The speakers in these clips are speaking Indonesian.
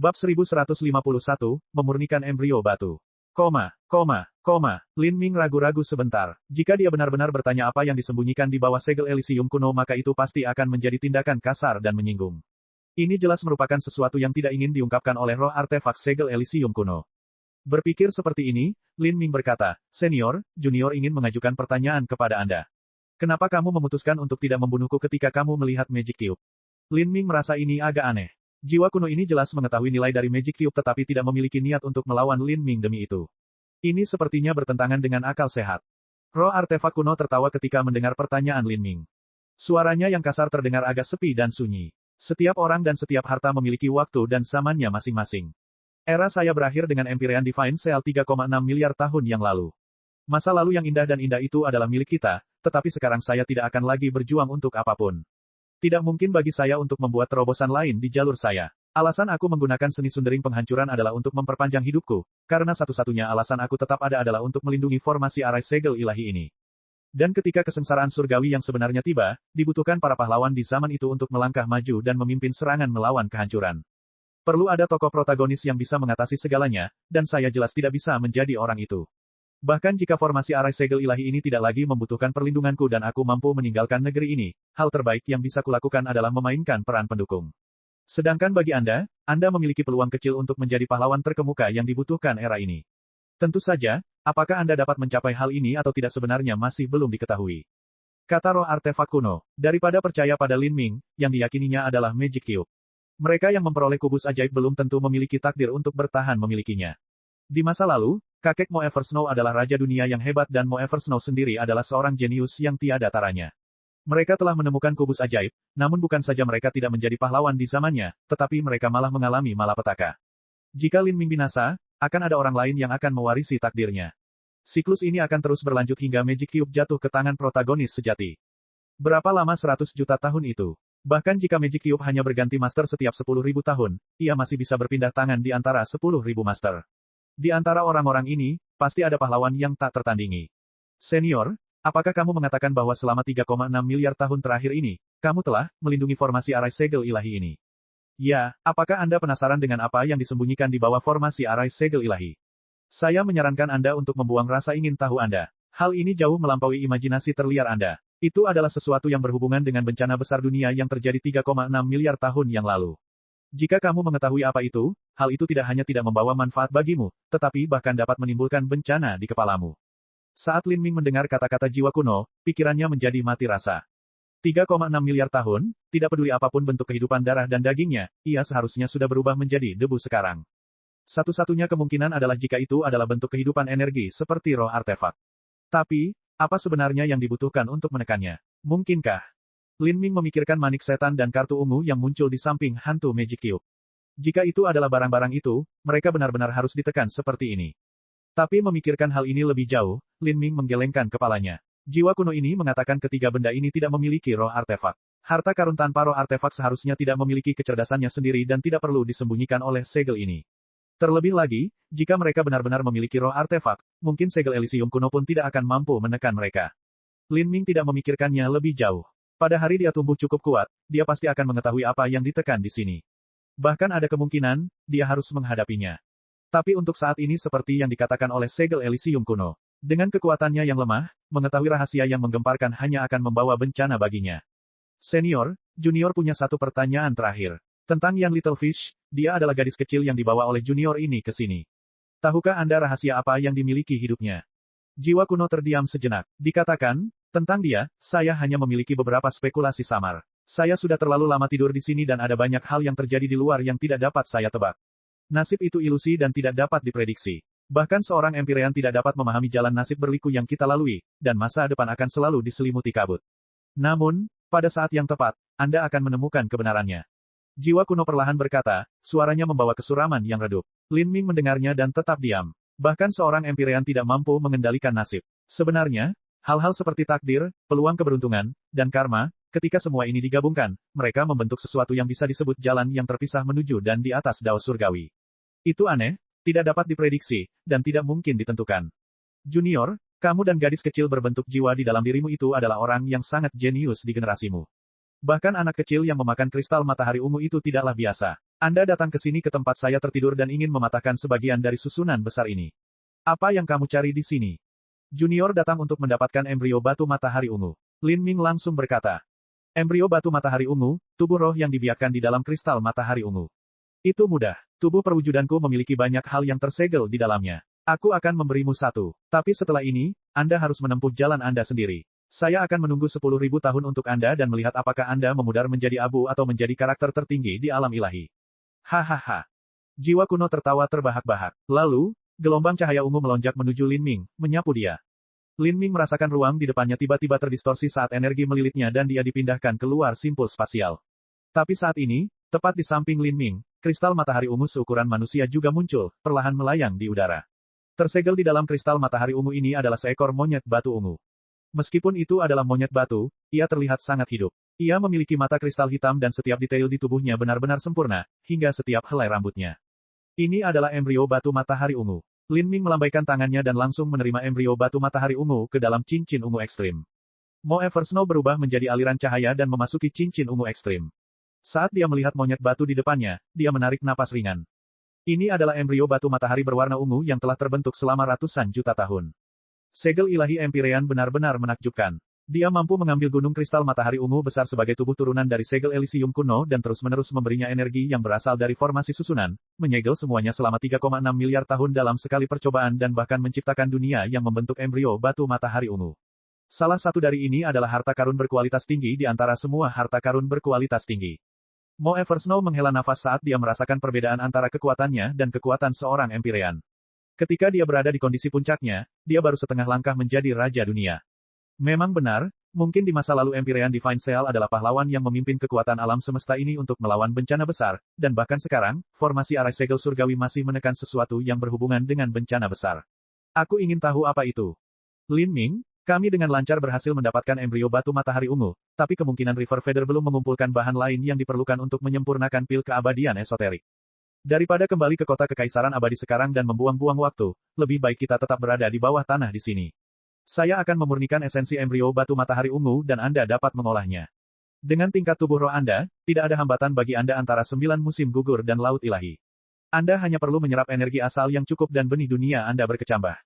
Bab 1151, memurnikan embrio batu. Lin Ming ragu-ragu sebentar. Jika dia benar-benar bertanya apa yang disembunyikan di bawah segel Elysium kuno maka itu pasti akan menjadi tindakan kasar dan menyinggung. Ini jelas merupakan sesuatu yang tidak ingin diungkapkan oleh roh artefak segel Elysium kuno. Berpikir seperti ini, Lin Ming berkata, Senior, Junior ingin mengajukan pertanyaan kepada Anda. Kenapa kamu memutuskan untuk tidak membunuhku ketika kamu melihat Magic Cube? Lin Ming merasa ini agak aneh. Jiwa kuno ini jelas mengetahui nilai dari Magic Cube tetapi tidak memiliki niat untuk melawan Lin Ming demi itu. Ini sepertinya bertentangan dengan akal sehat. Roh artefak kuno tertawa ketika mendengar pertanyaan Lin Ming. Suaranya yang kasar terdengar agak sepi dan sunyi. Setiap orang dan setiap harta memiliki waktu dan zamannya masing-masing. Era saya berakhir dengan Empyrean Divine Cell 3,6 miliar tahun yang lalu. Masa lalu yang indah dan indah itu adalah milik kita, tetapi sekarang saya tidak akan lagi berjuang untuk apapun. Tidak mungkin bagi saya untuk membuat terobosan lain di jalur saya. Alasan aku menggunakan seni sundering penghancuran adalah untuk memperpanjang hidupku, karena satu-satunya alasan aku tetap ada adalah untuk melindungi formasi arai segel ilahi ini. Dan ketika kesengsaraan surgawi yang sebenarnya tiba, dibutuhkan para pahlawan di zaman itu untuk melangkah maju dan memimpin serangan melawan kehancuran. Perlu ada tokoh protagonis yang bisa mengatasi segalanya, dan saya jelas tidak bisa menjadi orang itu. Bahkan jika formasi arai segel ilahi ini tidak lagi membutuhkan perlindunganku dan aku mampu meninggalkan negeri ini, hal terbaik yang bisa kulakukan adalah memainkan peran pendukung. Sedangkan bagi Anda memiliki peluang kecil untuk menjadi pahlawan terkemuka yang dibutuhkan era ini. Tentu saja, apakah Anda dapat mencapai hal ini atau tidak sebenarnya masih belum diketahui. Kata roh artefak kuno, daripada percaya pada Lin Ming, yang diyakininya adalah Magic Cube. Mereka yang memperoleh kubus ajaib belum tentu memiliki takdir untuk bertahan memilikinya. Di masa lalu, kakek Mo Eversnow adalah raja dunia yang hebat dan Mo Eversnow sendiri adalah seorang jenius yang tiada taranya. Mereka telah menemukan kubus ajaib, namun bukan saja mereka tidak menjadi pahlawan di zamannya, tetapi mereka malah mengalami malapetaka. Jika Lin Ming binasa, akan ada orang lain yang akan mewarisi takdirnya. Siklus ini akan terus berlanjut hingga Magic Cube jatuh ke tangan protagonis sejati. Berapa lama 100 juta tahun itu? Bahkan jika Magic Cube hanya berganti master setiap 10.000 tahun, ia masih bisa berpindah tangan di antara 10.000 master. Di antara orang-orang ini, pasti ada pahlawan yang tak tertandingi. Senior, apakah kamu mengatakan bahwa selama 3,6 miliar tahun terakhir ini, kamu telah melindungi formasi arai segel ilahi ini? Ya, apakah Anda penasaran dengan apa yang disembunyikan di bawah formasi arai segel ilahi? Saya menyarankan Anda untuk membuang rasa ingin tahu Anda. Hal ini jauh melampaui imajinasi terliar Anda. Itu adalah sesuatu yang berhubungan dengan bencana besar dunia yang terjadi 3,6 miliar tahun yang lalu. Jika kamu mengetahui apa itu, hal itu tidak hanya tidak membawa manfaat bagimu, tetapi bahkan dapat menimbulkan bencana di kepalamu. Saat Lin Ming mendengar kata-kata jiwa kuno, pikirannya menjadi mati rasa. 3,6 miliar tahun, tidak peduli apapun bentuk kehidupan darah dan dagingnya, ia seharusnya sudah berubah menjadi debu sekarang. Satu-satunya kemungkinan adalah jika itu adalah bentuk kehidupan energi seperti roh artefak. Tapi, apa sebenarnya yang dibutuhkan untuk menekannya? Mungkinkah Lin Ming memikirkan manik setan dan kartu ungu yang muncul di samping hantu Magic Cube? Jika itu adalah barang-barang itu, mereka benar-benar harus ditekan seperti ini. Tapi memikirkan hal ini lebih jauh, Lin Ming menggelengkan kepalanya. Jiwa kuno ini mengatakan ketiga benda ini tidak memiliki roh artefak. Harta karun tanpa roh artefak seharusnya tidak memiliki kecerdasannya sendiri dan tidak perlu disembunyikan oleh segel ini. Terlebih lagi, jika mereka benar-benar memiliki roh artefak, mungkin segel Elysium kuno pun tidak akan mampu menekan mereka. Lin Ming tidak memikirkannya lebih jauh. Pada hari dia tumbuh cukup kuat, dia pasti akan mengetahui apa yang ditekan di sini. Bahkan ada kemungkinan, dia harus menghadapinya. Tapi untuk saat ini seperti yang dikatakan oleh segel Elysium kuno. Dengan kekuatannya yang lemah, mengetahui rahasia yang menggemparkan hanya akan membawa bencana baginya. Senior, Junior punya satu pertanyaan terakhir. Tentang Yan Little Fish, dia adalah gadis kecil yang dibawa oleh Junior ini ke sini. Tahukah Anda rahasia apa yang dimiliki hidupnya? Jiwa kuno terdiam sejenak. Dikatakan, tentang dia, saya hanya memiliki beberapa spekulasi samar. Saya sudah terlalu lama tidur di sini dan ada banyak hal yang terjadi di luar yang tidak dapat saya tebak. Nasib itu ilusi dan tidak dapat diprediksi. Bahkan seorang Empyrean tidak dapat memahami jalan nasib berliku yang kita lalui, dan masa depan akan selalu diselimuti kabut. Namun, pada saat yang tepat, Anda akan menemukan kebenarannya. Jiwa kuno perlahan berkata, suaranya membawa kesuraman yang redup. Lin Ming mendengarnya dan tetap diam. Bahkan seorang Empyrean tidak mampu mengendalikan nasib. Sebenarnya, hal-hal seperti takdir, peluang keberuntungan, dan karma, ketika semua ini digabungkan, mereka membentuk sesuatu yang bisa disebut jalan yang terpisah menuju dan di atas dao surgawi. Itu aneh, tidak dapat diprediksi, dan tidak mungkin ditentukan. Junior, kamu dan gadis kecil berbentuk jiwa di dalam dirimu itu adalah orang yang sangat jenius di generasimu. Bahkan anak kecil yang memakan kristal matahari ungu itu tidaklah biasa. Anda datang ke sini ke tempat saya tertidur dan ingin mematahkan sebagian dari susunan besar ini. Apa yang kamu cari di sini? Junior datang untuk mendapatkan embrio batu matahari ungu. Lin Ming langsung berkata. Embrio batu matahari ungu, tubuh roh yang dibiarkan di dalam kristal matahari ungu. Itu mudah. Tubuh perwujudanku memiliki banyak hal yang tersegel di dalamnya. Aku akan memberimu satu. Tapi setelah ini, Anda harus menempuh jalan Anda sendiri. Saya akan menunggu 10.000 tahun untuk Anda dan melihat apakah Anda memudar menjadi abu atau menjadi karakter tertinggi di alam ilahi. Hahaha. Jiwa kuno tertawa terbahak-bahak. Lalu, gelombang cahaya ungu melonjak menuju Lin Ming, menyapu dia. Lin Ming merasakan ruang di depannya tiba-tiba terdistorsi saat energi melilitnya dan dia dipindahkan keluar simpul spasial. Tapi saat ini, tepat di samping Lin Ming, kristal matahari ungu seukuran manusia juga muncul, perlahan melayang di udara. Tersegel di dalam kristal matahari ungu ini adalah seekor monyet batu ungu. Meskipun itu adalah monyet batu, ia terlihat sangat hidup. Ia memiliki mata kristal hitam dan setiap detail di tubuhnya benar-benar sempurna, hingga setiap helai rambutnya. Ini adalah embrio batu matahari ungu. Lin Ming melambaikan tangannya dan langsung menerima embrio batu matahari ungu ke dalam cincin ungu ekstrim. Mo Ever Snow berubah menjadi aliran cahaya dan memasuki cincin ungu ekstrim. Saat dia melihat monyet batu di depannya, dia menarik napas ringan. Ini adalah embrio batu matahari berwarna ungu yang telah terbentuk selama ratusan juta tahun. Segel ilahi Empyrean benar-benar menakjubkan. Dia mampu mengambil gunung kristal matahari ungu besar sebagai tubuh turunan dari segel Elysium kuno dan terus-menerus memberinya energi yang berasal dari formasi susunan, menyegel semuanya selama 3,6 miliar tahun dalam sekali percobaan dan bahkan menciptakan dunia yang membentuk embrio batu matahari ungu. Salah satu dari ini adalah harta karun berkualitas tinggi di antara semua harta karun berkualitas tinggi. Mo Ever Snow menghela nafas saat dia merasakan perbedaan antara kekuatannya dan kekuatan seorang Empyrean. Ketika dia berada di kondisi puncaknya, dia baru setengah langkah menjadi raja dunia. Memang benar, mungkin di masa lalu Empyrean Divine Seal adalah pahlawan yang memimpin kekuatan alam semesta ini untuk melawan bencana besar, dan bahkan sekarang, formasi arai segel surgawi masih menekan sesuatu yang berhubungan dengan bencana besar. Aku ingin tahu apa itu. Lin Ming, kami dengan lancar berhasil mendapatkan embrio batu matahari ungu, tapi kemungkinan River Feather belum mengumpulkan bahan lain yang diperlukan untuk menyempurnakan pil keabadian esoterik. Daripada kembali ke kota kekaisaran abadi sekarang dan membuang-buang waktu, lebih baik kita tetap berada di bawah tanah di sini. Saya akan memurnikan esensi embrio batu matahari ungu dan Anda dapat mengolahnya. Dengan tingkat tubuh roh Anda, tidak ada hambatan bagi Anda antara 9 musim gugur dan laut ilahi. Anda hanya perlu menyerap energi asal yang cukup dan benih dunia Anda berkecambah.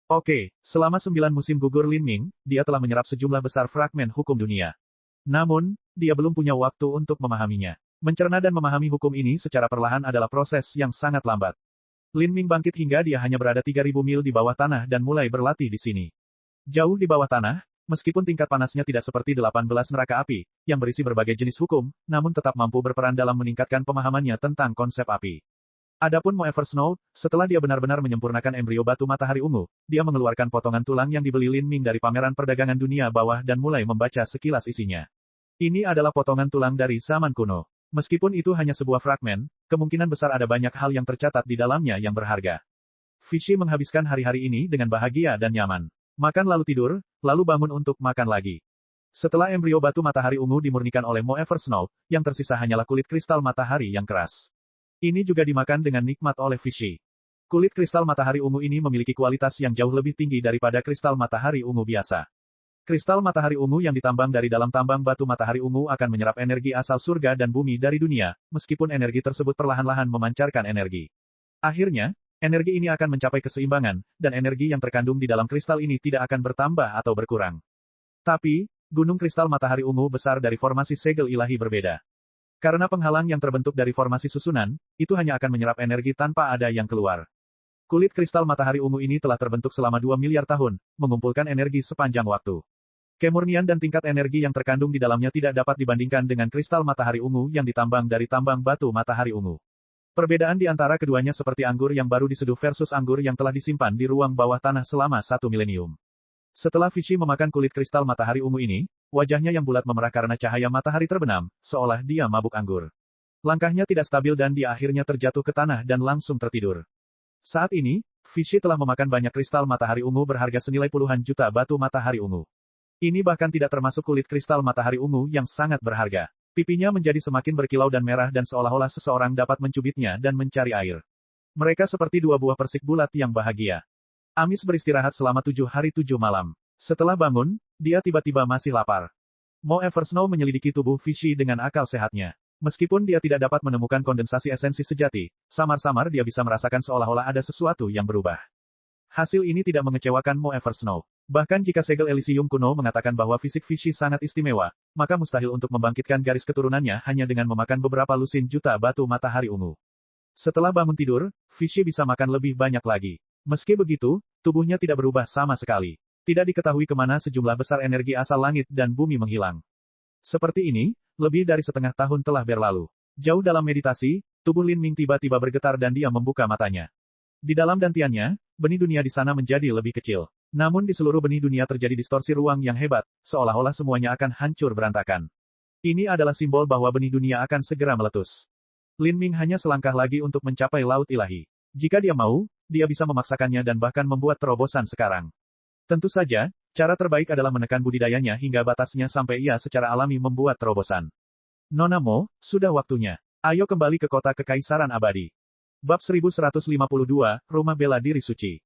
Oke, selama 9 musim gugur Lin Ming, dia telah menyerap sejumlah besar fragmen hukum dunia. Namun, dia belum punya waktu untuk memahaminya. Mencerna dan memahami hukum ini secara perlahan adalah proses yang sangat lambat. Lin Ming bangkit hingga dia hanya berada 3.000 mil di bawah tanah dan mulai berlatih di sini. Jauh di bawah tanah, meskipun tingkat panasnya tidak seperti 18 neraka api, yang berisi berbagai jenis hukum, namun tetap mampu berperan dalam meningkatkan pemahamannya tentang konsep api. Adapun Mo Ever Snow, setelah dia benar-benar menyempurnakan embrio batu matahari ungu, dia mengeluarkan potongan tulang yang dibeli Lin Ming dari pameran perdagangan dunia bawah dan mulai membaca sekilas isinya. Ini adalah potongan tulang dari zaman kuno. Meskipun itu hanya sebuah fragmen, kemungkinan besar ada banyak hal yang tercatat di dalamnya yang berharga. Fishy menghabiskan hari-hari ini dengan bahagia dan nyaman. Makan lalu tidur, lalu bangun untuk makan lagi. Setelah embrio batu matahari ungu dimurnikan oleh Mo Ever Snow, yang tersisa hanyalah kulit kristal matahari yang keras. Ini juga dimakan dengan nikmat oleh Fishy. Kulit kristal matahari ungu ini memiliki kualitas yang jauh lebih tinggi daripada kristal matahari ungu biasa. Kristal matahari ungu yang ditambang dari dalam tambang batu matahari ungu akan menyerap energi asal surga dan bumi dari dunia, meskipun energi tersebut perlahan-lahan memancarkan energi. Akhirnya, energi ini akan mencapai keseimbangan, dan energi yang terkandung di dalam kristal ini tidak akan bertambah atau berkurang. Tapi, gunung kristal matahari ungu besar dari formasi segel ilahi berbeda. Karena penghalang yang terbentuk dari formasi susunan, itu hanya akan menyerap energi tanpa ada yang keluar. Kulit kristal matahari ungu ini telah terbentuk selama 2 miliar tahun, mengumpulkan energi sepanjang waktu. Kemurnian dan tingkat energi yang terkandung di dalamnya tidak dapat dibandingkan dengan kristal matahari ungu yang ditambang dari tambang batu matahari ungu. Perbedaan di antara keduanya seperti anggur yang baru diseduh versus anggur yang telah disimpan di ruang bawah tanah selama 1 milenium. Setelah Fishy memakan kulit kristal matahari ungu ini, wajahnya yang bulat memerah karena cahaya matahari terbenam, seolah dia mabuk anggur. Langkahnya tidak stabil dan dia akhirnya terjatuh ke tanah dan langsung tertidur. Saat ini, Fishy telah memakan banyak kristal matahari ungu berharga senilai puluhan juta batu matahari ungu. Ini bahkan tidak termasuk kulit kristal matahari ungu yang sangat berharga. Pipinya menjadi semakin berkilau dan merah dan seolah-olah seseorang dapat mencubitnya dan mencari air. Mereka seperti 2 buah persik bulat yang bahagia. Amis beristirahat selama 7 hari 7 malam. Setelah bangun, dia tiba-tiba masih lapar. Mo Ever Snow menyelidiki tubuh Fishy dengan akal sehatnya. Meskipun dia tidak dapat menemukan kondensasi esensi sejati, samar-samar dia bisa merasakan seolah-olah ada sesuatu yang berubah. Hasil ini tidak mengecewakan Mo Eversnow. Bahkan jika segel Elysium kuno mengatakan bahwa fisik Vichy sangat istimewa, maka mustahil untuk membangkitkan garis keturunannya hanya dengan memakan beberapa lusin juta batu matahari ungu. Setelah bangun tidur, Vichy bisa makan lebih banyak lagi. Meski begitu, tubuhnya tidak berubah sama sekali. Tidak diketahui kemana sejumlah besar energi asal langit dan bumi menghilang. Seperti ini, lebih dari setengah tahun telah berlalu. Jauh dalam meditasi, tubuh Lin Ming tiba-tiba bergetar dan dia membuka matanya. Di dalam dantiannya, benih dunia di sana menjadi lebih kecil. Namun di seluruh benih dunia terjadi distorsi ruang yang hebat, seolah-olah semuanya akan hancur berantakan. Ini adalah simbol bahwa benih dunia akan segera meletus. Lin Ming hanya selangkah lagi untuk mencapai laut ilahi. Jika dia mau, dia bisa memaksakannya dan bahkan membuat terobosan sekarang. Tentu saja, cara terbaik adalah menekan budidayanya hingga batasnya sampai ia secara alami membuat terobosan. Nona Mo, sudah waktunya. Ayo kembali ke kota kekaisaran abadi. Bab 1152, Rumah Bela Diri Suci.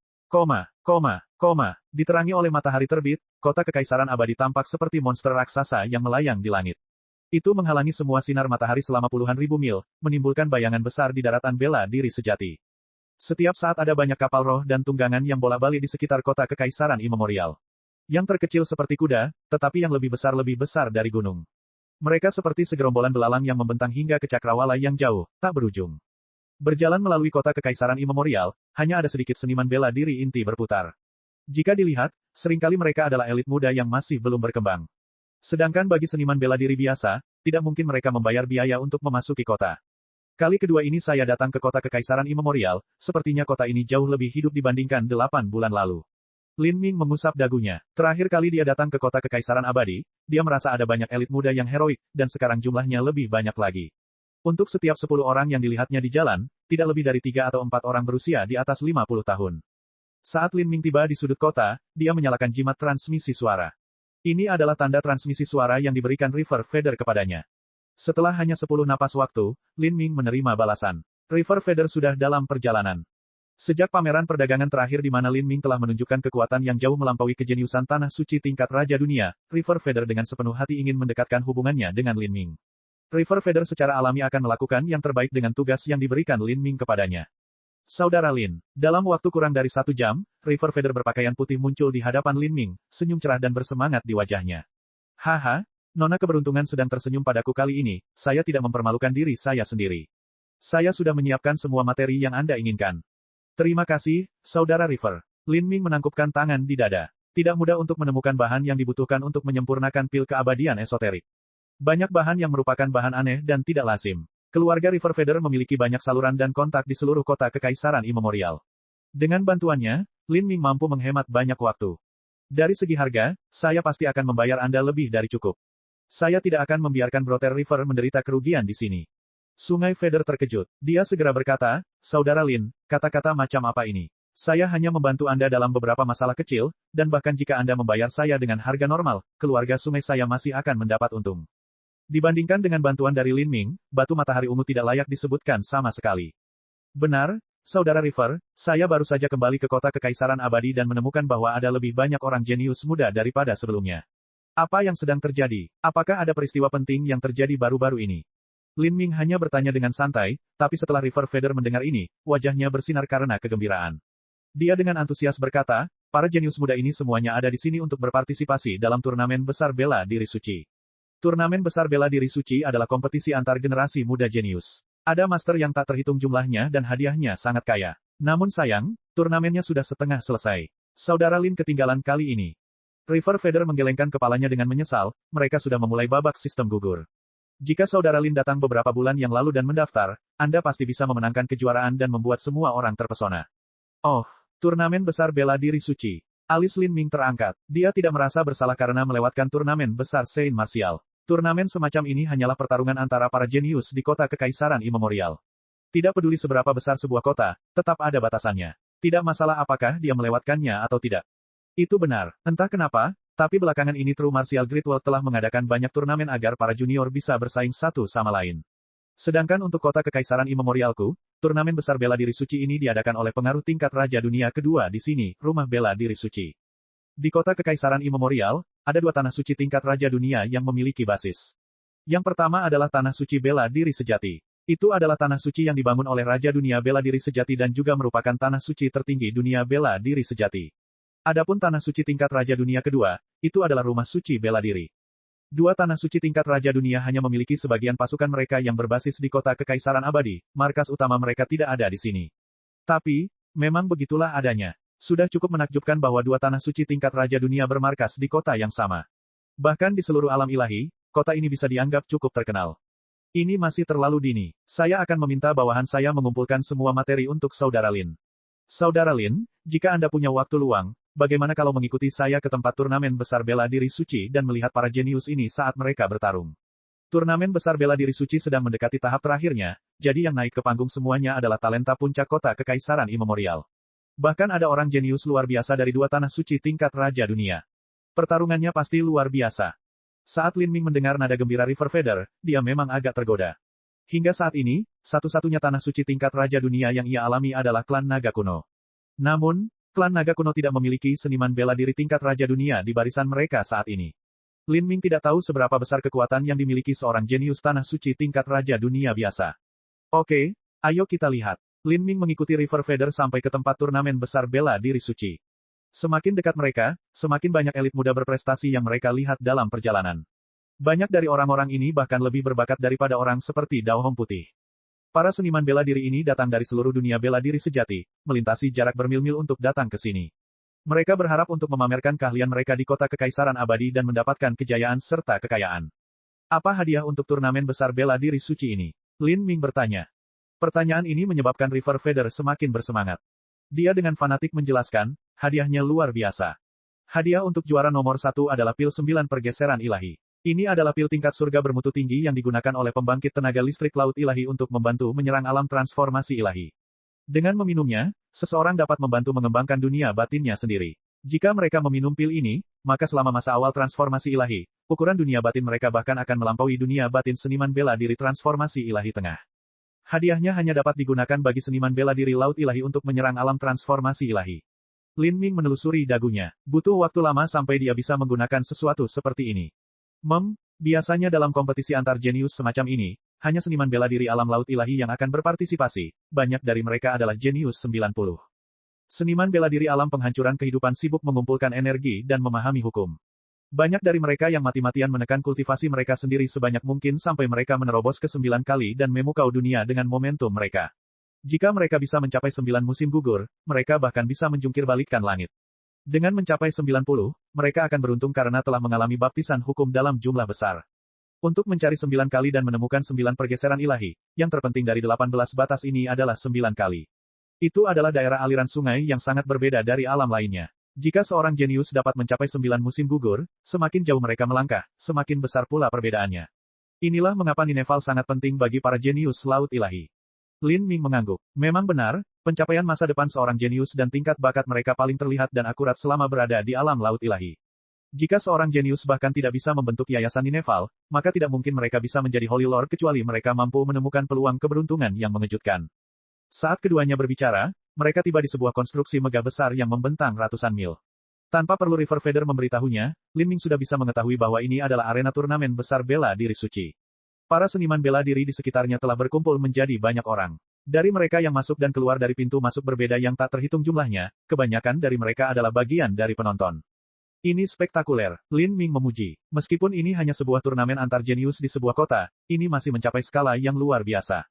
Diterangi oleh matahari terbit, kota kekaisaran abadi tampak seperti monster raksasa yang melayang di langit. Itu menghalangi semua sinar matahari selama puluhan ribu mil, menimbulkan bayangan besar di daratan bela diri sejati. Setiap saat ada banyak kapal roh dan tunggangan yang bolak-balik di sekitar kota kekaisaran imemorial. Yang terkecil seperti kuda, tetapi yang lebih besar dari gunung. Mereka seperti segerombolan belalang yang membentang hingga ke cakrawala yang jauh, tak berujung. Berjalan melalui kota kekaisaran imemorial, hanya ada sedikit seniman bela diri inti berputar. Jika dilihat, seringkali mereka adalah elit muda yang masih belum berkembang. Sedangkan bagi seniman bela diri biasa, tidak mungkin mereka membayar biaya untuk memasuki kota. Kali kedua ini saya datang ke kota kekaisaran imemorial, sepertinya kota ini jauh lebih hidup dibandingkan 8 bulan lalu. Lin Ming mengusap dagunya. Terakhir kali dia datang ke kota kekaisaran abadi, dia merasa ada banyak elit muda yang heroik, dan sekarang jumlahnya lebih banyak lagi. Untuk setiap 10 orang yang dilihatnya di jalan, tidak lebih dari 3 atau 4 orang berusia di atas 50 tahun. Saat Lin Ming tiba di sudut kota, dia menyalakan jimat transmisi suara. Ini adalah tanda transmisi suara yang diberikan River Feather kepadanya. Setelah hanya 10 napas waktu, Lin Ming menerima balasan. River Feather sudah dalam perjalanan. Sejak pameran perdagangan terakhir di mana Lin Ming telah menunjukkan kekuatan yang jauh melampaui kejeniusan tanah suci tingkat Raja Dunia, River Feather dengan sepenuh hati ingin mendekatkan hubungannya dengan Lin Ming. River Feather secara alami akan melakukan yang terbaik dengan tugas yang diberikan Lin Ming kepadanya. Saudara Lin, dalam waktu kurang dari 1 jam, River Feather berpakaian putih muncul di hadapan Lin Ming, senyum cerah dan bersemangat di wajahnya. Haha, Nona keberuntungan sedang tersenyum padaku kali ini, saya tidak mempermalukan diri saya sendiri. Saya sudah menyiapkan semua materi yang Anda inginkan. Terima kasih, Saudara River. Lin Ming menangkupkan tangan di dada. Tidak mudah untuk menemukan bahan yang dibutuhkan untuk menyempurnakan pil keabadian esoterik. Banyak bahan yang merupakan bahan aneh dan tidak lazim. Keluarga River Feather memiliki banyak saluran dan kontak di seluruh kota kekaisaran imemorial. Dengan bantuannya, Lin Ming mampu menghemat banyak waktu. Dari segi harga, saya pasti akan membayar Anda lebih dari cukup. Saya tidak akan membiarkan Brother River menderita kerugian di sini. Sungai Feather terkejut. Dia segera berkata, Saudara Lin, kata-kata macam apa ini? Saya hanya membantu Anda dalam beberapa masalah kecil, dan bahkan jika Anda membayar saya dengan harga normal, keluarga Sungai saya masih akan mendapat untung. Dibandingkan dengan bantuan dari Lin Ming, batu matahari ungu tidak layak disebutkan sama sekali. Benar, Saudara River, saya baru saja kembali ke kota kekaisaran abadi dan menemukan bahwa ada lebih banyak orang jenius muda daripada sebelumnya. Apa yang sedang terjadi? Apakah ada peristiwa penting yang terjadi baru-baru ini? Lin Ming hanya bertanya dengan santai, tapi setelah River Feather mendengar ini, wajahnya bersinar karena kegembiraan. Dia dengan antusias berkata, para jenius muda ini semuanya ada di sini untuk berpartisipasi dalam turnamen besar bela diri suci. Turnamen besar bela diri suci adalah kompetisi antar generasi muda jenius. Ada master yang tak terhitung jumlahnya dan hadiahnya sangat kaya. Namun sayang, turnamennya sudah setengah selesai. Saudara Lin ketinggalan kali ini. River Feather menggelengkan kepalanya dengan menyesal, mereka sudah memulai babak sistem gugur. Jika Saudara Lin datang beberapa bulan yang lalu dan mendaftar, Anda pasti bisa memenangkan kejuaraan dan membuat semua orang terpesona. Oh, turnamen besar bela diri suci. Alis Lin Ming terangkat. Dia tidak merasa bersalah karena melewatkan turnamen besar Saint Martial. Turnamen semacam ini hanyalah pertarungan antara para jenius di kota kekaisaran imemorial. Tidak peduli seberapa besar sebuah kota, tetap ada batasannya. Tidak masalah apakah dia melewatkannya atau tidak. Itu benar. Entah kenapa, tapi belakangan ini True Martial Great Wall telah mengadakan banyak turnamen agar para junior bisa bersaing satu sama lain. Sedangkan untuk kota kekaisaran imemorialku, turnamen besar bela diri suci ini diadakan oleh pengaruh tingkat Raja Dunia kedua di sini, Rumah Bela Diri Suci. Di kota kekaisaran imemorial, ada 2 tanah suci tingkat Raja Dunia yang memiliki basis. Yang pertama adalah Tanah Suci Bela Diri Sejati. Itu adalah tanah suci yang dibangun oleh Raja Dunia Bela Diri Sejati dan juga merupakan tanah suci tertinggi dunia bela diri sejati. Adapun tanah suci tingkat Raja Dunia kedua, itu adalah Rumah Suci Bela Diri. Dua tanah suci tingkat Raja Dunia hanya memiliki sebagian pasukan mereka yang berbasis di kota Kekaisaran Abadi, markas utama mereka tidak ada di sini. Tapi, memang begitulah adanya. Sudah cukup menakjubkan bahwa dua tanah suci tingkat Raja Dunia bermarkas di kota yang sama. Bahkan di seluruh alam ilahi, kota ini bisa dianggap cukup terkenal. Ini masih terlalu dini. Saya akan meminta bawahan saya mengumpulkan semua materi untuk Saudara Lin. Saudara Lin, jika Anda punya waktu luang, bagaimana kalau mengikuti saya ke tempat turnamen besar bela diri suci dan melihat para jenius ini saat mereka bertarung? Turnamen besar bela diri suci sedang mendekati tahap terakhirnya, jadi yang naik ke panggung semuanya adalah talenta puncak kota Kekaisaran Immemorial. Bahkan ada orang jenius luar biasa dari dua tanah suci tingkat Raja Dunia. Pertarungannya pasti luar biasa. Saat Lin Ming mendengar nada gembira River Feather, dia memang agak tergoda. Hingga saat ini, satu-satunya tanah suci tingkat Raja Dunia yang ia alami adalah klan Naga Kuno. Namun, klan Naga Kuno tidak memiliki seniman bela diri tingkat Raja Dunia di barisan mereka saat ini. Lin Ming tidak tahu seberapa besar kekuatan yang dimiliki seorang jenius tanah suci tingkat Raja Dunia biasa. Oke, ayo kita lihat. Lin Ming mengikuti River Feather sampai ke tempat turnamen besar bela diri suci. Semakin dekat mereka, semakin banyak elit muda berprestasi yang mereka lihat dalam perjalanan. Banyak dari orang-orang ini bahkan lebih berbakat daripada orang seperti Dao Hong Putih. Para seniman bela diri ini datang dari seluruh dunia bela diri sejati, melintasi jarak bermil-mil untuk datang ke sini. Mereka berharap untuk memamerkan keahlian mereka di kota Kekaisaran Abadi dan mendapatkan kejayaan serta kekayaan. Apa hadiah untuk turnamen besar bela diri suci ini? Lin Ming bertanya. Pertanyaan ini menyebabkan River Feather semakin bersemangat. Dia dengan fanatik menjelaskan, hadiahnya luar biasa. Hadiah untuk juara nomor 1 adalah pil 9 pergeseran ilahi. Ini adalah pil tingkat surga bermutu tinggi yang digunakan oleh pembangkit tenaga listrik laut ilahi untuk membantu menyerang alam transformasi ilahi. Dengan meminumnya, seseorang dapat membantu mengembangkan dunia batinnya sendiri. Jika mereka meminum pil ini, maka selama masa awal transformasi ilahi, ukuran dunia batin mereka bahkan akan melampaui dunia batin seniman bela diri transformasi ilahi tengah. Hadiahnya hanya dapat digunakan bagi seniman bela diri laut ilahi untuk menyerang alam transformasi ilahi. Lin Ming menelusuri dagunya. Butuh waktu lama sampai dia bisa menggunakan sesuatu seperti ini. Biasanya dalam kompetisi antar jenius semacam ini, hanya seniman bela diri alam laut ilahi yang akan berpartisipasi, banyak dari mereka adalah jenius 90. Seniman bela diri alam penghancuran kehidupan sibuk mengumpulkan energi dan memahami hukum. Banyak dari mereka yang mati-matian menekan kultivasi mereka sendiri sebanyak mungkin sampai mereka menerobos ke 9 kali dan memukau dunia dengan momentum mereka. Jika mereka bisa mencapai 9 musim gugur, mereka bahkan bisa menjungkir balikkan langit. Dengan mencapai 90, mereka akan beruntung karena telah mengalami baptisan hukum dalam jumlah besar. Untuk mencari 9 kali dan menemukan 9 pergeseran ilahi, yang terpenting dari 18 batas ini adalah 9 kali. Itu adalah daerah aliran sungai yang sangat berbeda dari alam lainnya. Jika seorang jenius dapat mencapai 9 musim gugur, semakin jauh mereka melangkah, semakin besar pula perbedaannya. Inilah mengapa Nineval sangat penting bagi para jenius laut ilahi. Lin Ming mengangguk. Memang benar, pencapaian masa depan seorang jenius dan tingkat bakat mereka paling terlihat dan akurat selama berada di alam laut ilahi. Jika seorang jenius bahkan tidak bisa membentuk yayasan Nineval, maka tidak mungkin mereka bisa menjadi Holy Lord kecuali mereka mampu menemukan peluang keberuntungan yang mengejutkan. Saat keduanya berbicara, mereka tiba di sebuah konstruksi megah besar yang membentang ratusan mil. Tanpa perlu River Feather memberitahunya, Lin Ming sudah bisa mengetahui bahwa ini adalah arena turnamen besar bela diri suci. Para seniman bela diri di sekitarnya telah berkumpul menjadi banyak orang. Dari mereka yang masuk dan keluar dari pintu masuk berbeda yang tak terhitung jumlahnya, kebanyakan dari mereka adalah bagian dari penonton. Ini spektakuler, Lin Ming memuji. Meskipun ini hanya sebuah turnamen antar jenius di sebuah kota, ini masih mencapai skala yang luar biasa.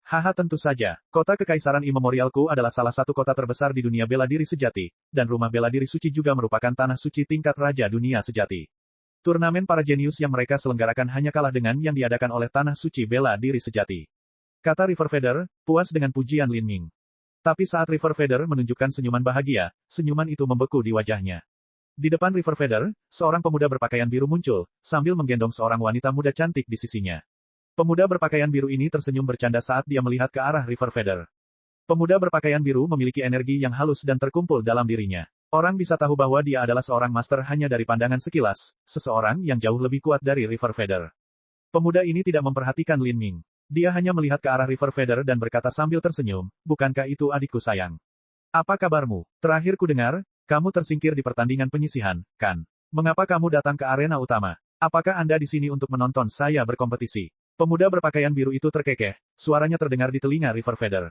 Haha, tentu saja, kota Kekaisaran Immemorialku adalah salah satu kota terbesar di dunia bela diri sejati, dan rumah bela diri suci juga merupakan tanah suci tingkat Raja Dunia sejati. Turnamen para jenius yang mereka selenggarakan hanya kalah dengan yang diadakan oleh tanah suci bela diri sejati. Kata River Feather, puas dengan pujian Lin Ming. Tapi saat River Feather menunjukkan senyuman bahagia, senyuman itu membeku di wajahnya. Di depan River Feather, seorang pemuda berpakaian biru muncul, sambil menggendong seorang wanita muda cantik di sisinya. Pemuda berpakaian biru ini tersenyum bercanda saat dia melihat ke arah River Feather. Pemuda berpakaian biru memiliki energi yang halus dan terkumpul dalam dirinya. Orang bisa tahu bahwa dia adalah seorang master hanya dari pandangan sekilas, seseorang yang jauh lebih kuat dari River Feather. Pemuda ini tidak memperhatikan Lin Ming. Dia hanya melihat ke arah River Feather dan berkata sambil tersenyum, bukankah itu adikku sayang? Apa kabarmu? Terakhir ku dengar, kamu tersingkir di pertandingan penyisihan, kan? Mengapa kamu datang ke arena utama? Apakah Anda di sini untuk menonton saya berkompetisi? Pemuda berpakaian biru itu terkekeh, suaranya terdengar di telinga River Feather.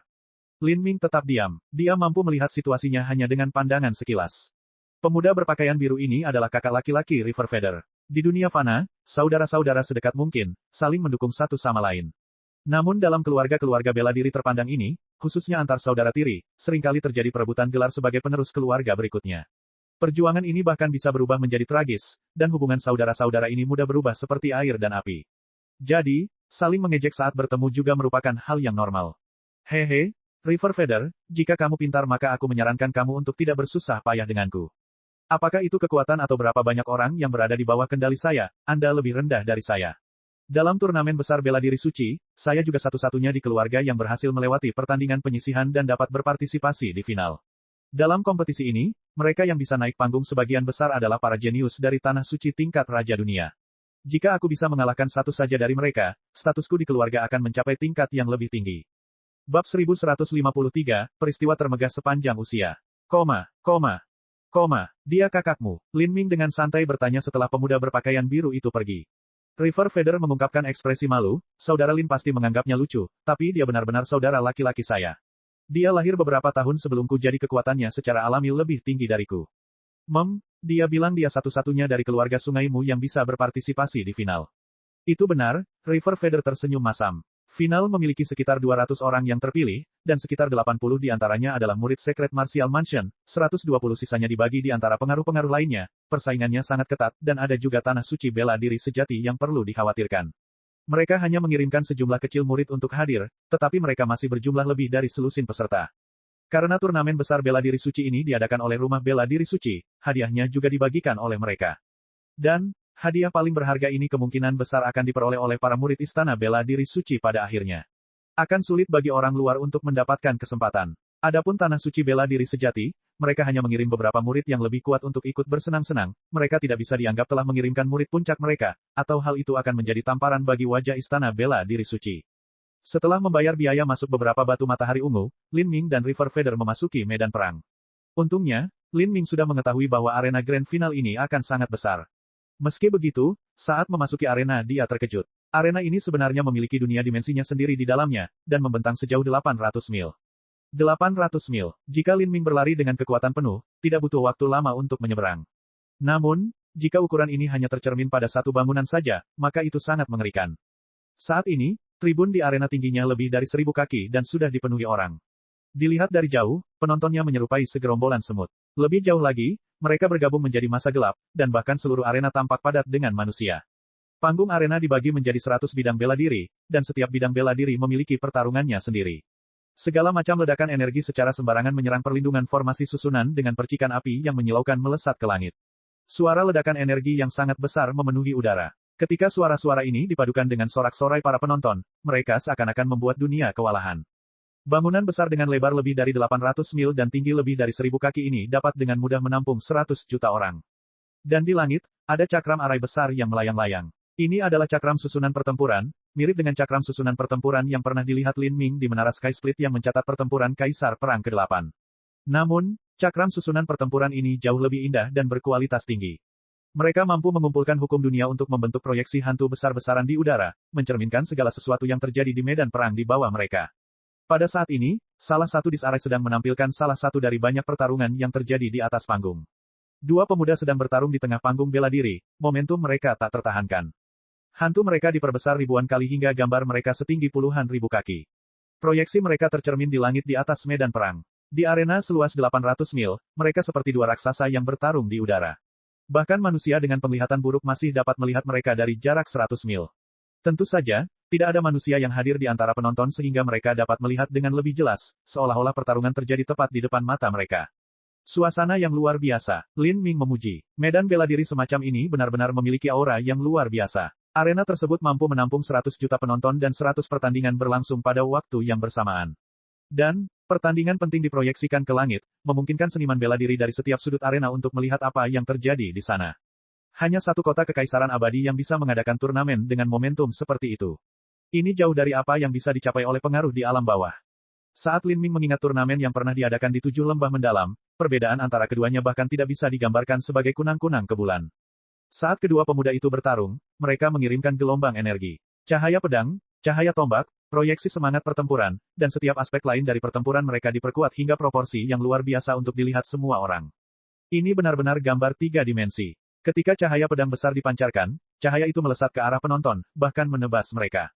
Lin Ming tetap diam. Dia mampu melihat situasinya hanya dengan pandangan sekilas. Pemuda berpakaian biru ini adalah kakak laki-laki River Feather. Di dunia fana, saudara-saudara sedekat mungkin, saling mendukung satu sama lain. Namun dalam keluarga-keluarga bela diri terpandang ini, khususnya antar saudara tiri, seringkali terjadi perebutan gelar sebagai penerus keluarga berikutnya. Perjuangan ini bahkan bisa berubah menjadi tragis, dan hubungan saudara-saudara ini mudah berubah seperti air dan api. Jadi, saling mengejek saat bertemu juga merupakan hal yang normal. Hehe, River Feather, jika kamu pintar maka aku menyarankan kamu untuk tidak bersusah payah denganku. Apakah itu kekuatan atau berapa banyak orang yang berada di bawah kendali saya, Anda lebih rendah dari saya. Dalam turnamen besar bela diri suci, saya juga satu-satunya di keluarga yang berhasil melewati pertandingan penyisihan dan dapat berpartisipasi di final. Dalam kompetisi ini, mereka yang bisa naik panggung sebagian besar adalah para jenius dari tanah suci tingkat raja dunia. Jika aku bisa mengalahkan satu saja dari mereka, statusku di keluarga akan mencapai tingkat yang lebih tinggi. Bab 1153, peristiwa termegah sepanjang usia. Dia kakakmu, Lin Ming dengan santai bertanya setelah pemuda berpakaian biru itu pergi. River Feather mengungkapkan ekspresi malu, saudara Lin pasti menganggapnya lucu, tapi dia benar-benar saudara laki-laki saya. Dia lahir beberapa tahun sebelumku jadi kekuatannya secara alami lebih tinggi dariku. Dia bilang dia satu-satunya dari keluarga sungaimu yang bisa berpartisipasi di final. Itu benar, River Feather tersenyum masam. Final memiliki sekitar 200 orang yang terpilih, dan sekitar 80 di antaranya adalah murid Secret Martial Mansion, 120 sisanya dibagi di antara pengaruh-pengaruh lainnya, persaingannya sangat ketat, dan ada juga tanah suci bela diri sejati yang perlu dikhawatirkan. Mereka hanya mengirimkan sejumlah kecil murid untuk hadir, tetapi mereka masih berjumlah lebih dari selusin peserta. Karena turnamen besar bela diri suci ini diadakan oleh Rumah Bela Diri Suci, hadiahnya juga dibagikan oleh mereka. Dan, hadiah paling berharga ini kemungkinan besar akan diperoleh oleh para murid Istana Bela Diri Suci pada akhirnya. Akan sulit bagi orang luar untuk mendapatkan kesempatan. Adapun tanah suci bela diri sejati, mereka hanya mengirim beberapa murid yang lebih kuat untuk ikut bersenang-senang, mereka tidak bisa dianggap telah mengirimkan murid puncak mereka, atau hal itu akan menjadi tamparan bagi wajah Istana Bela Diri Suci. Setelah membayar biaya masuk beberapa batu matahari ungu, Lin Ming dan River Feather memasuki medan perang. Untungnya, Lin Ming sudah mengetahui bahwa arena Grand Final ini akan sangat besar. Meski begitu, saat memasuki arena dia terkejut. Arena ini sebenarnya memiliki dunia dimensinya sendiri di dalamnya, dan membentang sejauh 800 mil. 800 mil. Jika Lin Ming berlari dengan kekuatan penuh, tidak butuh waktu lama untuk menyeberang. Namun, jika ukuran ini hanya tercermin pada satu bangunan saja, maka itu sangat mengerikan. Saat ini, tribun di arena tingginya lebih dari 1000 kaki dan sudah dipenuhi orang. Dilihat dari jauh, penontonnya menyerupai segerombolan semut. Lebih jauh lagi, mereka bergabung menjadi masa gelap, dan bahkan seluruh arena tampak padat dengan manusia. Panggung arena dibagi menjadi 100 bidang bela diri, dan setiap bidang bela diri memiliki pertarungannya sendiri. Segala macam ledakan energi secara sembarangan menyerang perlindungan formasi susunan dengan percikan api yang menyilaukan melesat ke langit. Suara ledakan energi yang sangat besar memenuhi udara. Ketika suara-suara ini dipadukan dengan sorak-sorai para penonton, mereka seakan-akan membuat dunia kewalahan. Bangunan besar dengan lebar lebih dari 800 mil dan tinggi lebih dari 1000 kaki ini dapat dengan mudah menampung 100 juta orang. Dan di langit, ada cakram arai besar yang melayang-layang. Ini adalah cakram susunan pertempuran, mirip dengan cakram susunan pertempuran yang pernah dilihat Lin Ming di Menara Sky Split yang mencatat pertempuran Kaisar Perang ke-8. Namun, cakram susunan pertempuran ini jauh lebih indah dan berkualitas tinggi. Mereka mampu mengumpulkan hukum dunia untuk membentuk proyeksi hantu besar-besaran di udara, mencerminkan segala sesuatu yang terjadi di medan perang di bawah mereka. Pada saat ini, salah satu disk array sedang menampilkan salah satu dari banyak pertarungan yang terjadi di atas panggung. Dua pemuda sedang bertarung di tengah panggung bela diri, momentum mereka tak tertahankan. Hantu mereka diperbesar ribuan kali hingga gambar mereka setinggi puluhan ribu kaki. Proyeksi mereka tercermin di langit di atas medan perang. Di arena seluas 800 mil, mereka seperti dua raksasa yang bertarung di udara. Bahkan manusia dengan penglihatan buruk masih dapat melihat mereka dari jarak 100 mil. Tentu saja, tidak ada manusia yang hadir di antara penonton sehingga mereka dapat melihat dengan lebih jelas, seolah-olah pertarungan terjadi tepat di depan mata mereka. Suasana yang luar biasa, Lin Ming memuji. Medan bela diri semacam ini benar-benar memiliki aura yang luar biasa. Arena tersebut mampu menampung 100 juta penonton dan 100 pertandingan berlangsung pada waktu yang bersamaan. Dan, pertandingan penting diproyeksikan ke langit, memungkinkan seniman bela diri dari setiap sudut arena untuk melihat apa yang terjadi di sana. Hanya satu kota kekaisaran abadi yang bisa mengadakan turnamen dengan momentum seperti itu. Ini jauh dari apa yang bisa dicapai oleh pengaruh di alam bawah. Saat Lin Ming mengingat turnamen yang pernah diadakan di 7 lembah mendalam, perbedaan antara keduanya bahkan tidak bisa digambarkan sebagai kunang-kunang ke bulan. Saat kedua pemuda itu bertarung, mereka mengirimkan gelombang energi. Cahaya pedang, cahaya tombak, proyeksi semangat pertempuran, dan setiap aspek lain dari pertempuran mereka diperkuat hingga proporsi yang luar biasa untuk dilihat semua orang. Ini benar-benar gambar 3 dimensi. Ketika cahaya pedang besar dipancarkan, cahaya itu melesat ke arah penonton, bahkan menebas mereka.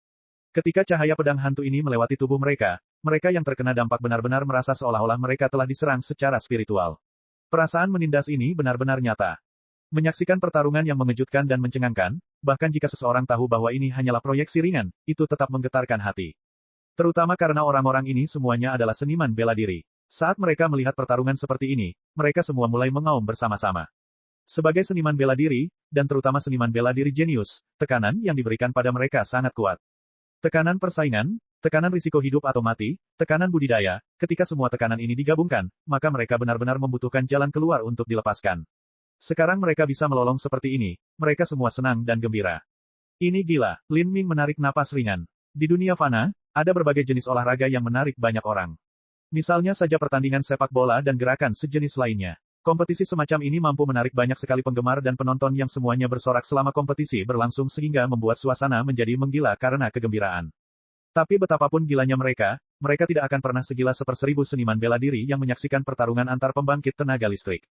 Ketika cahaya pedang hantu ini melewati tubuh mereka, mereka yang terkena dampak benar-benar merasa seolah-olah mereka telah diserang secara spiritual. Perasaan menindas ini benar-benar nyata. Menyaksikan pertarungan yang mengejutkan dan mencengangkan, bahkan jika seseorang tahu bahwa ini hanyalah proyeksi ringan, itu tetap menggetarkan hati. Terutama karena orang-orang ini semuanya adalah seniman bela diri. Saat mereka melihat pertarungan seperti ini, mereka semua mulai mengaum bersama-sama. Sebagai seniman bela diri, dan terutama seniman bela diri jenius, tekanan yang diberikan pada mereka sangat kuat. Tekanan persaingan, tekanan risiko hidup atau mati, tekanan budidaya, ketika semua tekanan ini digabungkan, maka mereka benar-benar membutuhkan jalan keluar untuk dilepaskan. Sekarang mereka bisa melolong seperti ini, mereka semua senang dan gembira. Ini gila, Lin Ming menarik napas ringan. Di dunia fana, ada berbagai jenis olahraga yang menarik banyak orang. Misalnya saja pertandingan sepak bola dan gerakan sejenis lainnya. Kompetisi semacam ini mampu menarik banyak sekali penggemar dan penonton yang semuanya bersorak selama kompetisi berlangsung sehingga membuat suasana menjadi menggila karena kegembiraan. Tapi betapapun gilanya mereka tidak akan pernah segila 1/1000 seniman bela diri yang menyaksikan pertarungan antar pembangkit tenaga listrik.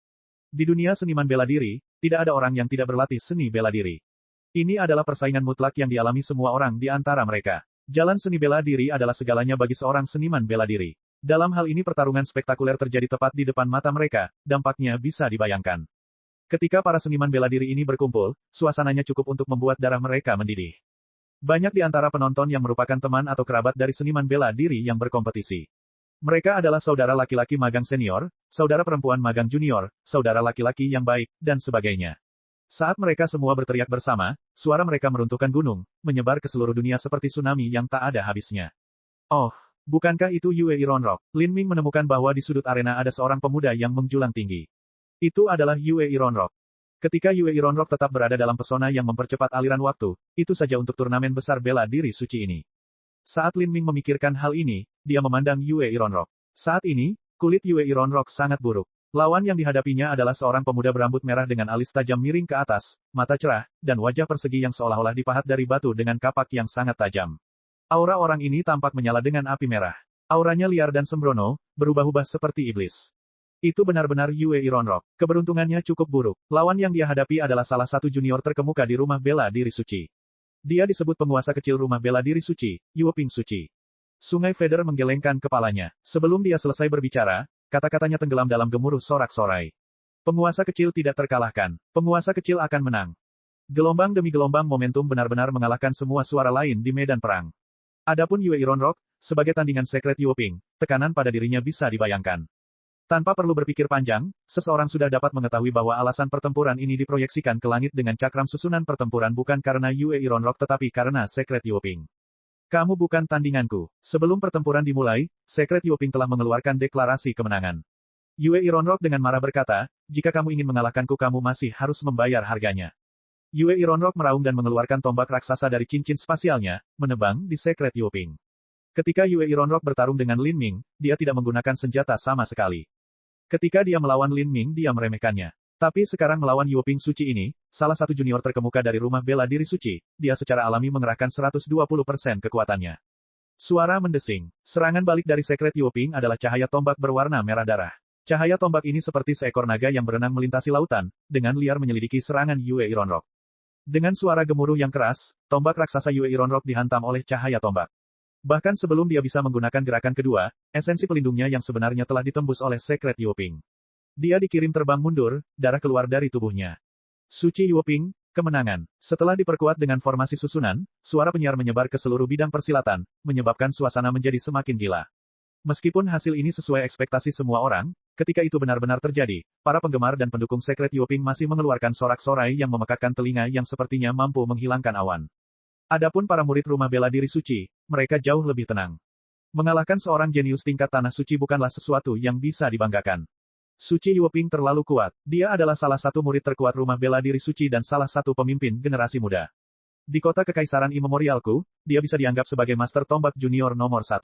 Di dunia seniman bela diri, tidak ada orang yang tidak berlatih seni bela diri. Ini adalah persaingan mutlak yang dialami semua orang di antara mereka. Jalan seni bela diri adalah segalanya bagi seorang seniman bela diri. Dalam hal ini pertarungan spektakuler terjadi tepat di depan mata mereka, dampaknya bisa dibayangkan. Ketika para seniman bela diri ini berkumpul, suasananya cukup untuk membuat darah mereka mendidih. Banyak di antara penonton yang merupakan teman atau kerabat dari seniman bela diri yang berkompetisi. Mereka adalah saudara laki-laki magang senior, saudara perempuan magang junior, saudara laki-laki yang baik, dan sebagainya. Saat mereka semua berteriak bersama, suara mereka meruntuhkan gunung, menyebar ke seluruh dunia seperti tsunami yang tak ada habisnya. Oh, bukankah itu Yue Ironrock? Lin Ming menemukan bahwa di sudut arena ada seorang pemuda yang menjulang tinggi. Itu adalah Yue Ironrock. Ketika Yue Ironrock tetap berada dalam pesona yang mempercepat aliran waktu, itu saja untuk turnamen besar bela diri suci ini. Saat Lin Ming memikirkan hal ini, dia memandang Yue Ironrock. Saat ini, kulit Yue Ironrock sangat buruk. Lawan yang dihadapinya adalah seorang pemuda berambut merah dengan alis tajam miring ke atas, mata cerah, dan wajah persegi yang seolah-olah dipahat dari batu dengan kapak yang sangat tajam. Aura orang ini tampak menyala dengan api merah. Auranya liar dan sembrono, berubah-ubah seperti iblis. Itu benar-benar Yue Ironrock. Keberuntungannya cukup buruk. Lawan yang dia hadapi adalah salah satu junior terkemuka di rumah bela diri suci. Dia disebut penguasa kecil rumah bela diri suci, Yueping Suci. Sungai Feder menggelengkan kepalanya. Sebelum dia selesai berbicara, kata-katanya tenggelam dalam gemuruh sorak-sorai. Penguasa kecil tidak terkalahkan. Penguasa kecil akan menang. Gelombang demi gelombang momentum benar-benar mengalahkan semua suara lain di medan perang. Adapun Yue Ironrock, sebagai tandingan sekret Yueping, tekanan pada dirinya bisa dibayangkan. Tanpa perlu berpikir panjang, seseorang sudah dapat mengetahui bahwa alasan pertempuran ini diproyeksikan ke langit dengan cakram susunan pertempuran bukan karena Yue Ironrock tetapi karena sekret Yueping. Kamu bukan tandinganku. Sebelum pertempuran dimulai, sekret Yueping telah mengeluarkan deklarasi kemenangan. Yue Ironrock dengan marah berkata, jika kamu ingin mengalahkanku kamu masih harus membayar harganya. Yue Ironrock meraung dan mengeluarkan tombak raksasa dari cincin spasialnya, menebang di sekret Yueping. Ketika Yue Ironrock bertarung dengan Lin Ming, dia tidak menggunakan senjata sama sekali. Ketika dia melawan Lin Ming dia meremehkannya. Tapi sekarang melawan Yueping Suci ini, salah satu junior terkemuka dari rumah bela diri suci, dia secara alami mengerahkan 120% kekuatannya. Suara mendesing. Serangan balik dari sekret Yueping adalah cahaya tombak berwarna merah darah. Cahaya tombak ini seperti seekor naga yang berenang melintasi lautan, dengan liar menyelidiki serangan Yue Ironrock. Dengan suara gemuruh yang keras, tombak raksasa Yue Ironrock dihantam oleh cahaya tombak. Bahkan sebelum dia bisa menggunakan gerakan kedua, esensi pelindungnya yang sebenarnya telah ditembus oleh sekret Yueping. Dia dikirim terbang mundur, darah keluar dari tubuhnya. Suci Yueping, kemenangan. Setelah diperkuat dengan formasi susunan, suara penyiar menyebar ke seluruh bidang persilatan, menyebabkan suasana menjadi semakin gila. Meskipun hasil ini sesuai ekspektasi semua orang, ketika itu benar-benar terjadi, para penggemar dan pendukung sekret Yueping masih mengeluarkan sorak-sorai yang memekakkan telinga yang sepertinya mampu menghilangkan awan. Adapun para murid rumah bela diri suci, mereka jauh lebih tenang. Mengalahkan seorang jenius tingkat tanah suci bukanlah sesuatu yang bisa dibanggakan. Suci Yueping terlalu kuat. Dia adalah salah satu murid terkuat rumah bela diri suci dan salah satu pemimpin generasi muda. Di kota kekaisaran imemorialku, dia bisa dianggap sebagai master tombak junior nomor 1.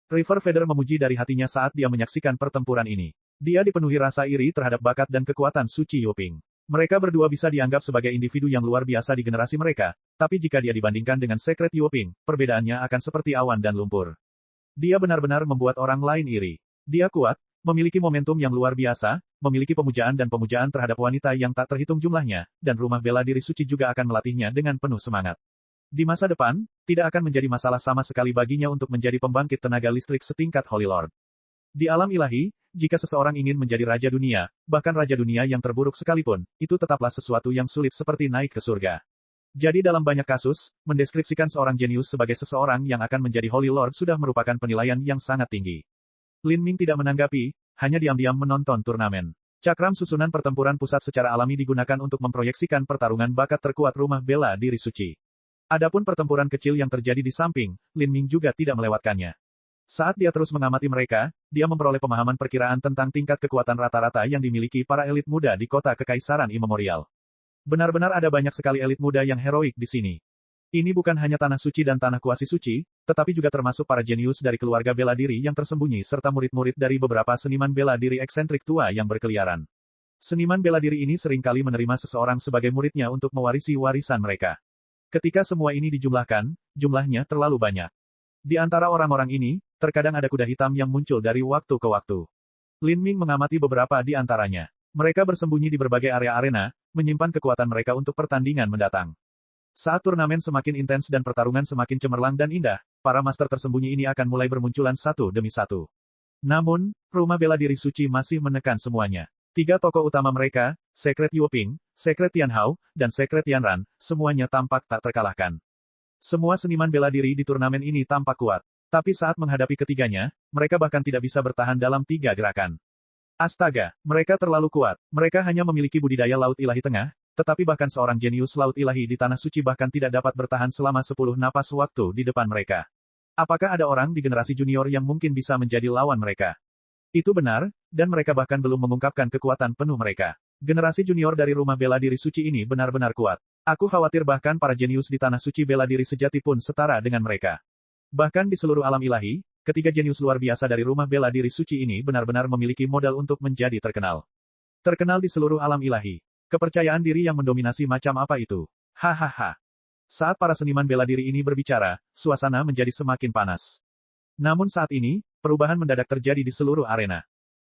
River Feder memuji dari hatinya saat dia menyaksikan pertempuran ini. Dia dipenuhi rasa iri terhadap bakat dan kekuatan Suci Yueping. Mereka berdua bisa dianggap sebagai individu yang luar biasa di generasi mereka, tapi jika dia dibandingkan dengan Secret Yuping, perbedaannya akan seperti awan dan lumpur. Dia benar-benar membuat orang lain iri. Dia kuat, memiliki momentum yang luar biasa, memiliki pemujaan dan pemujaan terhadap wanita yang tak terhitung jumlahnya, dan rumah bela diri suci juga akan melatihnya dengan penuh semangat. Di masa depan, tidak akan menjadi masalah sama sekali baginya untuk menjadi pembangkit tenaga listrik setingkat Holy Lord. Di alam ilahi, jika seseorang ingin menjadi raja dunia, bahkan raja dunia yang terburuk sekalipun, itu tetaplah sesuatu yang sulit seperti naik ke surga. Jadi dalam banyak kasus, mendeskripsikan seorang jenius sebagai seseorang yang akan menjadi Holy Lord sudah merupakan penilaian yang sangat tinggi. Lin Ming tidak menanggapi, hanya diam-diam menonton turnamen. Cakram susunan pertempuran pusat secara alami digunakan untuk memproyeksikan pertarungan bakat terkuat rumah bela diri suci. Adapun pertempuran kecil yang terjadi di samping, Lin Ming juga tidak melewatkannya. Saat dia terus mengamati mereka, dia memperoleh pemahaman perkiraan tentang tingkat kekuatan rata-rata yang dimiliki para elit muda di kota Kekaisaran Imemorial. Benar-benar ada banyak sekali elit muda yang heroik di sini. Ini bukan hanya tanah suci dan tanah kuasi suci, tetapi juga termasuk para jenius dari keluarga bela diri yang tersembunyi serta murid-murid dari beberapa seniman bela diri eksentrik tua yang berkeliaran. Seniman bela diri ini seringkali menerima seseorang sebagai muridnya untuk mewarisi warisan mereka. Ketika semua ini dijumlahkan, jumlahnya terlalu banyak. Di antara orang-orang ini, terkadang ada kuda hitam yang muncul dari waktu ke waktu. Lin Ming mengamati beberapa di antaranya. Mereka bersembunyi di berbagai area arena, menyimpan kekuatan mereka untuk pertandingan mendatang. Saat turnamen semakin intens dan pertarungan semakin cemerlang dan indah, para master tersembunyi ini akan mulai bermunculan satu demi satu. Namun, rumah bela diri suci masih menekan semuanya. Tiga tokoh utama mereka, Secret Yuping, Secret Tianhao, dan Secret Tianran, semuanya tampak tak terkalahkan. Semua seniman bela diri di turnamen ini tampak kuat. Tapi saat menghadapi ketiganya, mereka bahkan tidak bisa bertahan dalam 3 gerakan. Astaga, mereka terlalu kuat. Mereka hanya memiliki budidaya laut ilahi tengah, tetapi bahkan seorang jenius laut ilahi di tanah suci bahkan tidak dapat bertahan selama 10 napas waktu di depan mereka. Apakah ada orang di generasi junior yang mungkin bisa menjadi lawan mereka? Itu benar, dan mereka bahkan belum mengungkapkan kekuatan penuh mereka. Generasi junior dari rumah bela diri suci ini benar-benar kuat. Aku khawatir bahkan para jenius di tanah suci bela diri sejati pun setara dengan mereka. Bahkan di seluruh alam ilahi, ketiga jenius luar biasa dari rumah bela diri suci ini benar-benar memiliki modal untuk menjadi terkenal. Terkenal di seluruh alam ilahi. Kepercayaan diri yang mendominasi macam apa itu? Hahaha. Saat para seniman bela diri ini berbicara, suasana menjadi semakin panas. Namun saat ini, perubahan mendadak terjadi di seluruh arena.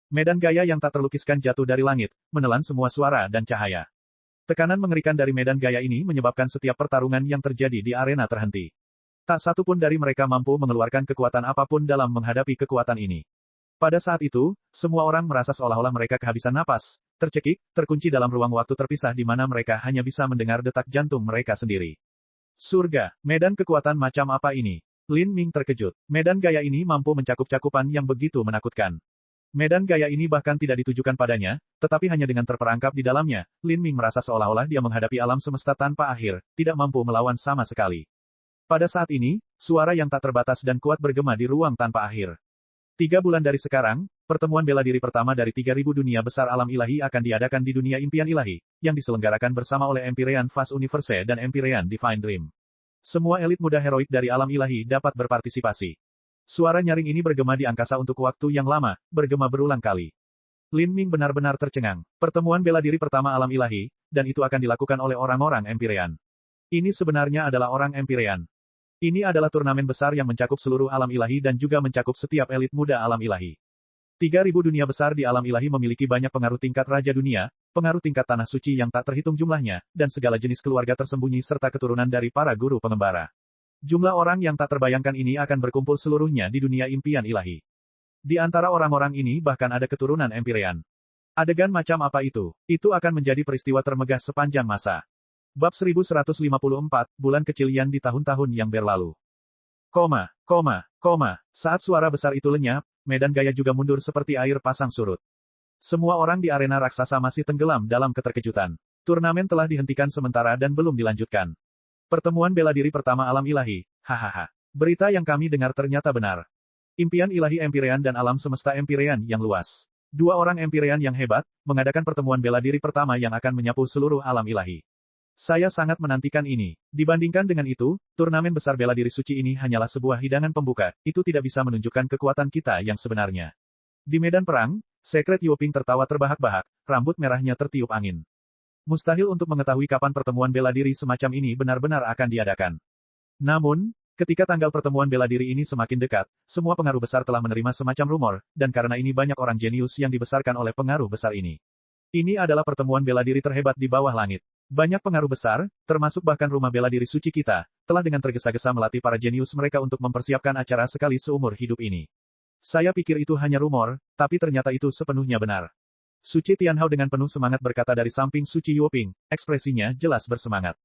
Medan gaya yang tak terlukiskan jatuh dari langit, menelan semua suara dan cahaya. Tekanan mengerikan dari medan gaya ini menyebabkan setiap pertarungan yang terjadi di arena terhenti. Tak satu pun dari mereka mampu mengeluarkan kekuatan apapun dalam menghadapi kekuatan ini. Pada saat itu, semua orang merasa seolah-olah mereka kehabisan napas, tercekik, terkunci dalam ruang waktu terpisah di mana mereka hanya bisa mendengar detak jantung mereka sendiri. Surga, medan kekuatan macam apa ini? Lin Ming terkejut. Medan gaya ini mampu mencakup cakupan yang begitu menakutkan. Medan gaya ini bahkan tidak ditujukan padanya, tetapi hanya dengan terperangkap di dalamnya, Lin Ming merasa seolah-olah dia menghadapi alam semesta tanpa akhir, tidak mampu melawan sama sekali. Pada saat ini, suara yang tak terbatas dan kuat bergema di ruang tanpa akhir. 3 bulan dari sekarang, pertemuan bela diri pertama dari 3.000 dunia besar alam ilahi akan diadakan di dunia impian ilahi, yang diselenggarakan bersama oleh Empyrean Fast Universe dan Empyrean Divine Dream. Semua elit muda heroik dari alam ilahi dapat berpartisipasi. Suara nyaring ini bergema di angkasa untuk waktu yang lama, bergema berulang kali. Lin Ming benar-benar tercengang. Pertemuan bela diri pertama alam ilahi, dan itu akan dilakukan oleh orang-orang Empyrean. Ini sebenarnya adalah orang Empyrean. Ini adalah turnamen besar yang mencakup seluruh alam ilahi dan juga mencakup setiap elit muda alam ilahi. 3.000 dunia besar di alam ilahi memiliki banyak pengaruh tingkat raja dunia, pengaruh tingkat tanah suci yang tak terhitung jumlahnya, dan segala jenis keluarga tersembunyi serta keturunan dari para guru pengembara. Jumlah orang yang tak terbayangkan ini akan berkumpul seluruhnya di dunia impian ilahi. Di antara orang-orang ini bahkan ada keturunan Empyrean. Adegan macam apa itu? Itu akan menjadi peristiwa termegah sepanjang masa. Bab 1154, Bulan Kecilian di tahun-tahun yang berlalu. Saat suara besar itu lenyap, medan gaya juga mundur seperti air pasang surut. Semua orang di arena raksasa masih tenggelam dalam keterkejutan. Turnamen telah dihentikan sementara dan belum dilanjutkan. Pertemuan bela diri pertama alam ilahi, hahaha. Berita yang kami dengar ternyata benar. Impian ilahi Empyrean dan alam semesta Empyrean yang luas. 2 orang Empyrean yang hebat, mengadakan pertemuan bela diri pertama yang akan menyapu seluruh alam ilahi. Saya sangat menantikan ini. Dibandingkan dengan itu, turnamen besar bela diri suci ini hanyalah sebuah hidangan pembuka, itu tidak bisa menunjukkan kekuatan kita yang sebenarnya. Di medan perang, Secret Yuping tertawa terbahak-bahak, rambut merahnya tertiup angin. Mustahil untuk mengetahui kapan pertemuan bela diri semacam ini benar-benar akan diadakan. Namun, ketika tanggal pertemuan bela diri ini semakin dekat, semua pengaruh besar telah menerima semacam rumor, dan karena ini banyak orang jenius yang dibesarkan oleh pengaruh besar ini. Ini adalah pertemuan bela diri terhebat di bawah langit. Banyak pengaruh besar, termasuk bahkan rumah bela diri suci kita, telah dengan tergesa-gesa melatih para jenius mereka untuk mempersiapkan acara sekali seumur hidup ini. Saya pikir itu hanya rumor, tapi ternyata itu sepenuhnya benar. Suci Tianhao dengan penuh semangat berkata dari samping Suci Yuoping, ekspresinya jelas bersemangat.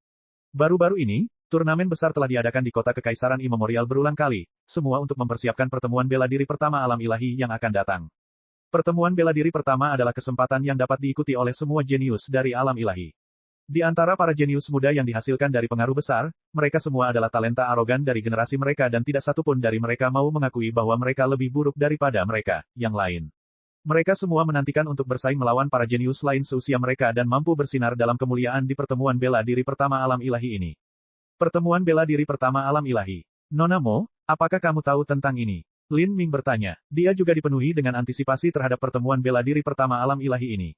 Baru-baru ini, turnamen besar telah diadakan di kota Kekaisaran Immemorial berulang kali, semua untuk mempersiapkan pertemuan bela diri pertama alam ilahi yang akan datang. Pertemuan bela diri pertama adalah kesempatan yang dapat diikuti oleh semua jenius dari alam ilahi. Di antara para jenius muda yang dihasilkan dari pengaruh besar, mereka semua adalah talenta arogan dari generasi mereka dan tidak satupun dari mereka mau mengakui bahwa mereka lebih buruk daripada mereka, yang lain. Mereka semua menantikan untuk bersaing melawan para jenius lain seusia mereka dan mampu bersinar dalam kemuliaan di pertemuan bela diri pertama alam ilahi ini. Pertemuan bela diri pertama alam ilahi. Nona Mo, apakah kamu tahu tentang ini? Lin Ming bertanya. Dia juga dipenuhi dengan antisipasi terhadap pertemuan bela diri pertama alam ilahi ini.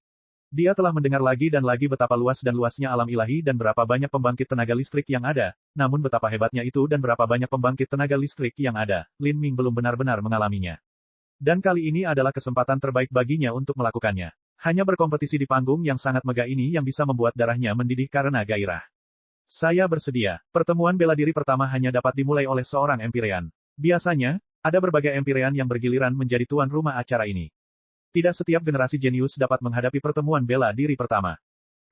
Dia telah mendengar lagi dan lagi betapa luas dan luasnya alam ilahi dan berapa banyak pembangkit tenaga listrik yang ada, namun betapa hebatnya itu dan berapa banyak pembangkit tenaga listrik yang ada, Lin Ming belum benar-benar mengalaminya. Dan kali ini adalah kesempatan terbaik baginya untuk melakukannya. Hanya berkompetisi di panggung yang sangat megah ini yang bisa membuat darahnya mendidih karena gairah. Saya bersedia. Pertemuan bela diri pertama hanya dapat dimulai oleh seorang Empirean. Biasanya, ada berbagai Empirean yang bergiliran menjadi tuan rumah acara ini. Tidak setiap generasi jenius dapat menghadapi pertemuan bela diri pertama.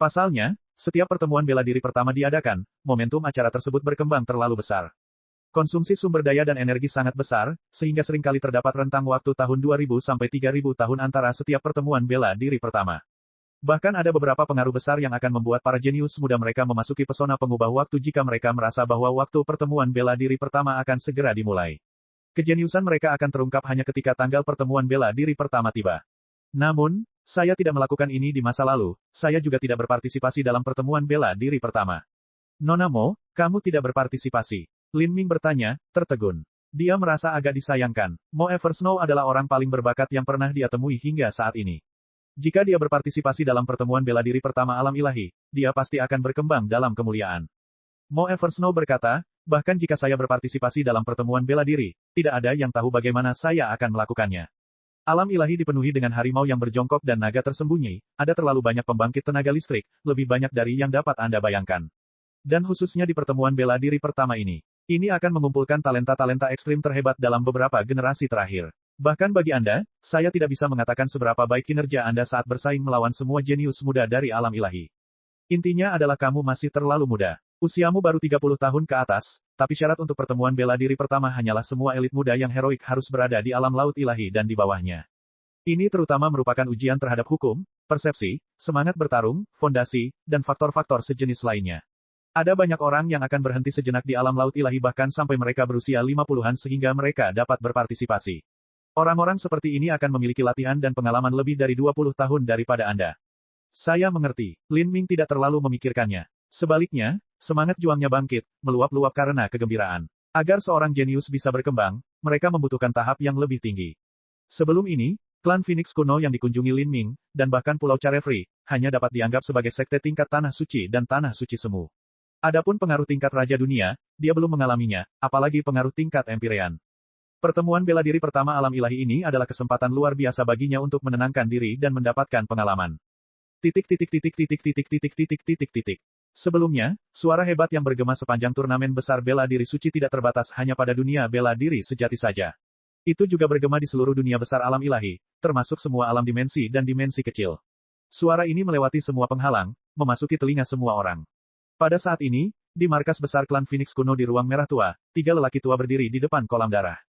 Pasalnya, setiap pertemuan bela diri pertama diadakan, momentum acara tersebut berkembang terlalu besar. Konsumsi sumber daya dan energi sangat besar, sehingga seringkali terdapat rentang waktu tahun 2000 sampai 3000 tahun antara setiap pertemuan bela diri pertama. Bahkan ada beberapa pengaruh besar yang akan membuat para jenius muda mereka memasuki pesona pengubah waktu jika mereka merasa bahwa waktu pertemuan bela diri pertama akan segera dimulai. Kejeniusan mereka akan terungkap hanya ketika tanggal pertemuan bela diri pertama tiba. Namun, saya tidak melakukan ini di masa lalu, saya juga tidak berpartisipasi dalam pertemuan bela diri pertama. Nona Mo, kamu tidak berpartisipasi? Lin Ming bertanya, tertegun. Dia merasa agak disayangkan. Mo Eversnow adalah orang paling berbakat yang pernah dia temui hingga saat ini. Jika dia berpartisipasi dalam pertemuan bela diri pertama alam ilahi, dia pasti akan berkembang dalam kemuliaan. Mo Eversnow berkata, bahkan jika saya berpartisipasi dalam pertemuan bela diri, tidak ada yang tahu bagaimana saya akan melakukannya. Alam ilahi dipenuhi dengan harimau yang berjongkok dan naga tersembunyi, ada terlalu banyak pembangkit tenaga listrik, lebih banyak dari yang dapat Anda bayangkan. Dan khususnya di pertemuan bela diri pertama ini. Ini akan mengumpulkan talenta-talenta ekstrim terhebat dalam beberapa generasi terakhir. Bahkan bagi Anda, saya tidak bisa mengatakan seberapa baik kinerja Anda saat bersaing melawan semua jenius muda dari alam ilahi. Intinya adalah kamu masih terlalu muda. Usiamu baru 30 tahun ke atas, tapi syarat untuk pertemuan bela diri pertama hanyalah semua elit muda yang heroik harus berada di alam laut ilahi dan di bawahnya. Ini terutama merupakan ujian terhadap hukum, persepsi, semangat bertarung, fondasi, dan faktor-faktor sejenis lainnya. Ada banyak orang yang akan berhenti sejenak di alam laut ilahi bahkan sampai mereka berusia 50-an sehingga mereka dapat berpartisipasi. Orang-orang seperti ini akan memiliki latihan dan pengalaman lebih dari 20 tahun daripada Anda. Saya mengerti. Lin Ming tidak terlalu memikirkannya. Sebaliknya, semangat juangnya bangkit, meluap-luap karena kegembiraan. Agar seorang jenius bisa berkembang, mereka membutuhkan tahap yang lebih tinggi. Sebelum ini, klan Phoenix kuno yang dikunjungi Lin Ming, dan bahkan Pulau Carefree, hanya dapat dianggap sebagai sekte tingkat tanah suci dan tanah suci semu. Adapun pengaruh tingkat Raja Dunia, dia belum mengalaminya, apalagi pengaruh tingkat Empirean. Pertemuan bela diri pertama alam ilahi ini adalah kesempatan luar biasa baginya untuk menenangkan diri dan mendapatkan pengalaman. Sebelumnya, suara hebat yang bergema sepanjang turnamen besar bela diri suci tidak terbatas hanya pada dunia bela diri sejati saja. Itu juga bergema di seluruh dunia besar alam ilahi, termasuk semua alam dimensi dan dimensi kecil. Suara ini melewati semua penghalang, memasuki telinga semua orang. Pada saat ini, di markas besar klan Phoenix kuno di ruang merah tua, 3 lelaki tua berdiri di depan kolam darah.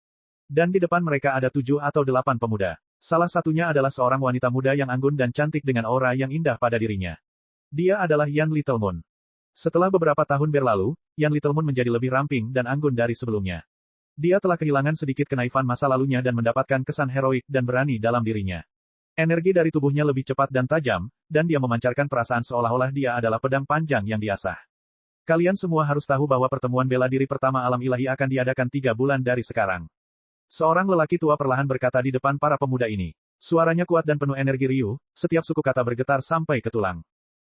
Dan di depan mereka ada 7 atau 8 pemuda. Salah satunya adalah seorang wanita muda yang anggun dan cantik dengan aura yang indah pada dirinya. Dia adalah Yan Littlemoon. Setelah beberapa tahun berlalu, Yan Littlemoon menjadi lebih ramping dan anggun dari sebelumnya. Dia telah kehilangan sedikit kenaifan masa lalunya dan mendapatkan kesan heroik dan berani dalam dirinya. Energi dari tubuhnya lebih cepat dan tajam, dan dia memancarkan perasaan seolah-olah dia adalah pedang panjang yang diasah. Kalian semua harus tahu bahwa pertemuan bela diri pertama alam ilahi akan diadakan 3 bulan dari sekarang. Seorang lelaki tua perlahan berkata di depan para pemuda ini. Suaranya kuat dan penuh energi riuh, setiap suku kata bergetar sampai ke tulang.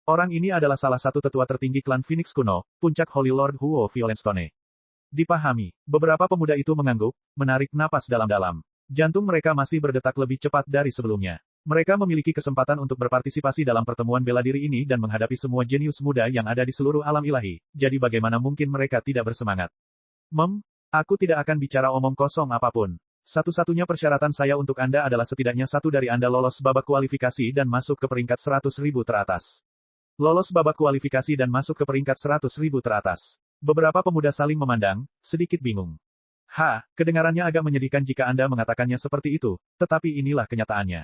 Orang ini adalah salah satu tetua tertinggi klan Phoenix kuno, puncak Holy Lord Huo Violenstone. Dipahami, beberapa pemuda itu mengangguk, menarik napas dalam-dalam. Jantung mereka masih berdetak lebih cepat dari sebelumnya. Mereka memiliki kesempatan untuk berpartisipasi dalam pertemuan bela diri ini dan menghadapi semua jenius muda yang ada di seluruh alam ilahi, jadi bagaimana mungkin mereka tidak bersemangat? Aku tidak akan bicara omong kosong apapun. Satu-satunya persyaratan saya untuk Anda adalah setidaknya satu dari Anda lolos babak kualifikasi dan masuk ke peringkat 100.000 teratas. Lolos babak kualifikasi dan masuk ke peringkat 100.000 teratas. Beberapa pemuda saling memandang, sedikit bingung. Kedengarannya agak menyedihkan jika Anda mengatakannya seperti itu, tetapi inilah kenyataannya.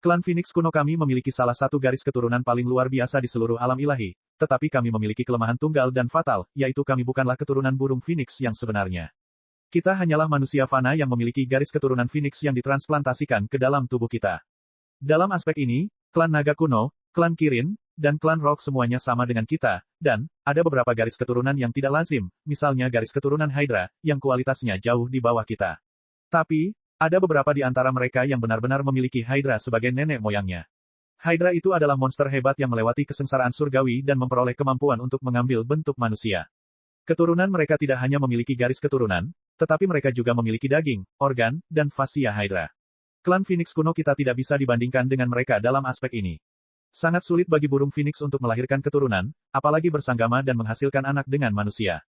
Klan Phoenix kuno kami memiliki salah satu garis keturunan paling luar biasa di seluruh alam ilahi, tetapi kami memiliki kelemahan tunggal dan fatal, yaitu kami bukanlah keturunan burung Phoenix yang sebenarnya. Kita hanyalah manusia fana yang memiliki garis keturunan Phoenix yang ditransplantasikan ke dalam tubuh kita. Dalam aspek ini, klan naga kuno, klan Kirin, dan klan Rock semuanya sama dengan kita, dan ada beberapa garis keturunan yang tidak lazim, misalnya garis keturunan Hydra, yang kualitasnya jauh di bawah kita. Tapi, ada beberapa di antara mereka yang benar-benar memiliki Hydra sebagai nenek moyangnya. Hydra itu adalah monster hebat yang melewati kesengsaraan surgawi dan memperoleh kemampuan untuk mengambil bentuk manusia. Keturunan mereka tidak hanya memiliki garis keturunan, tetapi mereka juga memiliki daging, organ, dan fasia Hydra. Klan Phoenix kuno kita tidak bisa dibandingkan dengan mereka dalam aspek ini. Sangat sulit bagi burung Phoenix untuk melahirkan keturunan, apalagi bersanggama dan menghasilkan anak dengan manusia.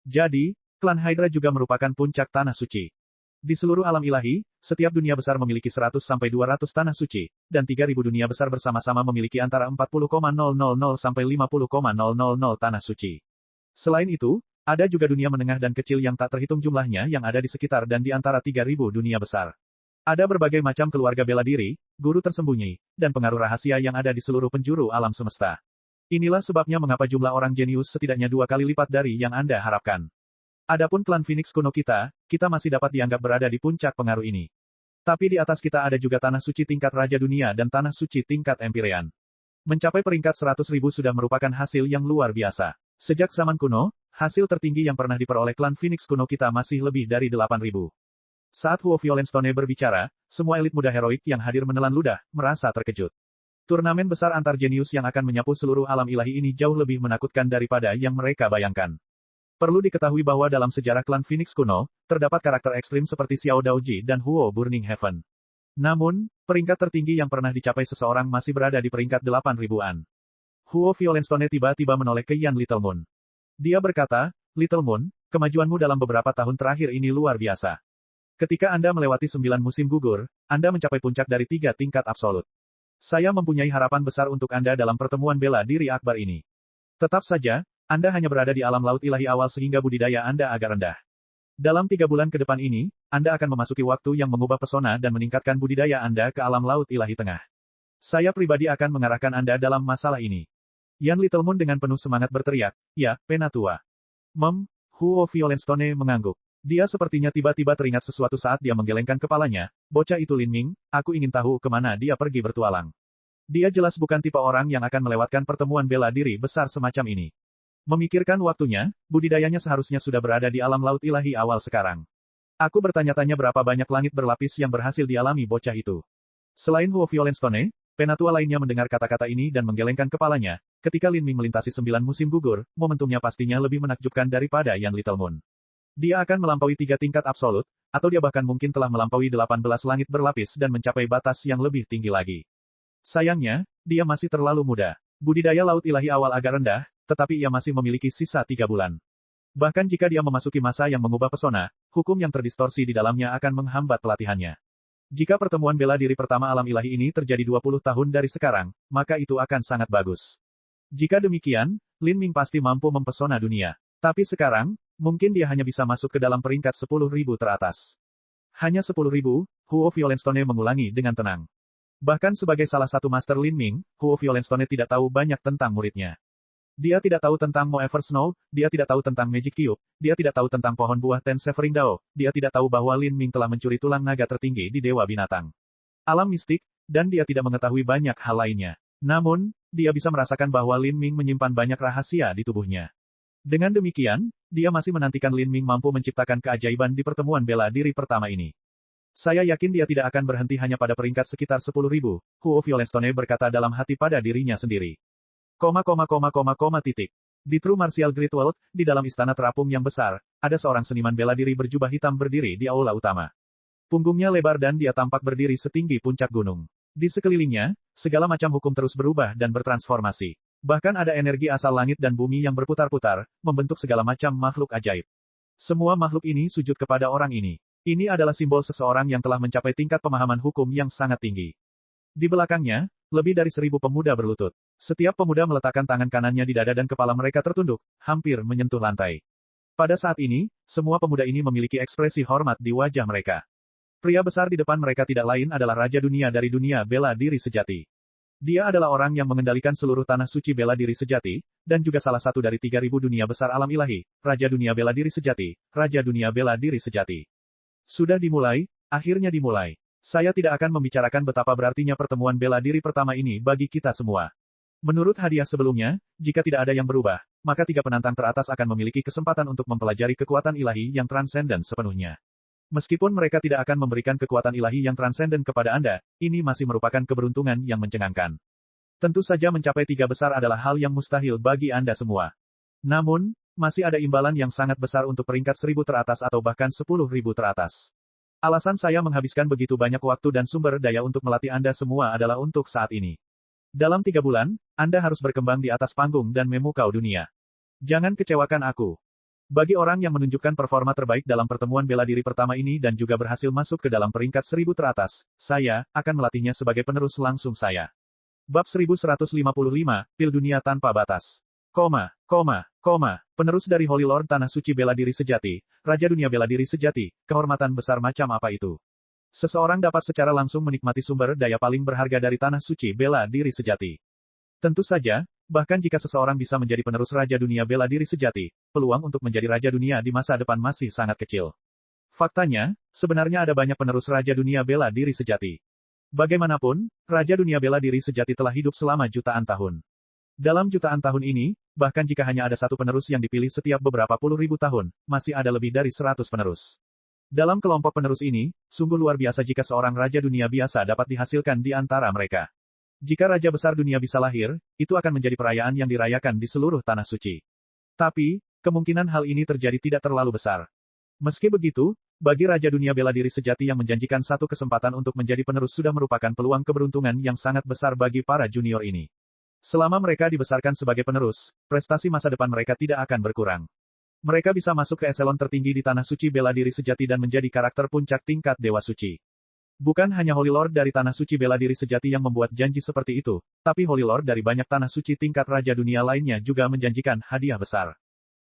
Jadi, klan Hydra juga merupakan puncak tanah suci. Di seluruh alam ilahi, setiap dunia besar memiliki 100-200 tanah suci, dan 3.000 dunia besar bersama-sama memiliki antara 40,000 sampai 50,000 tanah suci. Selain itu, ada juga dunia menengah dan kecil yang tak terhitung jumlahnya yang ada di sekitar dan di antara 3.000 dunia besar. Ada berbagai macam keluarga bela diri, guru tersembunyi, dan pengaruh rahasia yang ada di seluruh penjuru alam semesta. Inilah sebabnya mengapa jumlah orang jenius setidaknya 2 kali lipat dari yang Anda harapkan. Adapun klan Phoenix kuno kita masih dapat dianggap berada di puncak pengaruh ini. Tapi di atas kita ada juga tanah suci tingkat Raja Dunia dan tanah suci tingkat Empyrean. Mencapai peringkat 100.000 sudah merupakan hasil yang luar biasa. Sejak zaman kuno, hasil tertinggi yang pernah diperoleh klan Phoenix kuno kita masih lebih dari 8.000. Saat Huo Violenstone berbicara, semua elit muda heroik yang hadir menelan ludah, merasa terkejut. Turnamen besar antar jenius yang akan menyapu seluruh alam ilahi ini jauh lebih menakutkan daripada yang mereka bayangkan. Perlu diketahui bahwa dalam sejarah klan Phoenix kuno, terdapat karakter ekstrim seperti Xiao Daoji dan Huo Burning Heaven. Namun, peringkat tertinggi yang pernah dicapai seseorang masih berada di peringkat 8.000-an. Huo Violenstone tiba-tiba menoleh ke Yan Little Moon. Dia berkata, "Little Moon, kemajuanmu dalam beberapa tahun terakhir ini luar biasa. Ketika Anda melewati 9 musim gugur, Anda mencapai puncak dari 3 tingkat absolut. Saya mempunyai harapan besar untuk Anda dalam pertemuan bela diri akbar ini. Tetap saja, Anda hanya berada di alam laut ilahi awal sehingga budidaya Anda agak rendah. Dalam 3 bulan ke depan ini, Anda akan memasuki waktu yang mengubah pesona dan meningkatkan budidaya Anda ke alam laut ilahi tengah. Saya pribadi akan mengarahkan Anda dalam masalah ini." Yan Little Moon dengan penuh semangat berteriak, "Ya, Penatua." Huo Violenstone mengangguk. Dia sepertinya tiba-tiba teringat sesuatu saat dia menggelengkan kepalanya. "Bocah itu Lin Ming, aku ingin tahu kemana dia pergi bertualang." Dia jelas bukan tipe orang yang akan melewatkan pertemuan bela diri besar semacam ini. Memikirkan waktunya, budidayanya seharusnya sudah berada di alam laut ilahi awal sekarang. Aku bertanya-tanya berapa banyak langit berlapis yang berhasil dialami bocah itu. Selain Huo Violenstone, penatua lainnya mendengar kata-kata ini dan menggelengkan kepalanya. Ketika Lin Ming melintasi 9 musim gugur, momentumnya pastinya lebih menakjubkan daripada Yan Little Moon. Dia akan melampaui 3 tingkat absolut, atau dia bahkan mungkin telah melampaui 18 langit berlapis dan mencapai batas yang lebih tinggi lagi. Sayangnya, dia masih terlalu muda. Budidaya laut ilahi awal agak rendah, tetapi ia masih memiliki sisa 3 bulan. Bahkan jika dia memasuki masa yang mengubah pesona, hukum yang terdistorsi di dalamnya akan menghambat pelatihannya. Jika pertemuan bela diri pertama alam ilahi ini terjadi 20 tahun dari sekarang, maka itu akan sangat bagus. Jika demikian, Lin Ming pasti mampu mempesona dunia. Tapi sekarang, mungkin dia hanya bisa masuk ke dalam peringkat 10.000 teratas. Hanya 10.000, Huo Violenstone mengulangi dengan tenang. Bahkan sebagai salah satu master Lin Ming, Huo Violenstone tidak tahu banyak tentang muridnya. Dia tidak tahu tentang Mo Ever Snow, dia tidak tahu tentang Magic Cube, dia tidak tahu tentang pohon buah Ten Severing Dao, dia tidak tahu bahwa Lin Ming telah mencuri tulang naga tertinggi di Dewa Binatang. Alam mistik, dan dia tidak mengetahui banyak hal lainnya. Namun, dia bisa merasakan bahwa Lin Ming menyimpan banyak rahasia di tubuhnya. Dengan demikian, dia masih menantikan Lin Ming mampu menciptakan keajaiban di pertemuan bela diri pertama ini. Saya yakin dia tidak akan berhenti hanya pada peringkat sekitar 10.000, Huo Violenstone berkata dalam hati pada dirinya sendiri. Titik. Di True Martial Great World, di dalam istana terapung yang besar, ada seorang seniman bela diri berjubah hitam berdiri di aula utama. Punggungnya lebar dan dia tampak berdiri setinggi puncak gunung. Di sekelilingnya, segala macam hukum terus berubah dan bertransformasi. Bahkan ada energi asal langit dan bumi yang berputar-putar, membentuk segala macam makhluk ajaib. Semua makhluk ini sujud kepada orang ini. Ini adalah simbol seseorang yang telah mencapai tingkat pemahaman hukum yang sangat tinggi. Di belakangnya, lebih dari 1000 pemuda berlutut. Setiap pemuda meletakkan tangan kanannya di dada dan kepala mereka tertunduk, hampir menyentuh lantai. Pada saat ini, semua pemuda ini memiliki ekspresi hormat di wajah mereka. Pria besar di depan mereka tidak lain adalah Raja Dunia dari dunia bela diri sejati. Dia adalah orang yang mengendalikan seluruh tanah suci bela diri sejati, dan juga salah satu dari 3000 dunia besar alam ilahi, Raja Dunia Bela Diri Sejati, Raja Dunia Bela Diri Sejati. Sudah dimulai, akhirnya dimulai. Saya tidak akan membicarakan betapa berartinya pertemuan bela diri pertama ini bagi kita semua. Menurut hadiah sebelumnya, jika tidak ada yang berubah, maka 3 penantang teratas akan memiliki kesempatan untuk mempelajari kekuatan ilahi yang transenden sepenuhnya. Meskipun mereka tidak akan memberikan kekuatan ilahi yang transenden kepada Anda, ini masih merupakan keberuntungan yang mencengangkan. Tentu saja mencapai 3 besar adalah hal yang mustahil bagi Anda semua. Namun, masih ada imbalan yang sangat besar untuk peringkat 1000 teratas atau bahkan 10.000 teratas. Alasan saya menghabiskan begitu banyak waktu dan sumber daya untuk melatih Anda semua adalah untuk saat ini. Dalam 3 bulan, Anda harus berkembang di atas panggung dan memukau dunia. Jangan kecewakan aku. Bagi orang yang menunjukkan performa terbaik dalam pertemuan bela diri pertama ini dan juga berhasil masuk ke dalam peringkat 1000 teratas, saya akan melatihnya sebagai penerus langsung saya. Bab 1155, Pil Dunia Tanpa Batas. Penerus dari Holy Lord Tanah Suci Bela Diri Sejati, Raja Dunia Bela Diri Sejati, kehormatan besar macam apa itu? Seseorang dapat secara langsung menikmati sumber daya paling berharga dari Tanah Suci Bela Diri Sejati. Tentu saja, bahkan jika seseorang bisa menjadi penerus Raja Dunia Bela Diri Sejati, peluang untuk menjadi Raja Dunia di masa depan masih sangat kecil. Faktanya, sebenarnya ada banyak penerus Raja Dunia Bela Diri Sejati. Bagaimanapun, Raja Dunia Bela Diri Sejati telah hidup selama jutaan tahun. Dalam jutaan tahun ini, bahkan jika hanya ada satu penerus yang dipilih setiap beberapa puluh ribu tahun, masih ada lebih dari 100 penerus. Dalam kelompok penerus ini, sungguh luar biasa jika seorang Raja Dunia biasa dapat dihasilkan di antara mereka. Jika Raja Besar Dunia bisa lahir, itu akan menjadi perayaan yang dirayakan di seluruh Tanah Suci. Tapi, kemungkinan hal ini terjadi tidak terlalu besar. Meski begitu, bagi Raja Dunia Bela Diri Sejati yang menjanjikan satu kesempatan untuk menjadi penerus sudah merupakan peluang keberuntungan yang sangat besar bagi para junior ini. Selama mereka dibesarkan sebagai penerus, prestasi masa depan mereka tidak akan berkurang. Mereka bisa masuk ke eselon tertinggi di Tanah Suci Bela Diri Sejati dan menjadi karakter puncak tingkat Dewa Suci. Bukan hanya Holy Lord dari Tanah Suci Bela Diri Sejati yang membuat janji seperti itu, tapi Holy Lord dari banyak Tanah Suci tingkat Raja Dunia lainnya juga menjanjikan hadiah besar.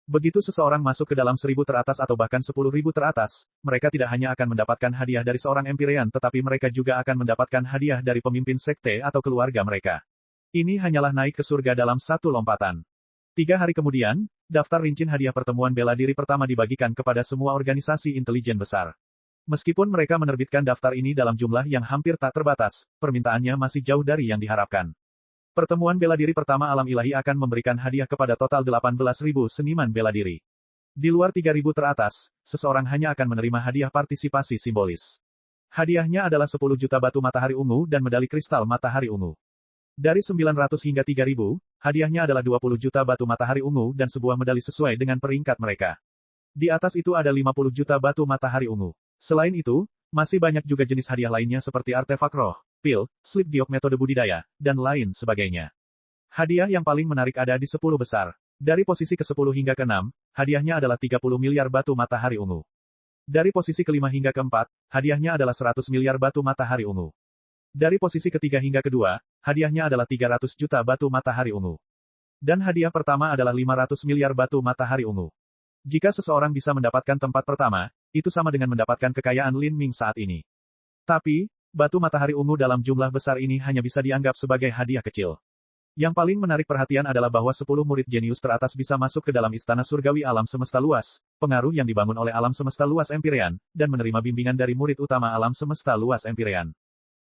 Begitu seseorang masuk ke dalam 1000 teratas atau bahkan 10.000 teratas, mereka tidak hanya akan mendapatkan hadiah dari seorang Empyrean tetapi mereka juga akan mendapatkan hadiah dari pemimpin sekte atau keluarga mereka. Ini hanyalah naik ke surga dalam satu lompatan. 3 hari kemudian, daftar rincian hadiah pertemuan bela diri pertama dibagikan kepada semua organisasi intelijen besar. Meskipun mereka menerbitkan daftar ini dalam jumlah yang hampir tak terbatas, permintaannya masih jauh dari yang diharapkan. Pertemuan bela diri pertama alam ilahi akan memberikan hadiah kepada total 18.000 seniman bela diri. Di luar 3.000 teratas, seseorang hanya akan menerima hadiah partisipasi simbolis. Hadiahnya adalah 10 juta batu matahari ungu dan medali kristal matahari ungu. Dari 900 hingga 3000, hadiahnya adalah 20 juta batu matahari ungu dan sebuah medali sesuai dengan peringkat mereka. Di atas itu ada 50 juta batu matahari ungu. Selain itu, masih banyak juga jenis hadiah lainnya seperti artefak roh, pil, slip giok metode budidaya, dan lain sebagainya. Hadiah yang paling menarik ada di 10 besar. Dari posisi ke-10 hingga ke-6, hadiahnya adalah 30 miliar batu matahari ungu. Dari posisi ke-5 hingga ke-4, hadiahnya adalah 100 miliar batu matahari ungu. Dari posisi ke-3 hingga ke-2, hadiahnya adalah 300 juta batu matahari ungu. Dan hadiah pertama adalah 500 miliar batu matahari ungu. Jika seseorang bisa mendapatkan tempat pertama, itu sama dengan mendapatkan kekayaan Lin Ming saat ini. Tapi, batu matahari ungu dalam jumlah besar ini hanya bisa dianggap sebagai hadiah kecil. Yang paling menarik perhatian adalah bahwa 10 murid jenius teratas bisa masuk ke dalam istana surgawi alam semesta luas, pengaruh yang dibangun oleh alam semesta luas Empyrean, dan menerima bimbingan dari murid utama alam semesta luas Empyrean.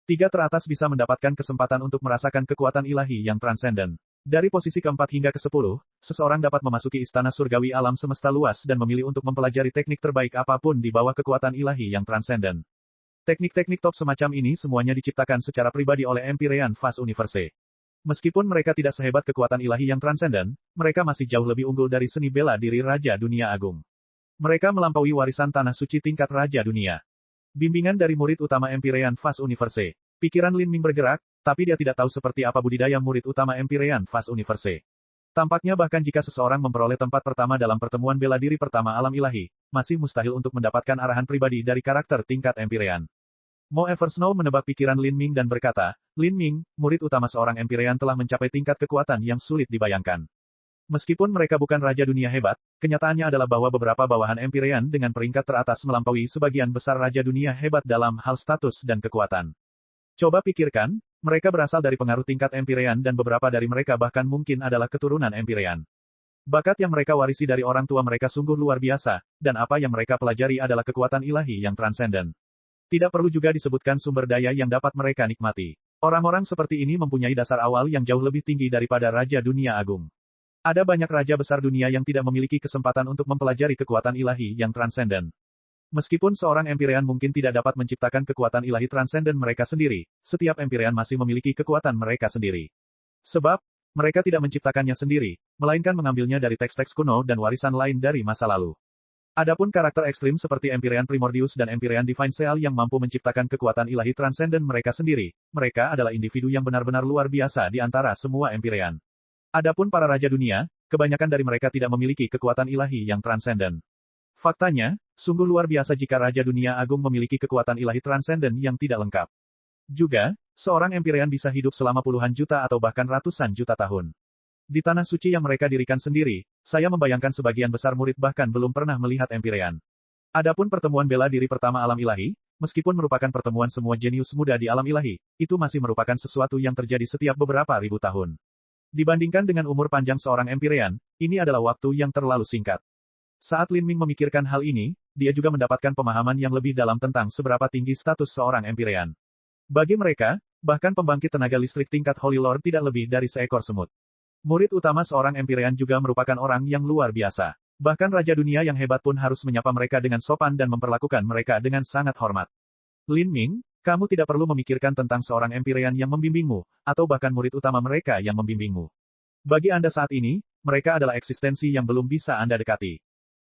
3 teratas bisa mendapatkan kesempatan untuk merasakan kekuatan ilahi yang transenden. Dari posisi ke-4 hingga ke-10, seseorang dapat memasuki istana surgawi alam semesta luas dan memilih untuk mempelajari teknik terbaik apapun di bawah kekuatan ilahi yang transenden. Teknik-teknik top semacam ini semuanya diciptakan secara pribadi oleh Empyrean Fast Universe. Meskipun mereka tidak sehebat kekuatan ilahi yang transenden, mereka masih jauh lebih unggul dari seni bela diri Raja Dunia Agung. Mereka melampaui warisan tanah suci tingkat Raja Dunia. Bimbingan dari murid utama Empyrean Fast Universe. Pikiran Lin Ming bergerak, tapi dia tidak tahu seperti apa budidaya murid utama Empyrean Fast Universe. Tampaknya bahkan jika seseorang memperoleh tempat pertama dalam pertemuan bela diri pertama alam ilahi, masih mustahil untuk mendapatkan arahan pribadi dari karakter tingkat Empyrean. Mo Eversnow menebak pikiran Lin Ming dan berkata, Lin Ming, murid utama seorang Empyrean telah mencapai tingkat kekuatan yang sulit dibayangkan. Meskipun mereka bukan Raja Dunia hebat, kenyataannya adalah bahwa beberapa bawahan Empyrean dengan peringkat teratas melampaui sebagian besar Raja Dunia hebat dalam hal status dan kekuatan. Coba pikirkan, mereka berasal dari pengaruh tingkat Empyrean dan beberapa dari mereka bahkan mungkin adalah keturunan Empyrean. Bakat yang mereka warisi dari orang tua mereka sungguh luar biasa, dan apa yang mereka pelajari adalah kekuatan ilahi yang transenden. Tidak perlu juga disebutkan sumber daya yang dapat mereka nikmati. Orang-orang seperti ini mempunyai dasar awal yang jauh lebih tinggi daripada Raja Dunia Agung. Ada banyak raja besar dunia yang tidak memiliki kesempatan untuk mempelajari kekuatan ilahi yang transenden. Meskipun seorang Empyrean mungkin tidak dapat menciptakan kekuatan ilahi transenden mereka sendiri, setiap Empyrean masih memiliki kekuatan mereka sendiri. Sebab, mereka tidak menciptakannya sendiri, melainkan mengambilnya dari teks-teks kuno dan warisan lain dari masa lalu. Adapun karakter ekstrim seperti Empyrean Primordius dan Empyrean Divine Seal yang mampu menciptakan kekuatan ilahi transenden mereka sendiri, mereka adalah individu yang benar-benar luar biasa di antara semua Empyrean. Adapun para raja dunia, kebanyakan dari mereka tidak memiliki kekuatan ilahi yang transenden. Faktanya, sungguh luar biasa jika Raja Dunia Agung memiliki kekuatan ilahi transenden yang tidak lengkap. Juga, seorang Empyrean bisa hidup selama puluhan juta atau bahkan ratusan juta tahun. Di tanah suci yang mereka dirikan sendiri, saya membayangkan sebagian besar murid bahkan belum pernah melihat Empyrean. Adapun pertemuan bela diri pertama alam ilahi, meskipun merupakan pertemuan semua jenius muda di alam ilahi, itu masih merupakan sesuatu yang terjadi setiap beberapa ribu tahun. Dibandingkan dengan umur panjang seorang Empyrean, ini adalah waktu yang terlalu singkat. Saat Lin Ming memikirkan hal ini, dia juga mendapatkan pemahaman yang lebih dalam tentang seberapa tinggi status seorang Empyrean. Bagi mereka, bahkan pembangkit tenaga listrik tingkat Holy Lord tidak lebih dari seekor semut. Murid utama seorang Empyrean juga merupakan orang yang luar biasa. Bahkan Raja Dunia yang hebat pun harus menyapa mereka dengan sopan dan memperlakukan mereka dengan sangat hormat. Lin Ming, kamu tidak perlu memikirkan tentang seorang Empyrean yang membimbingmu, atau bahkan murid utama mereka yang membimbingmu. Bagi Anda saat ini, mereka adalah eksistensi yang belum bisa Anda dekati.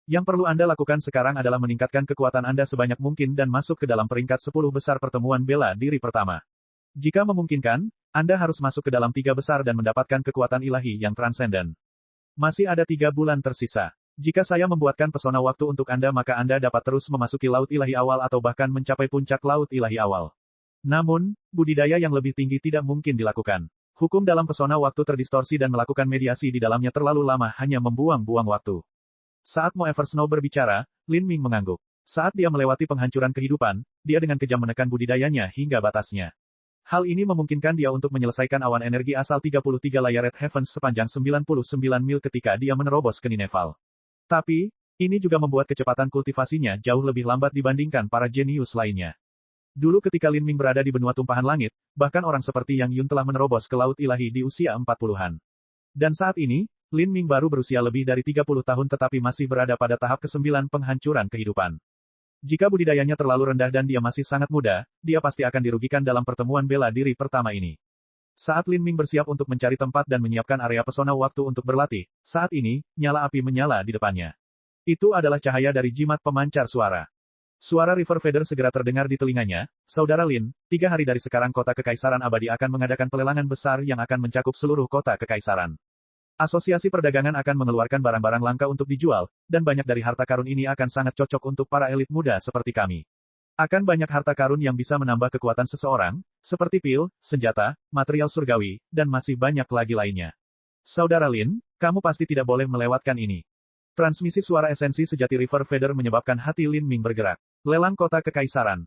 Yang perlu Anda lakukan sekarang adalah meningkatkan kekuatan Anda sebanyak mungkin dan masuk ke dalam peringkat 10 besar pertemuan bela diri pertama. Jika memungkinkan, Anda harus masuk ke dalam 3 besar dan mendapatkan kekuatan ilahi yang transenden. Masih ada 3 bulan tersisa. Jika saya membuatkan pesona waktu untuk Anda maka Anda dapat terus memasuki laut ilahi awal atau bahkan mencapai puncak laut ilahi awal. Namun, budidaya yang lebih tinggi tidak mungkin dilakukan. Hukum dalam pesona waktu terdistorsi dan melakukan mediasi di dalamnya terlalu lama hanya membuang-buang waktu. Saat Mo Eversnow berbicara, Lin Ming mengangguk. Saat dia melewati penghancuran kehidupan, dia dengan kejam menekan budidayanya hingga batasnya. Hal ini memungkinkan dia untuk menyelesaikan awan energi asal 33 layar Red Heavens sepanjang 99 mil ketika dia menerobos ke Nineveh. Tapi, ini juga membuat kecepatan kultivasinya jauh lebih lambat dibandingkan para jenius lainnya. Dulu ketika Lin Ming berada di benua tumpahan langit, bahkan orang seperti Yang Yun telah menerobos ke laut ilahi di usia 40-an. Dan saat ini, Lin Ming baru berusia lebih dari 30 tahun tetapi masih berada pada tahap ke-9 penghancuran kehidupan. Jika budidayanya terlalu rendah dan dia masih sangat muda, dia pasti akan dirugikan dalam pertemuan bela diri pertama ini. Saat Lin Ming bersiap untuk mencari tempat dan menyiapkan area pesona waktu untuk berlatih, saat ini, nyala api menyala di depannya. Itu adalah cahaya dari jimat pemancar suara. Suara River Feather segera terdengar di telinganya, Saudara Lin, 3 hari dari sekarang kota Kekaisaran Abadi akan mengadakan pelelangan besar yang akan mencakup seluruh kota Kekaisaran. Asosiasi perdagangan akan mengeluarkan barang-barang langka untuk dijual, dan banyak dari harta karun ini akan sangat cocok untuk para elit muda seperti kami. Akan banyak harta karun yang bisa menambah kekuatan seseorang, seperti pil, senjata, material surgawi, dan masih banyak lagi lainnya. Saudara Lin, kamu pasti tidak boleh melewatkan ini. Transmisi suara esensi sejati River Feather menyebabkan hati Lin Ming bergerak. Lelang kota Kekaisaran.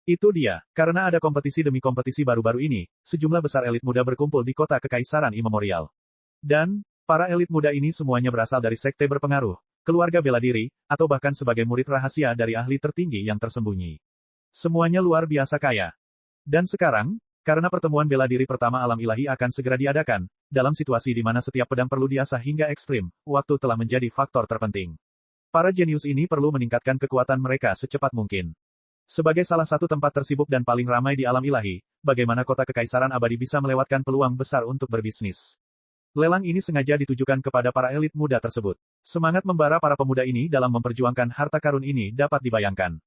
Itu dia, karena ada kompetisi demi kompetisi baru-baru ini, sejumlah besar elit muda berkumpul di kota Kekaisaran Immemorial. Dan, para elit muda ini semuanya berasal dari sekte berpengaruh, keluarga bela diri, atau bahkan sebagai murid rahasia dari ahli tertinggi yang tersembunyi. Semuanya luar biasa kaya. Dan sekarang, karena pertemuan bela diri pertama alam ilahi akan segera diadakan, dalam situasi di mana setiap pedang perlu diasah hingga ekstrim, waktu telah menjadi faktor terpenting. Para jenius ini perlu meningkatkan kekuatan mereka secepat mungkin. Sebagai salah satu tempat tersibuk dan paling ramai di alam ilahi, bagaimana kota kekaisaran abadi bisa melewatkan peluang besar untuk berbisnis? Lelang ini sengaja ditujukan kepada para elit muda tersebut. Semangat membara para pemuda ini dalam memperjuangkan harta karun ini dapat dibayangkan.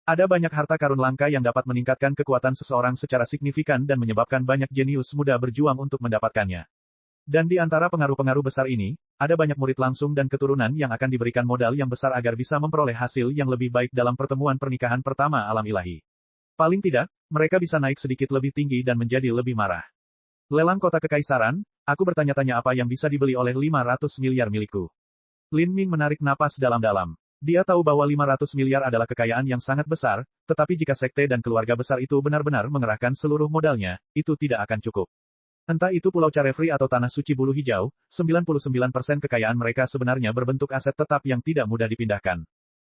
Ada banyak harta karun langka yang dapat meningkatkan kekuatan seseorang secara signifikan dan menyebabkan banyak jenius muda berjuang untuk mendapatkannya. Dan di antara pengaruh-pengaruh besar ini, ada banyak murid langsung dan keturunan yang akan diberikan modal yang besar agar bisa memperoleh hasil yang lebih baik dalam pertemuan pernikahan pertama alam ilahi. Paling tidak, mereka bisa naik sedikit lebih tinggi dan menjadi lebih marah. Lelang kota kekaisaran, aku bertanya-tanya apa yang bisa dibeli oleh 500 miliar milikku. Lin Ming menarik napas dalam-dalam. Dia tahu bahwa 500 miliar adalah kekayaan yang sangat besar, tetapi jika sekte dan keluarga besar itu benar-benar mengerahkan seluruh modalnya, itu tidak akan cukup. Entah itu Pulau Carefree atau Tanah Suci Bulu Hijau, 99% kekayaan mereka sebenarnya berbentuk aset tetap yang tidak mudah dipindahkan.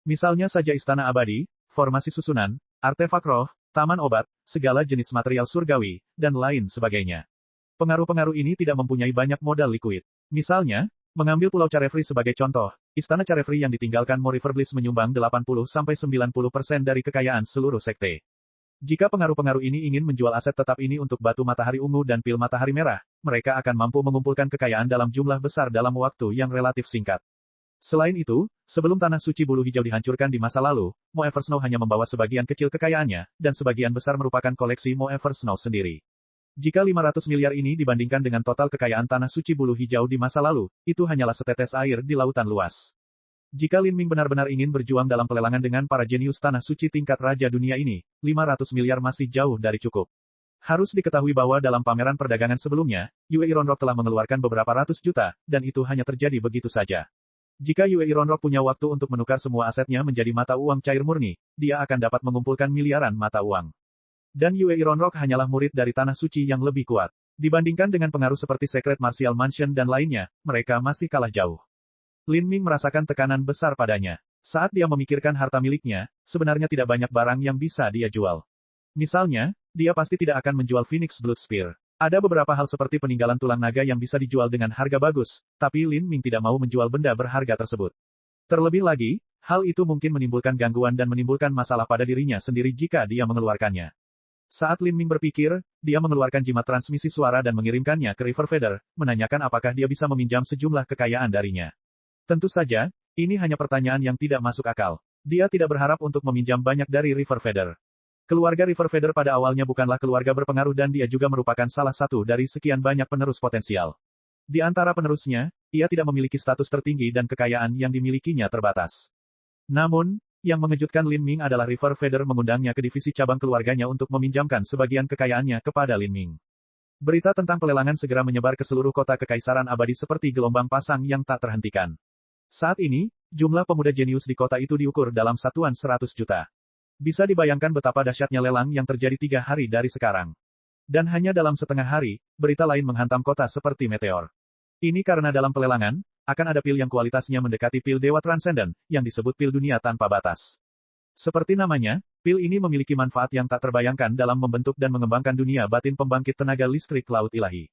Misalnya saja Istana Abadi, formasi susunan, artefak roh, taman obat, segala jenis material surgawi, dan lain sebagainya. Pengaruh-pengaruh ini tidak mempunyai banyak modal likuid. Misalnya, mengambil Pulau Carefree sebagai contoh, Istana Carefree yang ditinggalkan Morifer Bliss menyumbang 80-90% dari kekayaan seluruh sekte. Jika pengaruh-pengaruh ini ingin menjual aset tetap ini untuk batu matahari ungu dan pil matahari merah, mereka akan mampu mengumpulkan kekayaan dalam jumlah besar dalam waktu yang relatif singkat. Selain itu, sebelum Tanah Suci Bulu Hijau dihancurkan di masa lalu, Mo Eversnow hanya membawa sebagian kecil kekayaannya, dan sebagian besar merupakan koleksi Mo Eversnow sendiri. Jika 500 miliar ini dibandingkan dengan total kekayaan Tanah Suci Bulu Hijau di masa lalu, itu hanyalah setetes air di lautan luas. Jika Lin Ming benar-benar ingin berjuang dalam pelelangan dengan para jenius Tanah Suci tingkat raja dunia ini, 500 miliar masih jauh dari cukup. Harus diketahui bahwa dalam pameran perdagangan sebelumnya, Yue Ironrock telah mengeluarkan beberapa ratus juta, dan itu hanya terjadi begitu saja. Jika Yue Ironrock punya waktu untuk menukar semua asetnya menjadi mata uang cair murni, dia akan dapat mengumpulkan miliaran mata uang. Dan Yue Ironrock hanyalah murid dari Tanah Suci yang lebih kuat. Dibandingkan dengan pengaruh seperti Secret Martial Mansion dan lainnya, mereka masih kalah jauh. Lin Ming merasakan tekanan besar padanya. Saat dia memikirkan harta miliknya, sebenarnya tidak banyak barang yang bisa dia jual. Misalnya, dia pasti tidak akan menjual Phoenix Blood Spear. Ada beberapa hal seperti peninggalan tulang naga yang bisa dijual dengan harga bagus, tapi Lin Ming tidak mau menjual benda berharga tersebut. Terlebih lagi, hal itu mungkin menimbulkan gangguan dan menimbulkan masalah pada dirinya sendiri jika dia mengeluarkannya. Saat Lin Ming berpikir, dia mengeluarkan jimat transmisi suara dan mengirimkannya ke River Feather, menanyakan apakah dia bisa meminjam sejumlah kekayaan darinya. Tentu saja, ini hanya pertanyaan yang tidak masuk akal. Dia tidak berharap untuk meminjam banyak dari River Feather. Keluarga River Feather pada awalnya bukanlah keluarga berpengaruh dan dia juga merupakan salah satu dari sekian banyak penerus potensial. Di antara penerusnya, ia tidak memiliki status tertinggi dan kekayaan yang dimilikinya terbatas. Namun, yang mengejutkan Lin Ming adalah River Feather mengundangnya ke divisi cabang keluarganya untuk meminjamkan sebagian kekayaannya kepada Lin Ming. Berita tentang pelelangan segera menyebar ke seluruh kota kekaisaran abadi seperti gelombang pasang yang tak terhentikan. Saat ini, jumlah pemuda jenius di kota itu diukur dalam satuan 100 juta. Bisa dibayangkan betapa dahsyatnya lelang yang terjadi 3 hari dari sekarang. Dan hanya dalam setengah hari, berita lain menghantam kota seperti meteor. Ini karena dalam pelelangan, akan ada pil yang kualitasnya mendekati pil Dewa Transcendent, yang disebut pil dunia tanpa batas. Seperti namanya, pil ini memiliki manfaat yang tak terbayangkan dalam membentuk dan mengembangkan dunia batin pembangkit tenaga listrik laut ilahi.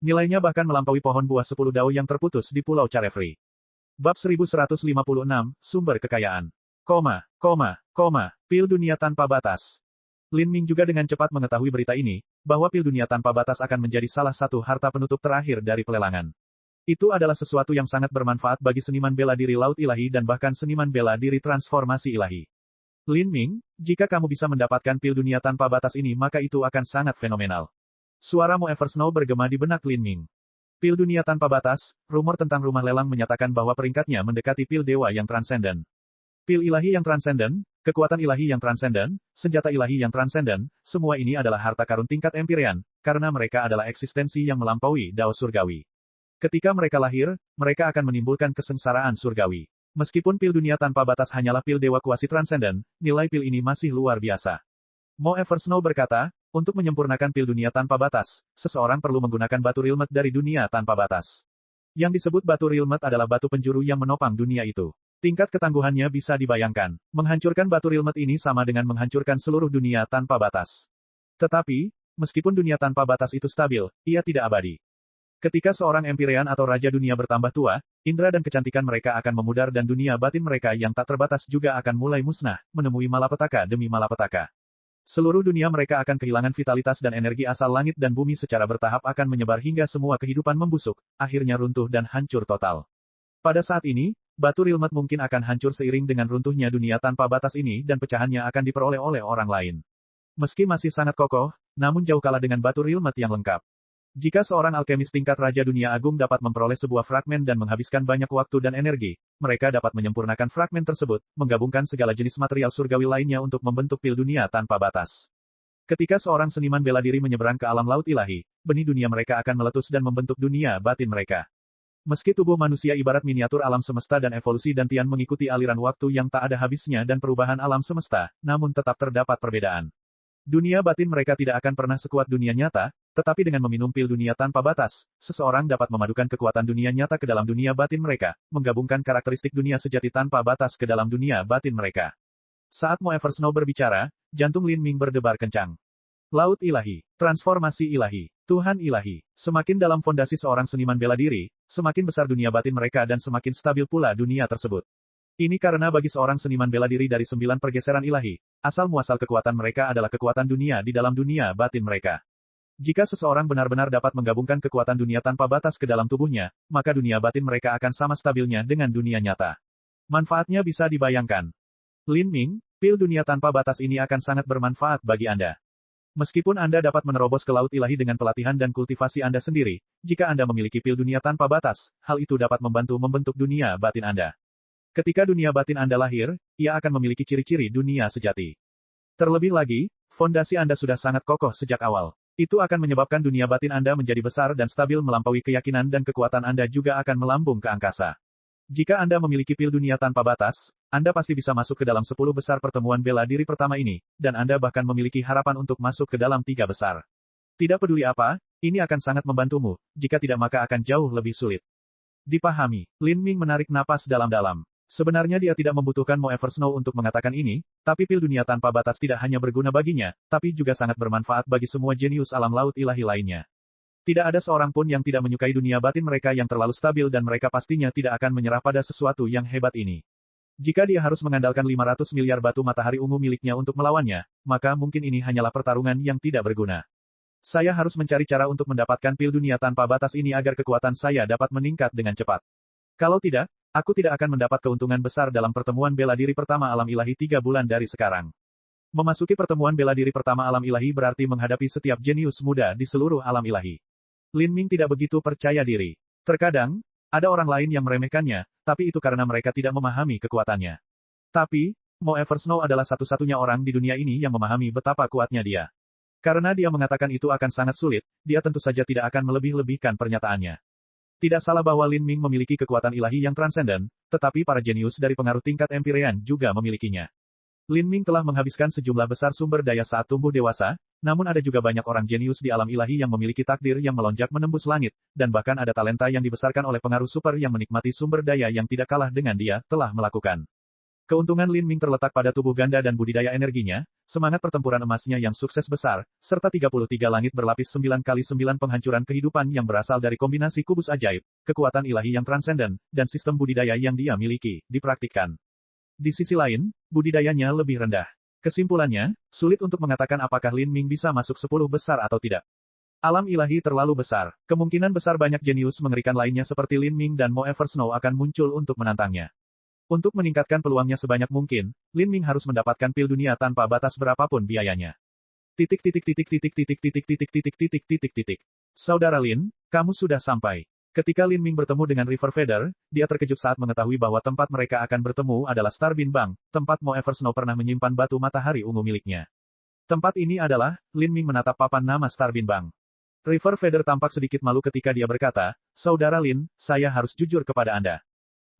Nilainya bahkan melampaui pohon buah 10 dao yang terputus di Pulau Carefree. Bab 1156, Sumber Kekayaan. Pil dunia tanpa batas. Lin Ming juga dengan cepat mengetahui berita ini, bahwa pil dunia tanpa batas akan menjadi salah satu harta penutup terakhir dari pelelangan. Itu adalah sesuatu yang sangat bermanfaat bagi seniman bela diri laut ilahi dan bahkan seniman bela diri transformasi ilahi. Lin Ming, jika kamu bisa mendapatkan pil dunia tanpa batas ini maka itu akan sangat fenomenal. Suara Mo Eversnow bergema di benak Lin Ming. Pil dunia tanpa batas, rumor tentang rumah lelang menyatakan bahwa peringkatnya mendekati pil dewa yang transenden. Pil ilahi yang transenden, kekuatan ilahi yang transenden, senjata ilahi yang transenden, semua ini adalah harta karun tingkat Empyrean, karena mereka adalah eksistensi yang melampaui dao surgawi. Ketika mereka lahir, mereka akan menimbulkan kesengsaraan surgawi. Meskipun pil dunia tanpa batas hanyalah pil dewa kuasi transenden, nilai pil ini masih luar biasa. Mo Eversnow berkata, untuk menyempurnakan pil dunia tanpa batas, seseorang perlu menggunakan batu Rilmet dari dunia tanpa batas. Yang disebut batu Rilmet adalah batu penjuru yang menopang dunia itu. Tingkat ketangguhannya bisa dibayangkan. Menghancurkan batu Rilmet ini sama dengan menghancurkan seluruh dunia tanpa batas. Tetapi, meskipun dunia tanpa batas itu stabil, ia tidak abadi. Ketika seorang Empyrean atau Raja Dunia bertambah tua, Indra dan kecantikan mereka akan memudar dan dunia batin mereka yang tak terbatas juga akan mulai musnah, menemui malapetaka demi malapetaka. Seluruh dunia mereka akan kehilangan vitalitas dan energi asal langit dan bumi secara bertahap akan menyebar hingga semua kehidupan membusuk, akhirnya runtuh dan hancur total. Pada saat ini, batu Rilmet mungkin akan hancur seiring dengan runtuhnya dunia tanpa batas ini dan pecahannya akan diperoleh oleh orang lain. Meski masih sangat kokoh, namun jauh kalah dengan batu Rilmet yang lengkap. Jika seorang alkemis tingkat Raja Dunia Agung dapat memperoleh sebuah fragmen dan menghabiskan banyak waktu dan energi, mereka dapat menyempurnakan fragmen tersebut, menggabungkan segala jenis material surgawi lainnya untuk membentuk pil dunia tanpa batas. Ketika seorang seniman bela diri menyeberang ke alam laut ilahi, benih dunia mereka akan meletus dan membentuk dunia batin mereka. Meski tubuh manusia ibarat miniatur alam semesta dan evolusi dantian mengikuti aliran waktu yang tak ada habisnya dan perubahan alam semesta, namun tetap terdapat perbedaan. Dunia batin mereka tidak akan pernah sekuat dunia nyata, tetapi dengan meminum pil dunia tanpa batas, seseorang dapat memadukan kekuatan dunia nyata ke dalam dunia batin mereka, menggabungkan karakteristik dunia sejati tanpa batas ke dalam dunia batin mereka. Saat Mo Eversnow berbicara, jantung Lin Ming berdebar kencang. Laut ilahi, transformasi ilahi, Tuhan ilahi. Semakin dalam fondasi seorang seniman bela diri, semakin besar dunia batin mereka dan semakin stabil pula dunia tersebut. Ini karena bagi seorang seniman bela diri dari 9 pergeseran ilahi, asal muasal kekuatan mereka adalah kekuatan dunia di dalam dunia batin mereka. Jika seseorang benar-benar dapat menggabungkan kekuatan dunia tanpa batas ke dalam tubuhnya, maka dunia batin mereka akan sama stabilnya dengan dunia nyata. Manfaatnya bisa dibayangkan. Lin Ming, pil dunia tanpa batas ini akan sangat bermanfaat bagi Anda. Meskipun Anda dapat menerobos ke laut ilahi dengan pelatihan dan kultivasi Anda sendiri, jika Anda memiliki pil dunia tanpa batas, hal itu dapat membantu membentuk dunia batin Anda. Ketika dunia batin Anda lahir, ia akan memiliki ciri-ciri dunia sejati. Terlebih lagi, fondasi Anda sudah sangat kokoh sejak awal. Itu akan menyebabkan dunia batin Anda menjadi besar dan stabil melampaui keyakinan dan kekuatan Anda juga akan melambung ke angkasa. Jika Anda memiliki pil dunia tanpa batas, Anda pasti bisa masuk ke dalam 10 besar pertemuan bela diri pertama ini, dan Anda bahkan memiliki harapan untuk masuk ke dalam 3 besar. Tidak peduli apa, ini akan sangat membantumu, jika tidak maka akan jauh lebih sulit. Dipahami, Lin Ming menarik napas dalam-dalam. Sebenarnya dia tidak membutuhkan Mo Eversnow untuk mengatakan ini, tapi pil dunia tanpa batas tidak hanya berguna baginya, tapi juga sangat bermanfaat bagi semua jenius alam laut ilahi lainnya. Tidak ada seorang pun yang tidak menyukai dunia batin mereka yang terlalu stabil dan mereka pastinya tidak akan menyerah pada sesuatu yang hebat ini. Jika dia harus mengandalkan 500 miliar batu matahari ungu miliknya untuk melawannya, maka mungkin ini hanyalah pertarungan yang tidak berguna. Saya harus mencari cara untuk mendapatkan pil dunia tanpa batas ini agar kekuatan saya dapat meningkat dengan cepat. Kalau tidak, aku tidak akan mendapat keuntungan besar dalam pertemuan bela diri pertama alam ilahi 3 bulan dari sekarang. Memasuki pertemuan bela diri pertama alam ilahi berarti menghadapi setiap jenius muda di seluruh alam ilahi. Lin Ming tidak begitu percaya diri. Terkadang, ada orang lain yang meremehkannya, tapi itu karena mereka tidak memahami kekuatannya. Tapi, Mo Eversnow adalah satu-satunya orang di dunia ini yang memahami betapa kuatnya dia. Karena dia mengatakan itu akan sangat sulit, dia tentu saja tidak akan melebih-lebihkan pernyataannya. Tidak salah bahwa Lin Ming memiliki kekuatan ilahi yang transenden, tetapi para jenius dari pengaruh tingkat Empyrean juga memilikinya. Lin Ming telah menghabiskan sejumlah besar sumber daya saat tumbuh dewasa, namun ada juga banyak orang jenius di alam ilahi yang memiliki takdir yang melonjak menembus langit, dan bahkan ada talenta yang dibesarkan oleh pengaruh super yang menikmati sumber daya yang tidak kalah dengan dia, telah melakukan. Keuntungan Lin Ming terletak pada tubuh ganda dan budidaya energinya, semangat pertempuran emasnya yang sukses besar, serta 33 langit berlapis 9x9 penghancuran kehidupan yang berasal dari kombinasi kubus ajaib, kekuatan ilahi yang transenden, dan sistem budidaya yang dia miliki, dipraktikkan. Di sisi lain, budidayanya lebih rendah. Kesimpulannya, sulit untuk mengatakan apakah Lin Ming bisa masuk 10 besar atau tidak. Alam ilahi terlalu besar, kemungkinan besar banyak jenius mengerikan lainnya seperti Lin Ming dan Mo Eversnow akan muncul untuk menantangnya. Untuk meningkatkan peluangnya sebanyak mungkin, Lin Ming harus mendapatkan pil dunia tanpa batas berapapun biayanya. Saudara Lin, kamu sudah sampai. Ketika Lin Ming bertemu dengan River Feather, dia terkejut saat mengetahui bahwa tempat mereka akan bertemu adalah Starbin Bank, tempat Mo Eversnow pernah menyimpan batu matahari ungu miliknya. Tempat ini adalah, Lin Ming menatap papan nama Starbin Bank. River Feather tampak sedikit malu ketika dia berkata, Saudara Lin, saya harus jujur kepada Anda.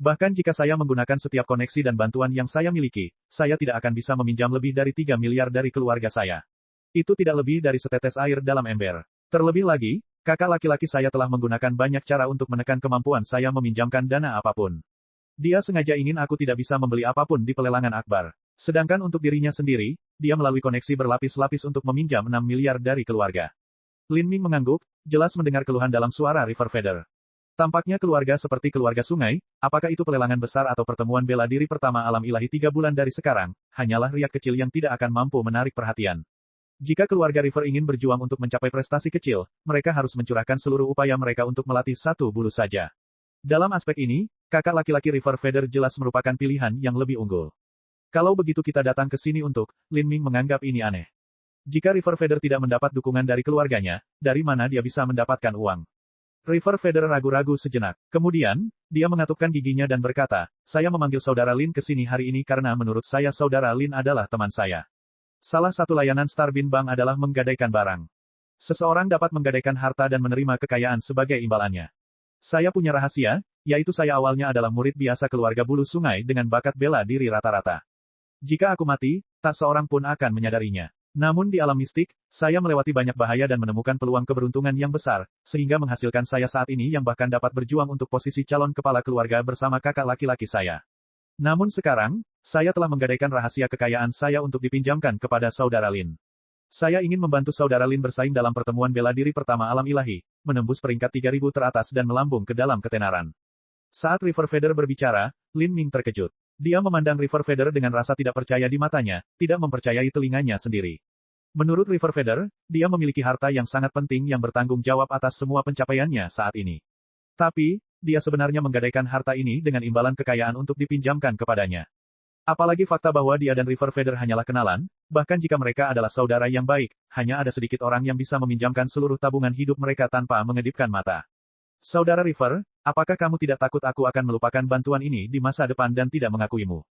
Bahkan jika saya menggunakan setiap koneksi dan bantuan yang saya miliki, saya tidak akan bisa meminjam lebih dari 3 miliar dari keluarga saya. Itu tidak lebih dari setetes air dalam ember. Terlebih lagi, kakak laki-laki saya telah menggunakan banyak cara untuk menekan kemampuan saya meminjamkan dana apapun. Dia sengaja ingin aku tidak bisa membeli apapun di pelelangan akbar. Sedangkan untuk dirinya sendiri, dia melalui koneksi berlapis-lapis untuk meminjam 6 miliar dari keluarga. Lin Ming mengangguk, jelas mendengar keluhan dalam suara River Feather. Tampaknya keluarga seperti keluarga sungai, apakah itu pelelangan besar atau pertemuan bela diri pertama alam ilahi 3 bulan dari sekarang, hanyalah riak kecil yang tidak akan mampu menarik perhatian. Jika keluarga River ingin berjuang untuk mencapai prestasi kecil, mereka harus mencurahkan seluruh upaya mereka untuk melatih satu bulu saja. Dalam aspek ini, kakak laki-laki River Feather jelas merupakan pilihan yang lebih unggul. Kalau begitu kita datang ke sini untuk, Lin Ming menganggap ini aneh. Jika River Feather tidak mendapat dukungan dari keluarganya, dari mana dia bisa mendapatkan uang? River Feather ragu-ragu sejenak. Kemudian, dia mengatupkan giginya dan berkata, saya memanggil saudara Lin ke sini hari ini karena menurut saya saudara Lin adalah teman saya. Salah satu layanan Starbin Bank adalah menggadaikan barang. Seseorang dapat menggadaikan harta dan menerima kekayaan sebagai imbalannya. Saya punya rahasia, yaitu saya awalnya adalah murid biasa keluarga bulu sungai dengan bakat bela diri rata-rata. Jika aku mati, tak seorang pun akan menyadarinya. Namun di alam mistik, saya melewati banyak bahaya dan menemukan peluang keberuntungan yang besar, sehingga menghasilkan saya saat ini yang bahkan dapat berjuang untuk posisi calon kepala keluarga bersama kakak laki-laki saya. Namun sekarang, saya telah menggadaikan rahasia kekayaan saya untuk dipinjamkan kepada saudara Lin. Saya ingin membantu saudara Lin bersaing dalam pertemuan bela diri pertama alam ilahi, menembus peringkat 3000 teratas dan melambung ke dalam ketenaran. Saat River Feather berbicara, Lin Ming terkejut. Dia memandang River Feather dengan rasa tidak percaya di matanya, tidak mempercayai telinganya sendiri. Menurut River Feather, dia memiliki harta yang sangat penting yang bertanggung jawab atas semua pencapaiannya saat ini. Tapi, dia sebenarnya menggadaikan harta ini dengan imbalan kekayaan untuk dipinjamkan kepadanya. Apalagi fakta bahwa dia dan River Feather hanyalah kenalan, bahkan jika mereka adalah saudara yang baik, hanya ada sedikit orang yang bisa meminjamkan seluruh tabungan hidup mereka tanpa mengedipkan mata. Saudara River, apakah kamu tidak takut aku akan melupakan bantuan ini di masa depan dan tidak mengakuimu?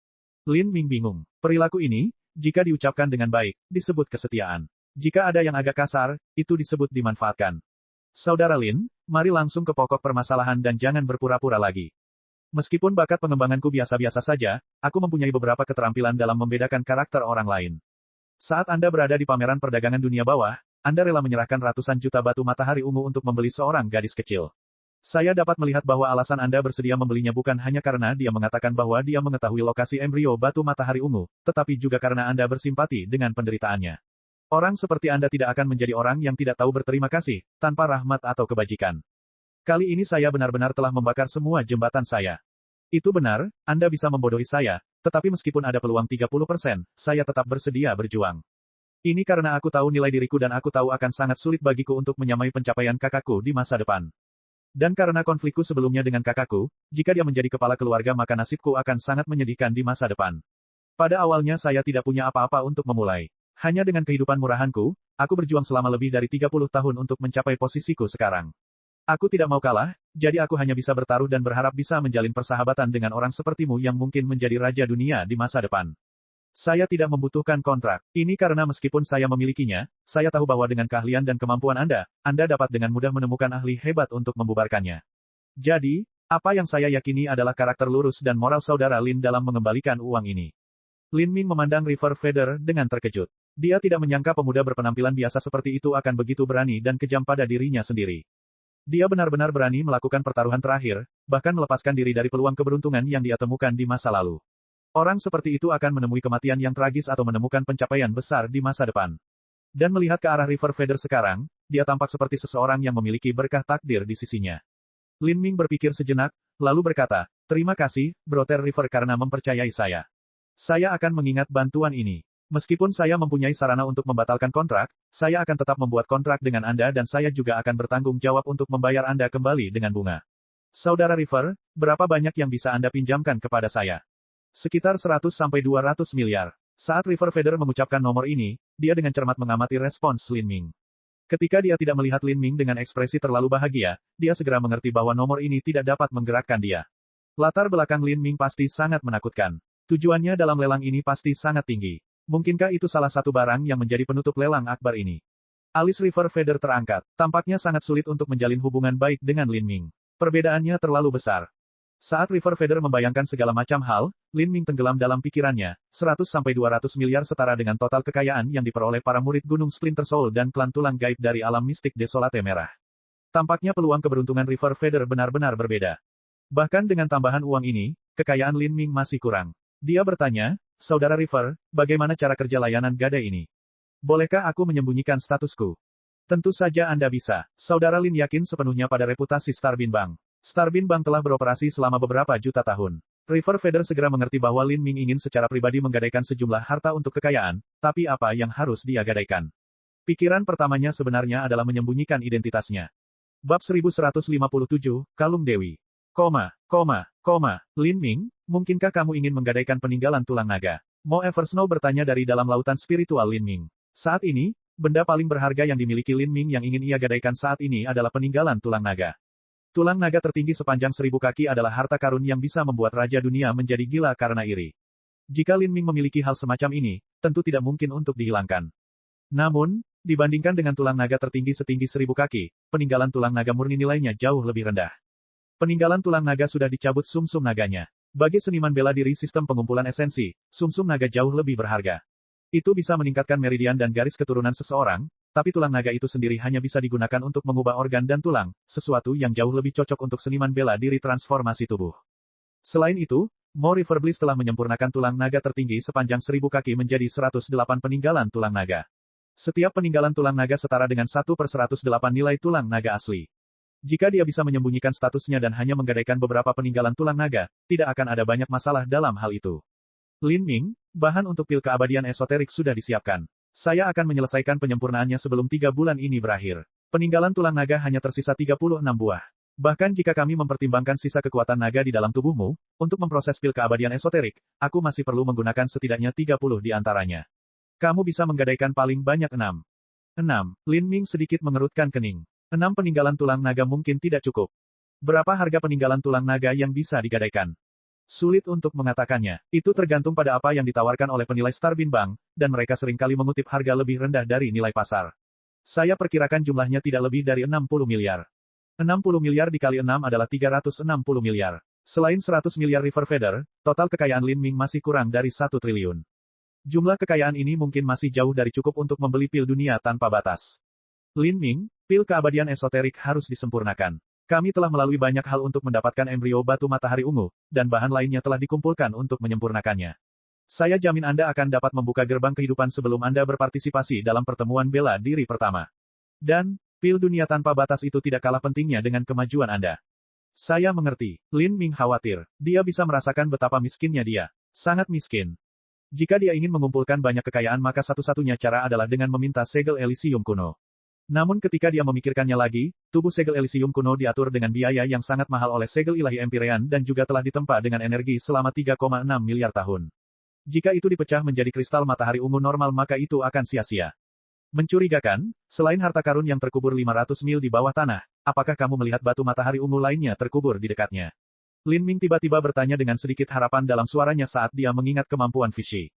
Lin Ming bingung. Perilaku ini, jika diucapkan dengan baik, disebut kesetiaan. Jika ada yang agak kasar, itu disebut dimanfaatkan. Saudara Lin, mari langsung ke pokok permasalahan dan jangan berpura-pura lagi. Meskipun bakat pengembanganku biasa-biasa saja, aku mempunyai beberapa keterampilan dalam membedakan karakter orang lain. Saat Anda berada di pameran perdagangan dunia bawah, Anda rela menyerahkan ratusan juta batu matahari ungu untuk membeli seorang gadis kecil. Saya dapat melihat bahwa alasan Anda bersedia membelinya bukan hanya karena dia mengatakan bahwa dia mengetahui lokasi embrio batu matahari ungu, tetapi juga karena Anda bersimpati dengan penderitaannya. Orang seperti Anda tidak akan menjadi orang yang tidak tahu berterima kasih, tanpa rahmat atau kebajikan. Kali ini saya benar-benar telah membakar semua jembatan saya. Itu benar, Anda bisa membodohi saya, tetapi meskipun ada peluang 30%, saya tetap bersedia berjuang. Ini karena aku tahu nilai diriku dan aku tahu akan sangat sulit bagiku untuk menyamai pencapaian kakakku di masa depan. Dan karena konflikku sebelumnya dengan kakakku, jika dia menjadi kepala keluarga maka nasibku akan sangat menyedihkan di masa depan. Pada awalnya saya tidak punya apa-apa untuk memulai. Hanya dengan kehidupan murahanku, aku berjuang selama lebih dari 30 tahun untuk mencapai posisiku sekarang. Aku tidak mau kalah, jadi aku hanya bisa bertaruh dan berharap bisa menjalin persahabatan dengan orang sepertimu yang mungkin menjadi raja dunia di masa depan. Saya tidak membutuhkan kontrak. Ini karena meskipun saya memilikinya, saya tahu bahwa dengan keahlian dan kemampuan Anda dapat dengan mudah menemukan ahli hebat untuk membubarkannya. Jadi, apa yang saya yakini adalah karakter lurus dan moral saudara Lin dalam mengembalikan uang ini. Lin Ming memandang River Feather dengan terkejut. Dia tidak menyangka pemuda berpenampilan biasa seperti itu akan begitu berani dan kejam pada dirinya sendiri. Dia benar-benar berani melakukan pertaruhan terakhir, bahkan melepaskan diri dari peluang keberuntungan yang dia temukan di masa lalu. Orang seperti itu akan menemui kematian yang tragis atau menemukan pencapaian besar di masa depan. Dan melihat ke arah River Feather sekarang, dia tampak seperti seseorang yang memiliki berkah takdir di sisinya. Lin Ming berpikir sejenak, lalu berkata, terima kasih, Brother River karena mempercayai saya. Saya akan mengingat bantuan ini. Meskipun saya mempunyai sarana untuk membatalkan kontrak, saya akan tetap membuat kontrak dengan Anda dan saya juga akan bertanggung jawab untuk membayar Anda kembali dengan bunga. Saudara River, berapa banyak yang bisa Anda pinjamkan kepada saya? Sekitar 100-200 miliar. Saat River Feather mengucapkan nomor ini, dia dengan cermat mengamati respons Lin Ming. Ketika dia tidak melihat Lin Ming dengan ekspresi terlalu bahagia, dia segera mengerti bahwa nomor ini tidak dapat menggerakkan dia. Latar belakang Lin Ming pasti sangat menakutkan. Tujuannya dalam lelang ini pasti sangat tinggi. Mungkinkah itu salah satu barang yang menjadi penutup lelang akbar ini? Alis River Feather terangkat. Tampaknya sangat sulit untuk menjalin hubungan baik dengan Lin Ming. Perbedaannya terlalu besar. Saat River Feather membayangkan segala macam hal, Lin Ming tenggelam dalam pikirannya. 100-200 miliar setara dengan total kekayaan yang diperoleh para murid Gunung Splinter Soul dan klan tulang gaib dari alam mistik Desolate Merah. Tampaknya peluang keberuntungan River Feather benar-benar berbeda. Bahkan dengan tambahan uang ini, kekayaan Lin Ming masih kurang. Dia bertanya, Saudara River, bagaimana cara kerja layanan gadai ini? Bolehkah aku menyembunyikan statusku? Tentu saja Anda bisa. Saudara Lin yakin sepenuhnya pada reputasi Starbin Bank. Starbin Bank telah beroperasi selama beberapa juta tahun. River Feather segera mengerti bahwa Lin Ming ingin secara pribadi menggadaikan sejumlah harta untuk kekayaan, tapi apa yang harus dia gadaikan? Pikiran pertamanya sebenarnya adalah menyembunyikan identitasnya. Bab 1157, Kalung Dewi. Lin Ming, mungkinkah kamu ingin menggadaikan peninggalan tulang naga? Mo Eversnow bertanya dari dalam lautan spiritual Lin Ming. Saat ini, benda paling berharga yang dimiliki Lin Ming yang ingin ia gadaikan saat ini adalah peninggalan tulang naga. Tulang naga tertinggi sepanjang 1000 kaki adalah harta karun yang bisa membuat Raja Dunia menjadi gila karena iri. Jika Lin Ming memiliki hal semacam ini, tentu tidak mungkin untuk dihilangkan. Namun, dibandingkan dengan tulang naga tertinggi setinggi 1000 kaki, peninggalan tulang naga murni nilainya jauh lebih rendah. Peninggalan tulang naga sudah dicabut sumsum naganya. Bagi seniman bela diri sistem pengumpulan esensi, sumsum naga jauh lebih berharga. Itu bisa meningkatkan meridian dan garis keturunan seseorang, tapi tulang naga itu sendiri hanya bisa digunakan untuk mengubah organ dan tulang, sesuatu yang jauh lebih cocok untuk seniman bela diri transformasi tubuh. Selain itu, Mo Riverbliss telah menyempurnakan tulang naga tertinggi sepanjang 1000 kaki menjadi 108 peninggalan tulang naga. Setiap peninggalan tulang naga setara dengan 1/108 nilai tulang naga asli. Jika dia bisa menyembunyikan statusnya dan hanya menggadaikan beberapa peninggalan tulang naga, tidak akan ada banyak masalah dalam hal itu. Lin Ming, bahan untuk pil keabadian esoterik sudah disiapkan. Saya akan menyelesaikan penyempurnaannya sebelum 3 bulan ini berakhir. Peninggalan tulang naga hanya tersisa 36 buah. Bahkan jika kami mempertimbangkan sisa kekuatan naga di dalam tubuhmu, untuk memproses pil keabadian esoterik, aku masih perlu menggunakan setidaknya 30 di antaranya. Kamu bisa menggadaikan paling banyak 6. Lin Ming sedikit mengerutkan kening. 6 peninggalan tulang naga mungkin tidak cukup. Berapa harga peninggalan tulang naga yang bisa digadaikan? Sulit untuk mengatakannya. Itu tergantung pada apa yang ditawarkan oleh penilai Starbin Bank, dan mereka seringkali mengutip harga lebih rendah dari nilai pasar. Saya perkirakan jumlahnya tidak lebih dari 60 miliar. 60 miliar dikali 6 adalah 360 miliar. Selain 100 miliar River Feather, total kekayaan Lin Ming masih kurang dari 1 triliun. Jumlah kekayaan ini mungkin masih jauh dari cukup untuk membeli pil dunia tanpa batas. Lin Ming, pil keabadian esoterik harus disempurnakan. Kami telah melalui banyak hal untuk mendapatkan embrio batu matahari ungu, dan bahan lainnya telah dikumpulkan untuk menyempurnakannya. Saya jamin Anda akan dapat membuka gerbang kehidupan sebelum Anda berpartisipasi dalam pertemuan bela diri pertama. Dan, pil dunia tanpa batas itu tidak kalah pentingnya dengan kemajuan Anda. Saya mengerti. Lin Ming khawatir. Dia bisa merasakan betapa miskinnya dia. Sangat miskin. Jika dia ingin mengumpulkan banyak kekayaan maka satu-satunya cara adalah dengan meminta segel Elysium kuno. Namun ketika dia memikirkannya lagi, tubuh segel Elysium kuno diatur dengan biaya yang sangat mahal oleh segel ilahi Empyrean dan juga telah ditempa dengan energi selama 3,6 miliar tahun. Jika itu dipecah menjadi kristal matahari ungu normal maka itu akan sia-sia. Mencurigakan, selain harta karun yang terkubur 500 mil di bawah tanah, apakah kamu melihat batu matahari ungu lainnya terkubur di dekatnya? Lin Ming tiba-tiba bertanya dengan sedikit harapan dalam suaranya saat dia mengingat kemampuan Fishy.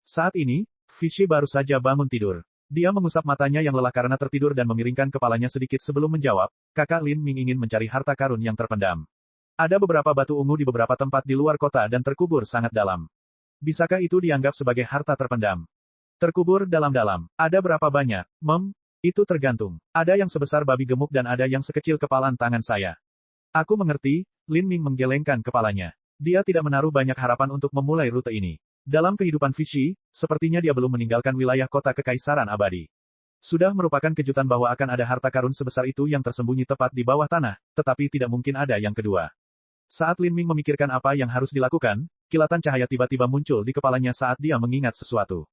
Saat ini, Fishy baru saja bangun tidur. Dia mengusap matanya yang lelah karena tertidur dan memiringkan kepalanya sedikit sebelum menjawab, kakak Lin Ming ingin mencari harta karun yang terpendam. Ada beberapa batu ungu di beberapa tempat di luar kota dan terkubur sangat dalam. Bisakah itu dianggap sebagai harta terpendam? Terkubur dalam-dalam. Ada berapa banyak? Itu tergantung. Ada yang sebesar babi gemuk dan ada yang sekecil kepalan tangan saya. Aku mengerti, Lin Ming menggelengkan kepalanya. Dia tidak menaruh banyak harapan untuk memulai rute ini. Dalam kehidupan Fishy, sepertinya dia belum meninggalkan wilayah kota kekaisaran abadi. Sudah merupakan kejutan bahwa akan ada harta karun sebesar itu yang tersembunyi tepat di bawah tanah, tetapi tidak mungkin ada yang kedua. Saat Lin Ming memikirkan apa yang harus dilakukan, kilatan cahaya tiba-tiba muncul di kepalanya saat dia mengingat sesuatu.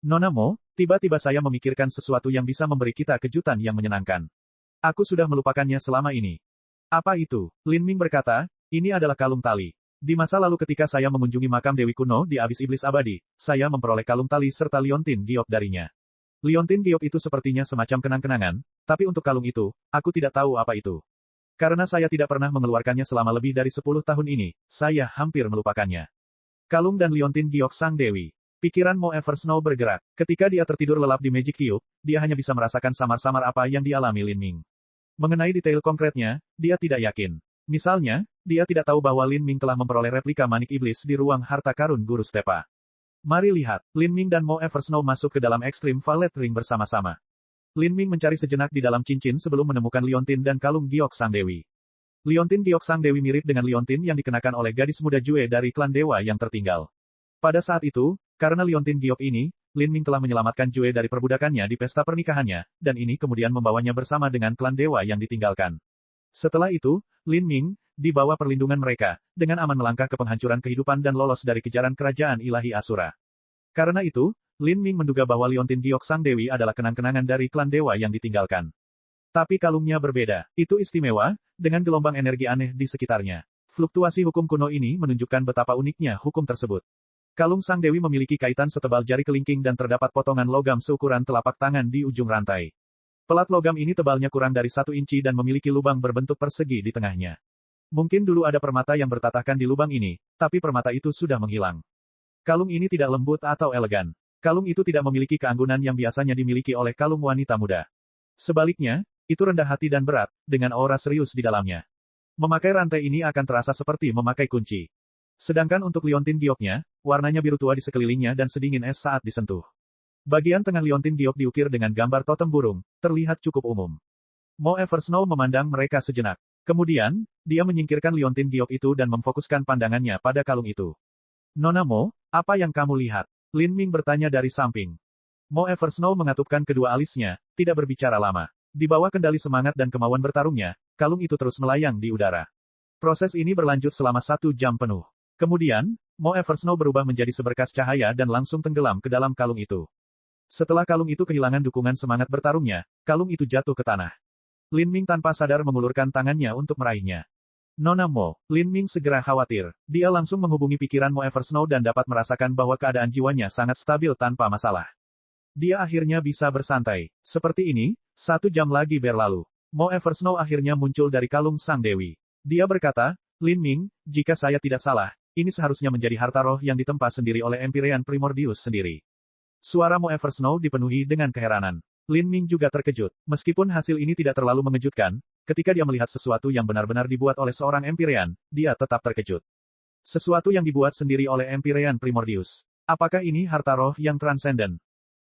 Nona Mo, tiba-tiba saya memikirkan sesuatu yang bisa memberi kita kejutan yang menyenangkan. Aku sudah melupakannya selama ini. Apa itu? Lin Ming berkata, ini adalah kalung tali. Di masa lalu ketika saya mengunjungi makam Dewi kuno di Abis Iblis Abadi, saya memperoleh kalung tali serta liontin giok darinya. Liontin giok itu sepertinya semacam kenang-kenangan, tapi untuk kalung itu, aku tidak tahu apa itu. Karena saya tidak pernah mengeluarkannya selama lebih dari 10 tahun ini, saya hampir melupakannya. Kalung dan liontin giok sang Dewi. Pikiran Mo Eversnow bergerak. Ketika dia tertidur lelap di Magic Cube, dia hanya bisa merasakan samar-samar apa yang dialami Lin Ming. Mengenai detail konkretnya, dia tidak yakin. Misalnya, dia tidak tahu bahwa Lin Ming telah memperoleh replika manik iblis di ruang harta karun Guru Stepa. Mari lihat, Lin Ming dan Mo Eversnow masuk ke dalam Extreme Valet Ring bersama-sama. Lin Ming mencari sejenak di dalam cincin sebelum menemukan liontin dan kalung giok sang Dewi. Liontin giok sang Dewi mirip dengan liontin yang dikenakan oleh gadis muda Jue dari klan dewa yang tertinggal. Pada saat itu, karena liontin giok ini, Lin Ming telah menyelamatkan Jue dari perbudakannya di pesta pernikahannya, dan ini kemudian membawanya bersama dengan klan dewa yang ditinggalkan. Setelah itu, Lin Ming, di bawah perlindungan mereka, dengan aman melangkah ke penghancuran kehidupan dan lolos dari kejaran kerajaan ilahi Asura. Karena itu, Lin Ming menduga bahwa Liontin Giok Sang Dewi adalah kenang-kenangan dari klan dewa yang ditinggalkan. Tapi kalungnya berbeda. Itu istimewa, dengan gelombang energi aneh di sekitarnya. Fluktuasi hukum kuno ini menunjukkan betapa uniknya hukum tersebut. Kalung Sang Dewi memiliki kaitan setebal jari kelingking dan terdapat potongan logam seukuran telapak tangan di ujung rantai. Pelat logam ini tebalnya kurang dari 1 inci dan memiliki lubang berbentuk persegi di tengahnya. Mungkin dulu ada permata yang bertatahkan di lubang ini, tapi permata itu sudah menghilang. Kalung ini tidak lembut atau elegan. Kalung itu tidak memiliki keanggunan yang biasanya dimiliki oleh kalung wanita muda. Sebaliknya, itu rendah hati dan berat, dengan aura serius di dalamnya. Memakai rantai ini akan terasa seperti memakai kunci. Sedangkan untuk liontin gioknya, warnanya biru tua di sekelilingnya dan sedingin es saat disentuh. Bagian tengah liontin giok diukir dengan gambar totem burung, terlihat cukup umum. Mo Eversnow memandang mereka sejenak. Kemudian, dia menyingkirkan liontin giok itu dan memfokuskan pandangannya pada kalung itu. Nona Mo, apa yang kamu lihat? Lin Ming bertanya dari samping. Mo Eversnow mengatupkan kedua alisnya, tidak berbicara lama. Di bawah kendali semangat dan kemauan bertarungnya, kalung itu terus melayang di udara. Proses ini berlanjut selama 1 jam penuh. Kemudian, Mo Eversnow berubah menjadi seberkas cahaya dan langsung tenggelam ke dalam kalung itu. Setelah kalung itu kehilangan dukungan semangat bertarungnya, kalung itu jatuh ke tanah. Lin Ming tanpa sadar mengulurkan tangannya untuk meraihnya. Nona Mo, Lin Ming segera khawatir. Dia langsung menghubungi pikiran Mo Eversnow dan dapat merasakan bahwa keadaan jiwanya sangat stabil tanpa masalah. Dia akhirnya bisa bersantai. Seperti ini, 1 jam lagi berlalu. Mo Eversnow akhirnya muncul dari kalung Sang Dewi. Dia berkata, Lin Ming, jika saya tidak salah, ini seharusnya menjadi harta roh yang ditempa sendiri oleh Empyrean Primordius sendiri. Suara Mo Eversnow dipenuhi dengan keheranan. Lin Ming juga terkejut. Meskipun hasil ini tidak terlalu mengejutkan, ketika dia melihat sesuatu yang benar-benar dibuat oleh seorang Empyrean, dia tetap terkejut. Sesuatu yang dibuat sendiri oleh Empyrean Primordius. Apakah ini harta roh yang transenden?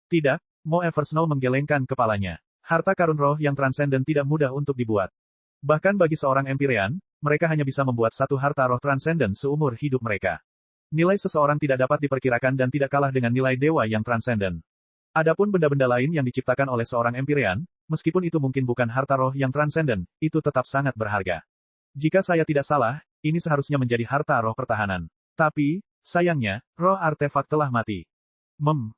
Tidak, Mo Eversnow menggelengkan kepalanya. Harta karun roh yang transenden tidak mudah untuk dibuat. Bahkan bagi seorang Empyrean, mereka hanya bisa membuat satu harta roh transenden seumur hidup mereka. Nilai seseorang tidak dapat diperkirakan dan tidak kalah dengan nilai dewa yang transenden. Adapun benda-benda lain yang diciptakan oleh seorang Empyrean, meskipun itu mungkin bukan harta roh yang transenden, itu tetap sangat berharga. Jika saya tidak salah, ini seharusnya menjadi harta roh pertahanan. Tapi, sayangnya, roh artefak telah mati.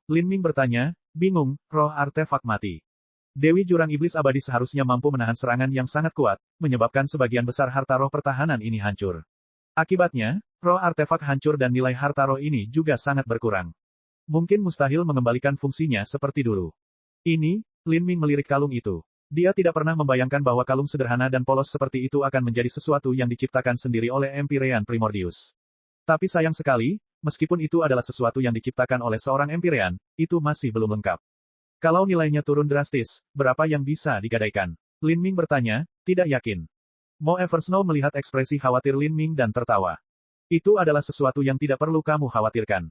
Lin Ming bertanya, bingung, roh artefak mati. Dewi Jurang Iblis Abadi seharusnya mampu menahan serangan yang sangat kuat, menyebabkan sebagian besar harta roh pertahanan ini hancur. Akibatnya, roh artefak hancur dan nilai harta roh ini juga sangat berkurang. Mungkin mustahil mengembalikan fungsinya seperti dulu. Ini, Lin Ming melirik kalung itu. Dia tidak pernah membayangkan bahwa kalung sederhana dan polos seperti itu akan menjadi sesuatu yang diciptakan sendiri oleh Empyrean Primordius. Tapi sayang sekali, meskipun itu adalah sesuatu yang diciptakan oleh seorang Empyrean, itu masih belum lengkap. Kalau nilainya turun drastis, berapa yang bisa digadaikan? Lin Ming bertanya, tidak yakin. Mo Eversnow melihat ekspresi khawatir Lin Ming dan tertawa. Itu adalah sesuatu yang tidak perlu kamu khawatirkan.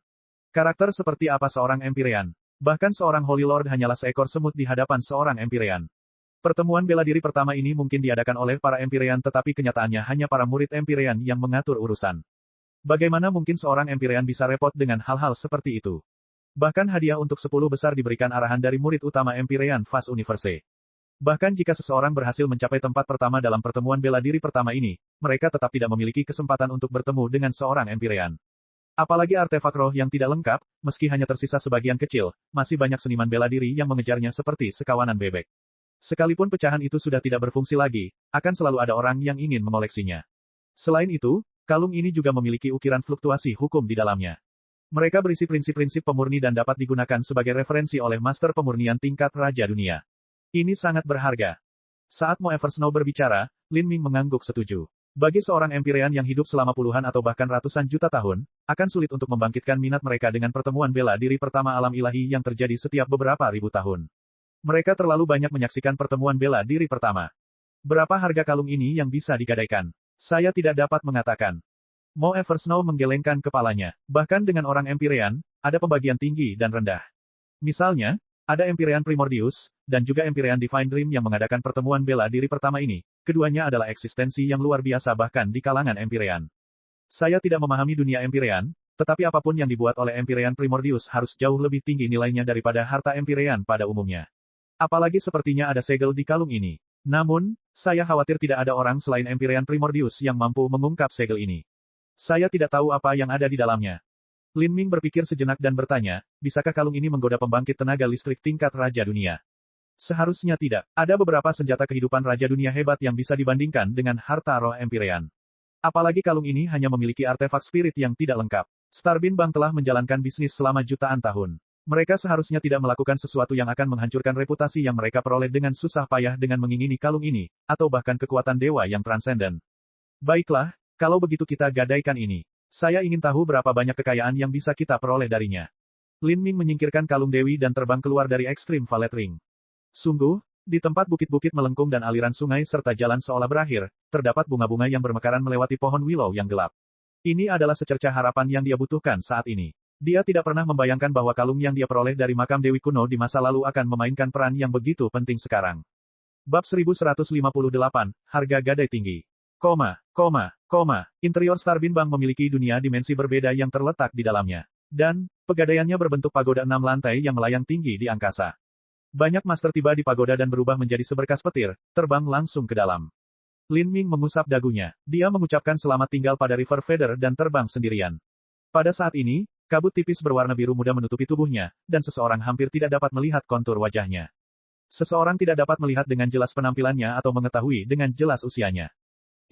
Karakter seperti apa seorang Empyrean? Bahkan seorang Holy Lord hanyalah seekor semut di hadapan seorang Empyrean. Pertemuan bela diri pertama ini mungkin diadakan oleh para Empyrean tetapi kenyataannya hanya para murid Empyrean yang mengatur urusan. Bagaimana mungkin seorang Empyrean bisa repot dengan hal-hal seperti itu? Bahkan hadiah untuk 10 besar diberikan arahan dari murid utama Empyrean Fast Universe. Bahkan jika seseorang berhasil mencapai tempat pertama dalam pertemuan bela diri pertama ini, mereka tetap tidak memiliki kesempatan untuk bertemu dengan seorang Empyrean. Apalagi artefak roh yang tidak lengkap, meski hanya tersisa sebagian kecil, masih banyak seniman bela diri yang mengejarnya seperti sekawanan bebek. Sekalipun pecahan itu sudah tidak berfungsi lagi, akan selalu ada orang yang ingin mengoleksinya. Selain itu, kalung ini juga memiliki ukiran fluktuasi hukum di dalamnya. Mereka berisi prinsip-prinsip pemurni dan dapat digunakan sebagai referensi oleh master pemurnian tingkat Raja Dunia. Ini sangat berharga. Saat Mo Eversnow berbicara, Lin Ming mengangguk setuju. Bagi seorang Empyrean yang hidup selama puluhan atau bahkan ratusan juta tahun, akan sulit untuk membangkitkan minat mereka dengan pertemuan bela diri pertama alam ilahi yang terjadi setiap beberapa ribu tahun. Mereka terlalu banyak menyaksikan pertemuan bela diri pertama. Berapa harga kalung ini yang bisa digadaikan? Saya tidak dapat mengatakan. Mo Eversnow menggelengkan kepalanya. Bahkan dengan orang Empyrean, ada pembagian tinggi dan rendah. Misalnya, ada Empyrean Primordius, dan juga Empyrean Divine Dream yang mengadakan pertemuan bela diri pertama ini. Keduanya adalah eksistensi yang luar biasa bahkan di kalangan Empyrean. Saya tidak memahami dunia Empyrean, tetapi apapun yang dibuat oleh Empyrean Primordius harus jauh lebih tinggi nilainya daripada harta Empyrean pada umumnya. Apalagi sepertinya ada segel di kalung ini. Namun, saya khawatir tidak ada orang selain Empyrean Primordius yang mampu mengungkap segel ini. Saya tidak tahu apa yang ada di dalamnya. Lin Ming berpikir sejenak dan bertanya, bisakah kalung ini menggoda pembangkit tenaga listrik tingkat Raja Dunia? Seharusnya tidak. Ada beberapa senjata kehidupan Raja Dunia hebat yang bisa dibandingkan dengan harta roh Empyrean. Apalagi kalung ini hanya memiliki artefak spirit yang tidak lengkap. Starbin Bank telah menjalankan bisnis selama jutaan tahun. Mereka seharusnya tidak melakukan sesuatu yang akan menghancurkan reputasi yang mereka peroleh dengan susah payah dengan mengingini kalung ini, atau bahkan kekuatan dewa yang transenden. Baiklah, kalau begitu kita gadaikan ini. Saya ingin tahu berapa banyak kekayaan yang bisa kita peroleh darinya. Lin Ming menyingkirkan kalung dewi dan terbang keluar dari Extreme Valet Ring. Sungguh, di tempat bukit-bukit melengkung dan aliran sungai serta jalan seolah berakhir, terdapat bunga-bunga yang bermekaran melewati pohon willow yang gelap. Ini adalah secercah harapan yang dia butuhkan saat ini. Dia tidak pernah membayangkan bahwa kalung yang dia peroleh dari makam Dewi kuno di masa lalu akan memainkan peran yang begitu penting sekarang. Bab 1158, Harga Gadai Tinggi. Interior Starbin Bank memiliki dunia dimensi berbeda yang terletak di dalamnya. Dan, pegadaiannya berbentuk pagoda 6 lantai yang melayang tinggi di angkasa. Banyak master tiba di pagoda dan berubah menjadi seberkas petir, terbang langsung ke dalam. Lin Ming mengusap dagunya. Dia mengucapkan selamat tinggal pada River Feather dan terbang sendirian. Pada saat ini, kabut tipis berwarna biru muda menutupi tubuhnya, dan seseorang hampir tidak dapat melihat kontur wajahnya. Seseorang tidak dapat melihat dengan jelas penampilannya atau mengetahui dengan jelas usianya.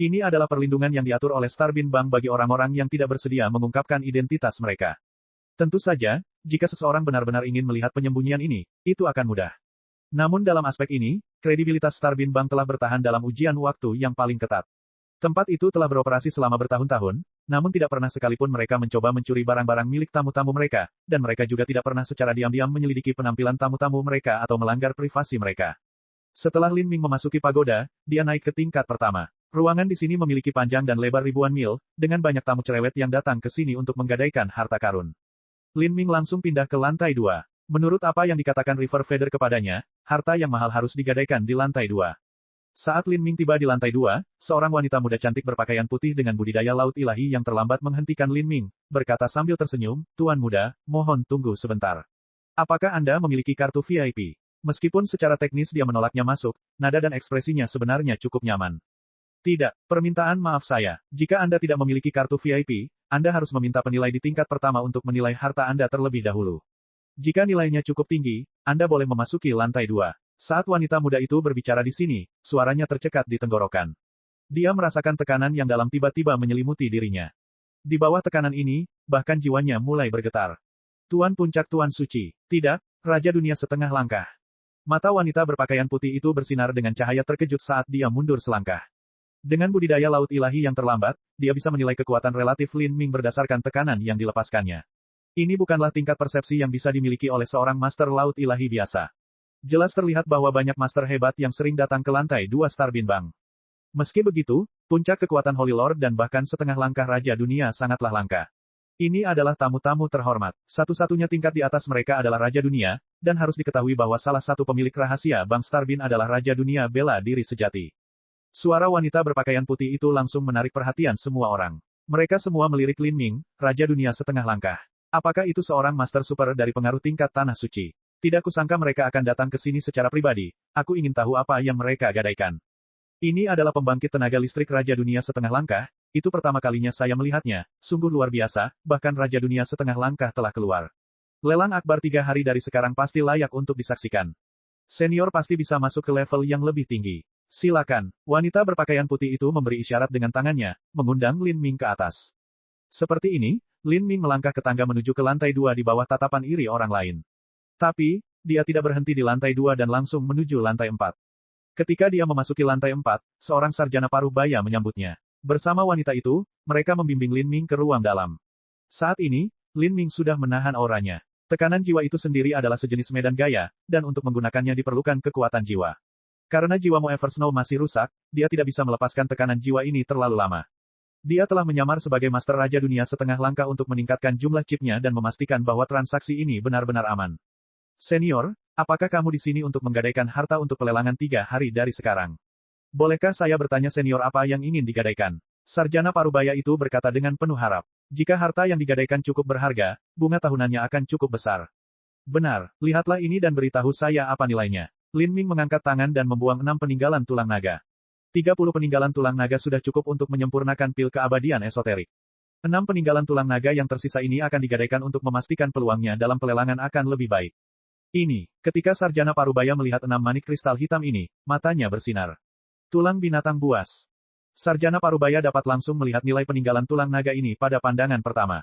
Ini adalah perlindungan yang diatur oleh Starbin Bank bagi orang-orang yang tidak bersedia mengungkapkan identitas mereka. Tentu saja, jika seseorang benar-benar ingin melihat penyembunyian ini, itu akan mudah. Namun dalam aspek ini, kredibilitas Starbin Bank telah bertahan dalam ujian waktu yang paling ketat. Tempat itu telah beroperasi selama bertahun-tahun, namun tidak pernah sekalipun mereka mencoba mencuri barang-barang milik tamu-tamu mereka, dan mereka juga tidak pernah secara diam-diam menyelidiki penampilan tamu-tamu mereka atau melanggar privasi mereka. Setelah Lin Ming memasuki pagoda, dia naik ke tingkat pertama. Ruangan di sini memiliki panjang dan lebar ribuan mil, dengan banyak tamu cerewet yang datang ke sini untuk menggadaikan harta karun. Lin Ming langsung pindah ke lantai 2. Menurut apa yang dikatakan River Feather kepadanya, harta yang mahal harus digadaikan di lantai 2. Saat Lin Ming tiba di lantai 2, seorang wanita muda cantik berpakaian putih dengan budidaya laut ilahi yang terlambat menghentikan Lin Ming, berkata sambil tersenyum, "Tuan muda, mohon tunggu sebentar. Apakah Anda memiliki kartu VIP?" Meskipun secara teknis dia menolaknya masuk, nada dan ekspresinya sebenarnya cukup nyaman. "Tidak, permintaan maaf saya. Jika Anda tidak memiliki kartu VIP, Anda harus meminta penilai di tingkat pertama untuk menilai harta Anda terlebih dahulu. Jika nilainya cukup tinggi, Anda boleh memasuki lantai 2. Saat wanita muda itu berbicara di sini, suaranya tercekat di tenggorokan. Dia merasakan tekanan yang dalam tiba-tiba menyelimuti dirinya. Di bawah tekanan ini, bahkan jiwanya mulai bergetar. Tuan Puncak Tuan Suci. Tidak, Raja Dunia setengah langkah. Mata wanita berpakaian putih itu bersinar dengan cahaya terkejut saat dia mundur selangkah. Dengan budidaya laut ilahi yang terlambat, dia bisa menilai kekuatan relatif Lin Ming berdasarkan tekanan yang dilepaskannya. Ini bukanlah tingkat persepsi yang bisa dimiliki oleh seorang master laut ilahi biasa. Jelas terlihat bahwa banyak master hebat yang sering datang ke lantai 2 Starbin Bank. Meski begitu, puncak kekuatan Holy Lord dan bahkan setengah langkah Raja Dunia sangatlah langka. Ini adalah tamu-tamu terhormat. Satu-satunya tingkat di atas mereka adalah Raja Dunia, dan harus diketahui bahwa salah satu pemilik rahasia Bank Starbin adalah Raja Dunia bela diri sejati. Suara wanita berpakaian putih itu langsung menarik perhatian semua orang. Mereka semua melirik Lin Ming, Raja Dunia setengah langkah. Apakah itu seorang master super dari pengaruh tingkat Tanah Suci? Tidak kusangka mereka akan datang ke sini secara pribadi. Aku ingin tahu apa yang mereka gadaikan. Ini adalah pembangkit tenaga listrik Raja Dunia setengah langkah. Itu pertama kalinya saya melihatnya. Sungguh luar biasa, bahkan Raja Dunia setengah langkah telah keluar. Lelang akbar 3 hari dari sekarang pasti layak untuk disaksikan. Senior pasti bisa masuk ke level yang lebih tinggi. Silakan. Wanita berpakaian putih itu memberi isyarat dengan tangannya, mengundang Lin Ming ke atas. Seperti ini, Lin Ming melangkah ke tangga menuju ke lantai 2 di bawah tatapan iri orang lain. Tapi, dia tidak berhenti di lantai 2 dan langsung menuju lantai 4. Ketika dia memasuki lantai 4, seorang sarjana paruh baya menyambutnya. Bersama wanita itu, mereka membimbing Lin Ming ke ruang dalam. Saat ini, Lin Ming sudah menahan auranya. Tekanan jiwa itu sendiri adalah sejenis medan gaya, dan untuk menggunakannya diperlukan kekuatan jiwa. Karena jiwa Mo Eversnow masih rusak, dia tidak bisa melepaskan tekanan jiwa ini terlalu lama. Dia telah menyamar sebagai Master Raja Dunia setengah langkah untuk meningkatkan jumlah chipnya dan memastikan bahwa transaksi ini benar-benar aman. Senior, apakah kamu di sini untuk menggadaikan harta untuk pelelangan 3 hari dari sekarang? Bolehkah saya bertanya senior apa yang ingin digadaikan? Sarjana parubaya itu berkata dengan penuh harap. Jika harta yang digadaikan cukup berharga, bunga tahunannya akan cukup besar. Benar, lihatlah ini dan beritahu saya apa nilainya. Lin Ming mengangkat tangan dan membuang 6 peninggalan tulang naga. 30 peninggalan tulang naga sudah cukup untuk menyempurnakan pil keabadian esoterik. 6 peninggalan tulang naga yang tersisa ini akan digadaikan untuk memastikan peluangnya dalam pelelangan akan lebih baik. Ini, ketika Sarjana Parubaya melihat 6 manik kristal hitam ini, matanya bersinar. Tulang binatang buas. Sarjana Parubaya dapat langsung melihat nilai peninggalan tulang naga ini pada pandangan pertama.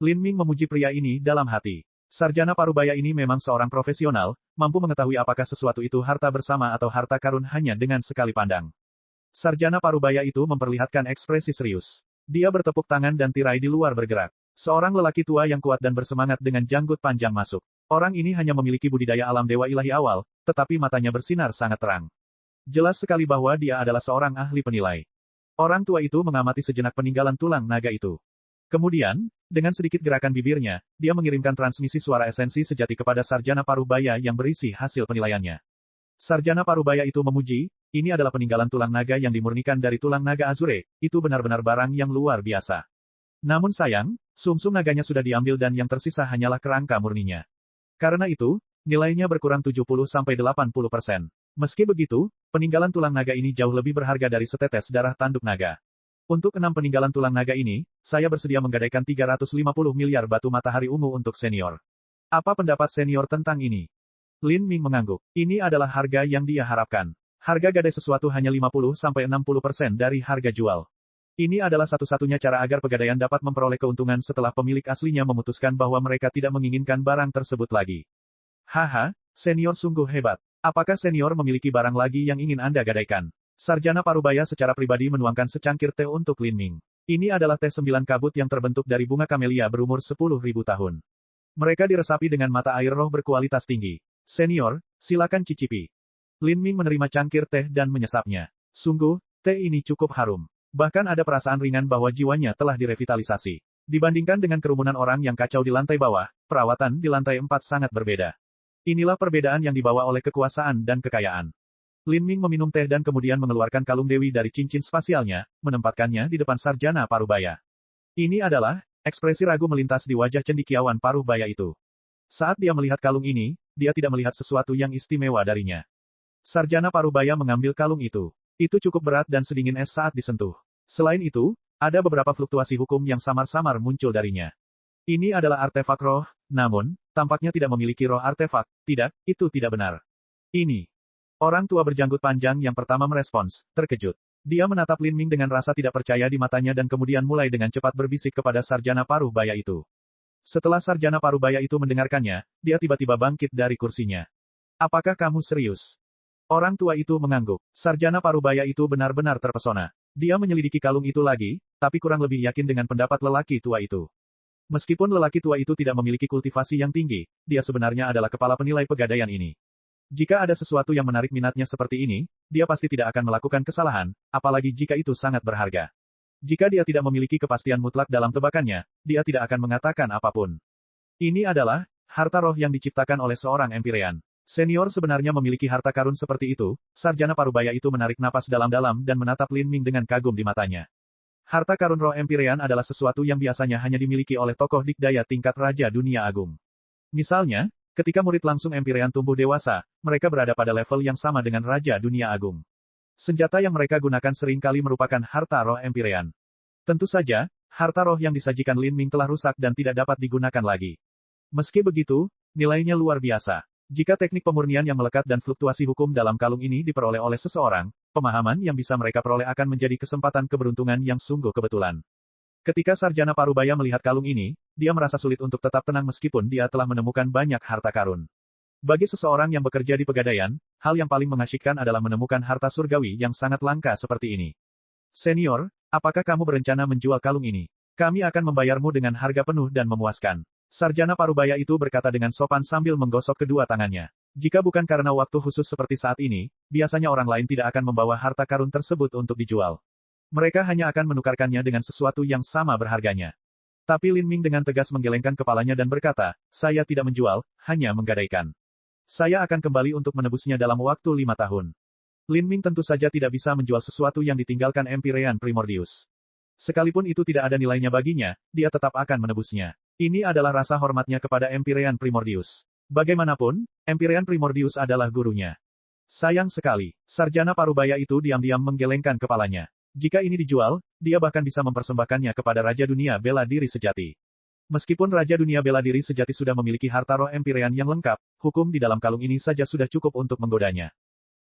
Lin Ming memuji pria ini dalam hati. Sarjana Parubaya ini memang seorang profesional, mampu mengetahui apakah sesuatu itu harta bersama atau harta karun hanya dengan sekali pandang. Sarjana Parubaya itu memperlihatkan ekspresi serius. Dia bertepuk tangan dan tirai di luar bergerak. Seorang lelaki tua yang kuat dan bersemangat dengan janggut panjang masuk. Orang ini hanya memiliki budidaya alam dewa ilahi awal, tetapi matanya bersinar sangat terang. Jelas sekali bahwa dia adalah seorang ahli penilai. Orang tua itu mengamati sejenak peninggalan tulang naga itu. Kemudian, dengan sedikit gerakan bibirnya, dia mengirimkan transmisi suara esensi sejati kepada Sarjana Parubaya yang berisi hasil penilaiannya. Sarjana Parubaya itu memuji, ini adalah peninggalan tulang naga yang dimurnikan dari tulang naga Azure, itu benar-benar barang yang luar biasa. Namun sayang, sumsum naganya sudah diambil dan yang tersisa hanyalah kerangka murninya. Karena itu, nilainya berkurang 70-80%. Meski begitu, peninggalan tulang naga ini jauh lebih berharga dari setetes darah tanduk naga. Untuk 6 peninggalan tulang naga ini, saya bersedia menggadaikan 350 miliar batu matahari ungu untuk senior. Apa pendapat senior tentang ini? Lin Ming mengangguk. Ini adalah harga yang dia harapkan. Harga gadai sesuatu hanya 50-60% dari harga jual. Ini adalah satu-satunya cara agar pegadaian dapat memperoleh keuntungan setelah pemilik aslinya memutuskan bahwa mereka tidak menginginkan barang tersebut lagi. Haha, senior sungguh hebat. Apakah senior memiliki barang lagi yang ingin Anda gadaikan? Sarjana Parubaya secara pribadi menuangkan secangkir teh untuk Lin Ming. Ini adalah teh 9 kabut yang terbentuk dari bunga kamelia berumur 10.000 tahun. Mereka diresapi dengan mata air roh berkualitas tinggi. Senior, silakan cicipi. Lin Ming menerima cangkir teh dan menyesapnya. Sungguh, teh ini cukup harum. Bahkan ada perasaan ringan bahwa jiwanya telah direvitalisasi. Dibandingkan dengan kerumunan orang yang kacau di lantai bawah, perawatan di lantai 4 sangat berbeda. Inilah perbedaan yang dibawa oleh kekuasaan dan kekayaan. Lin Ming meminum teh dan kemudian mengeluarkan kalung dewi dari cincin spasialnya, menempatkannya di depan Sarjana Parubaya. Ini adalah, ekspresi ragu melintas di wajah cendekiawan Parubaya itu. Saat dia melihat kalung ini, dia tidak melihat sesuatu yang istimewa darinya. Sarjana Parubaya mengambil kalung itu. Itu cukup berat dan sedingin es saat disentuh. Selain itu, ada beberapa fluktuasi hukum yang samar-samar muncul darinya. Ini adalah artefak roh, namun, tampaknya tidak memiliki roh artefak. Tidak, itu tidak benar. Ini. Orang tua berjanggut panjang yang pertama merespons, terkejut. Dia menatap Lin Ming dengan rasa tidak percaya di matanya dan kemudian mulai dengan cepat berbisik kepada Sarjana Parubaya itu. Setelah Sarjana Parubaya itu mendengarkannya, dia tiba-tiba bangkit dari kursinya. Apakah kamu serius? Orang tua itu mengangguk. Sarjana Parubaya itu benar-benar terpesona. Dia menyelidiki kalung itu lagi, tapi kurang lebih yakin dengan pendapat lelaki tua itu. Meskipun lelaki tua itu tidak memiliki kultivasi yang tinggi, dia sebenarnya adalah kepala penilai pegadaian ini. Jika ada sesuatu yang menarik minatnya seperti ini, dia pasti tidak akan melakukan kesalahan, apalagi jika itu sangat berharga. Jika dia tidak memiliki kepastian mutlak dalam tebakannya, dia tidak akan mengatakan apapun. Ini adalah harta roh yang diciptakan oleh seorang Empyrean. Senior sebenarnya memiliki harta karun seperti itu. Sarjana Parubaya itu menarik napas dalam-dalam dan menatap Lin Ming dengan kagum di matanya. Harta karun roh Empyrean adalah sesuatu yang biasanya hanya dimiliki oleh tokoh dikdaya tingkat Raja Dunia Agung. Misalnya, ketika murid langsung Empyrean tumbuh dewasa, mereka berada pada level yang sama dengan Raja Dunia Agung. Senjata yang mereka gunakan sering kali merupakan harta roh Empyrean. Tentu saja, harta roh yang disajikan Lin Ming telah rusak dan tidak dapat digunakan lagi. Meski begitu, nilainya luar biasa. Jika teknik pemurnian yang melekat dan fluktuasi hukum dalam kalung ini diperoleh oleh seseorang, pemahaman yang bisa mereka peroleh akan menjadi kesempatan keberuntungan yang sungguh kebetulan. Ketika Sarjana Parubaya melihat kalung ini, dia merasa sulit untuk tetap tenang meskipun dia telah menemukan banyak harta karun. Bagi seseorang yang bekerja di pegadaian, hal yang paling mengasyikkan adalah menemukan harta surgawi yang sangat langka seperti ini. Senior, apakah kamu berencana menjual kalung ini? Kami akan membayarmu dengan harga penuh dan memuaskan. Sarjana Parubaya itu berkata dengan sopan sambil menggosok kedua tangannya. Jika bukan karena waktu khusus seperti saat ini, biasanya orang lain tidak akan membawa harta karun tersebut untuk dijual. Mereka hanya akan menukarkannya dengan sesuatu yang sama berharganya. Tapi Lin Ming dengan tegas menggelengkan kepalanya dan berkata, saya tidak menjual, hanya menggadaikan. Saya akan kembali untuk menebusnya dalam waktu 5 tahun. Lin Ming tentu saja tidak bisa menjual sesuatu yang ditinggalkan Empyrean Primordius. Sekalipun itu tidak ada nilainya baginya, dia tetap akan menebusnya. Ini adalah rasa hormatnya kepada Empyrean Primordius. Bagaimanapun, Empyrean Primordius adalah gurunya. Sayang sekali, sarjana parubaya itu diam-diam menggelengkan kepalanya. Jika ini dijual, dia bahkan bisa mempersembahkannya kepada Raja Dunia Bela Diri Sejati. Meskipun Raja Dunia Bela Diri Sejati sudah memiliki harta roh Empyrean yang lengkap, hukum di dalam kalung ini saja sudah cukup untuk menggodanya.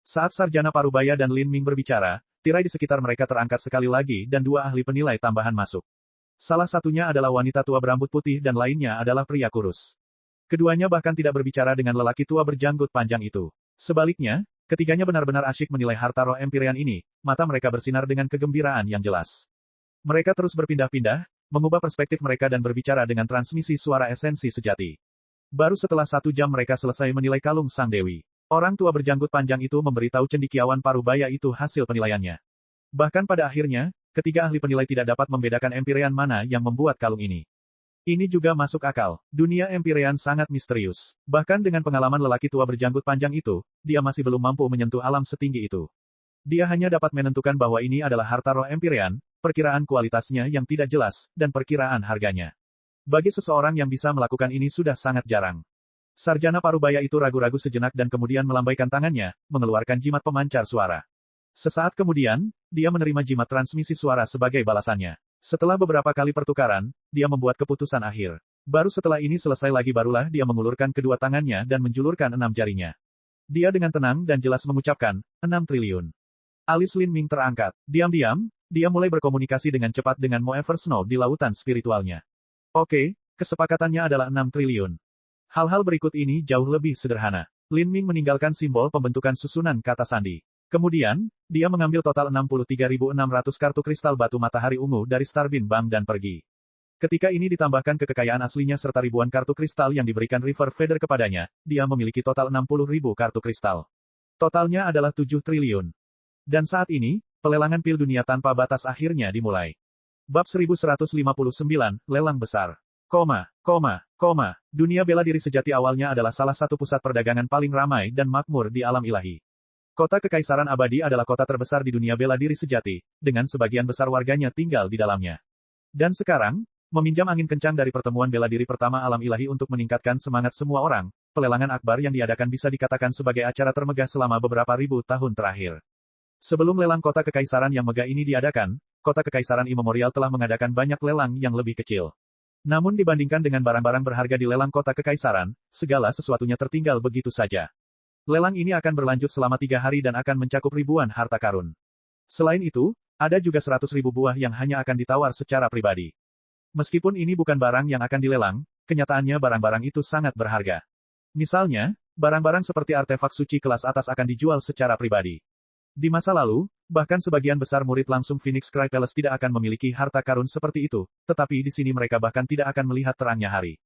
Saat sarjana parubaya dan Lin Ming berbicara, tirai di sekitar mereka terangkat sekali lagi dan dua ahli penilai tambahan masuk. Salah satunya adalah wanita tua berambut putih dan lainnya adalah pria kurus. Keduanya bahkan tidak berbicara dengan lelaki tua berjanggut panjang itu. Sebaliknya, ketiganya benar-benar asyik menilai harta roh Empyrean ini, mata mereka bersinar dengan kegembiraan yang jelas. Mereka terus berpindah-pindah, mengubah perspektif mereka dan berbicara dengan transmisi suara esensi sejati. Baru setelah 1 jam mereka selesai menilai kalung Sang Dewi. Orang tua berjanggut panjang itu memberitahu cendekiawan parubaya itu hasil penilaiannya. Bahkan pada akhirnya, ketiga ahli penilai tidak dapat membedakan Empyrean mana yang membuat kalung ini. Ini juga masuk akal. Dunia Empyrean sangat misterius. Bahkan dengan pengalaman lelaki tua berjanggut panjang itu, dia masih belum mampu menyentuh alam setinggi itu. Dia hanya dapat menentukan bahwa ini adalah harta roh Empyrean, perkiraan kualitasnya yang tidak jelas, dan perkiraan harganya. Bagi seseorang yang bisa melakukan ini sudah sangat jarang. Sarjana parubaya itu ragu-ragu sejenak dan kemudian melambaikan tangannya, mengeluarkan jimat pemancar suara. Sesaat kemudian, dia menerima jimat transmisi suara sebagai balasannya. Setelah beberapa kali pertukaran, dia membuat keputusan akhir. Baru setelah ini selesai lagi barulah dia mengulurkan kedua tangannya dan menjulurkan 6 jarinya. Dia dengan tenang dan jelas mengucapkan, 6 triliun. Alis Lin Ming terangkat. Diam-diam, dia mulai berkomunikasi dengan cepat dengan Mo Eversnow di lautan spiritualnya. Oke, kesepakatannya adalah 6 triliun. Hal-hal berikut ini jauh lebih sederhana. Lin Ming meninggalkan simbol pembentukan susunan kata sandi. Kemudian, dia mengambil total 63.600 kartu kristal batu matahari ungu dari Starbin Bank dan pergi. Ketika ini ditambahkan ke kekayaan aslinya serta ribuan kartu kristal yang diberikan River Feather kepadanya, dia memiliki total 60.000 kartu kristal. Totalnya adalah 7 triliun. Dan saat ini, pelelangan pil dunia tanpa batas akhirnya dimulai. Bab 1159, Lelang Besar. Dunia bela diri sejati awalnya adalah salah satu pusat perdagangan paling ramai dan makmur di alam ilahi. Kota Kekaisaran Abadi adalah kota terbesar di dunia bela diri sejati, dengan sebagian besar warganya tinggal di dalamnya. Dan sekarang, meminjam angin kencang dari pertemuan bela diri pertama alam ilahi untuk meningkatkan semangat semua orang, pelelangan akbar yang diadakan bisa dikatakan sebagai acara termegah selama beberapa ribu tahun terakhir. Sebelum lelang kota Kekaisaran yang megah ini diadakan, kota Kekaisaran Immemorial telah mengadakan banyak lelang yang lebih kecil. Namun dibandingkan dengan barang-barang berharga di lelang kota Kekaisaran, segala sesuatunya tertinggal begitu saja. Lelang ini akan berlanjut selama 3 hari dan akan mencakup ribuan harta karun. Selain itu, ada juga 100.000 buah yang hanya akan ditawar secara pribadi. Meskipun ini bukan barang yang akan dilelang, kenyataannya barang-barang itu sangat berharga. Misalnya, barang-barang seperti artefak suci kelas atas akan dijual secara pribadi. Di masa lalu, bahkan sebagian besar murid langsung Phoenix Cry Palace tidak akan memiliki harta karun seperti itu, tetapi di sini mereka bahkan tidak akan melihat terangnya hari.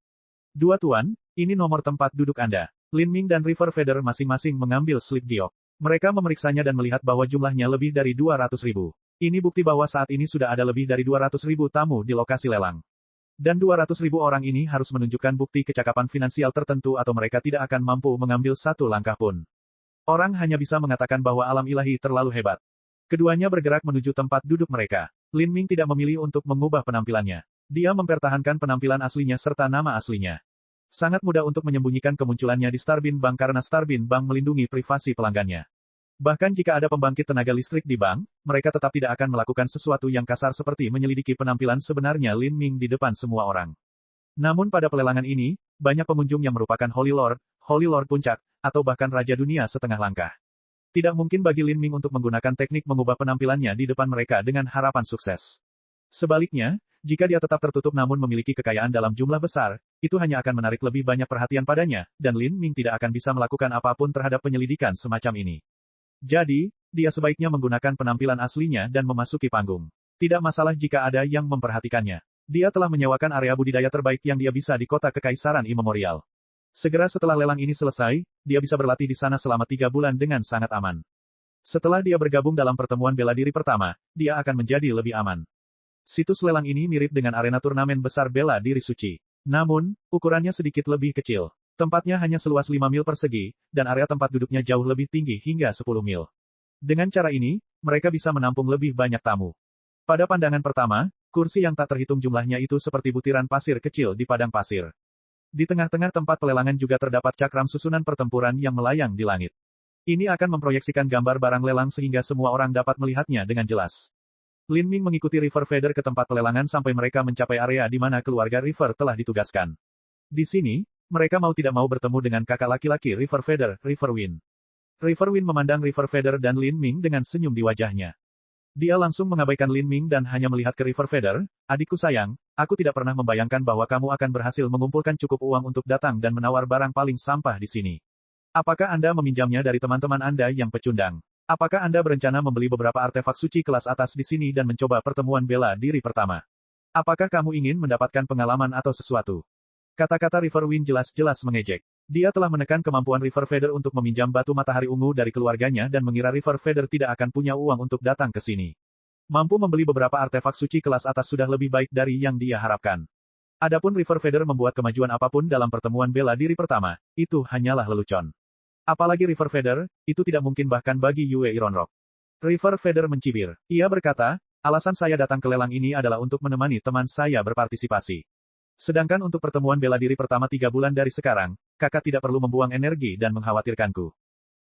Dua tuan, ini nomor tempat duduk Anda. Lin Ming dan River Feather masing-masing mengambil slip giok. Mereka memeriksanya dan melihat bahwa jumlahnya lebih dari 200.000. Ini bukti bahwa saat ini sudah ada lebih dari 200.000 tamu di lokasi lelang. Dan 200.000 orang ini harus menunjukkan bukti kecakapan finansial tertentu atau mereka tidak akan mampu mengambil satu langkah pun. Orang hanya bisa mengatakan bahwa alam ilahi terlalu hebat. Keduanya bergerak menuju tempat duduk mereka. Lin Ming tidak memilih untuk mengubah penampilannya. Dia mempertahankan penampilan aslinya serta nama aslinya. Sangat mudah untuk menyembunyikan kemunculannya di Starbin Bank karena Starbin Bank melindungi privasi pelanggannya. Bahkan jika ada pembangkit tenaga listrik di bank, mereka tetap tidak akan melakukan sesuatu yang kasar seperti menyelidiki penampilan sebenarnya Lin Ming di depan semua orang. Namun pada pelelangan ini, banyak pengunjung yang merupakan Holy Lord Puncak, atau bahkan Raja Dunia setengah langkah. Tidak mungkin bagi Lin Ming untuk menggunakan teknik mengubah penampilannya di depan mereka dengan harapan sukses. Sebaliknya, jika dia tetap tertutup namun memiliki kekayaan dalam jumlah besar, itu hanya akan menarik lebih banyak perhatian padanya, dan Lin Ming tidak akan bisa melakukan apapun terhadap penyelidikan semacam ini. Jadi, dia sebaiknya menggunakan penampilan aslinya dan memasuki panggung. Tidak masalah jika ada yang memperhatikannya. Dia telah menyewakan area budidaya terbaik yang dia bisa di kota Kekaisaran Immemorial. Segera setelah lelang ini selesai, dia bisa berlatih di sana selama 3 bulan dengan sangat aman. Setelah dia bergabung dalam pertemuan bela diri pertama, dia akan menjadi lebih aman. Situs lelang ini mirip dengan arena turnamen besar bela diri suci. Namun, ukurannya sedikit lebih kecil. Tempatnya hanya seluas 5 mil persegi, dan area tempat duduknya jauh lebih tinggi hingga 10 mil. Dengan cara ini, mereka bisa menampung lebih banyak tamu. Pada pandangan pertama, kursi yang tak terhitung jumlahnya itu seperti butiran pasir kecil di padang pasir. Di tengah-tengah tempat pelelangan juga terdapat cakram susunan pertempuran yang melayang di langit. Ini akan memproyeksikan gambar barang lelang sehingga semua orang dapat melihatnya dengan jelas. Lin Ming mengikuti River Feather ke tempat pelelangan sampai mereka mencapai area di mana keluarga River telah ditugaskan. Di sini, mereka mau tidak mau bertemu dengan kakak laki-laki River Feather, River Wind. River Wind memandang River Feather dan Lin Ming dengan senyum di wajahnya. Dia langsung mengabaikan Lin Ming dan hanya melihat ke River Feather, adikku sayang, aku tidak pernah membayangkan bahwa kamu akan berhasil mengumpulkan cukup uang untuk datang dan menawar barang paling sampah di sini. Apakah Anda meminjamnya dari teman-teman Anda yang pecundang? Apakah Anda berencana membeli beberapa artefak suci kelas atas di sini dan mencoba pertemuan bela diri pertama? Apakah kamu ingin mendapatkan pengalaman atau sesuatu? Kata-kata River Wind jelas-jelas mengejek. Dia telah menekan kemampuan River Feather untuk meminjam batu matahari ungu dari keluarganya dan mengira River Feather tidak akan punya uang untuk datang ke sini. Mampu membeli beberapa artefak suci kelas atas sudah lebih baik dari yang dia harapkan. Adapun River Feather membuat kemajuan apapun dalam pertemuan bela diri pertama, itu hanyalah lelucon. Apalagi River Feather, itu tidak mungkin bahkan bagi Yue Ironrock. River Feather mencibir. Ia berkata, alasan saya datang ke lelang ini adalah untuk menemani teman saya berpartisipasi. Sedangkan untuk pertemuan bela diri pertama 3 bulan dari sekarang, kakak tidak perlu membuang energi dan mengkhawatirkanku.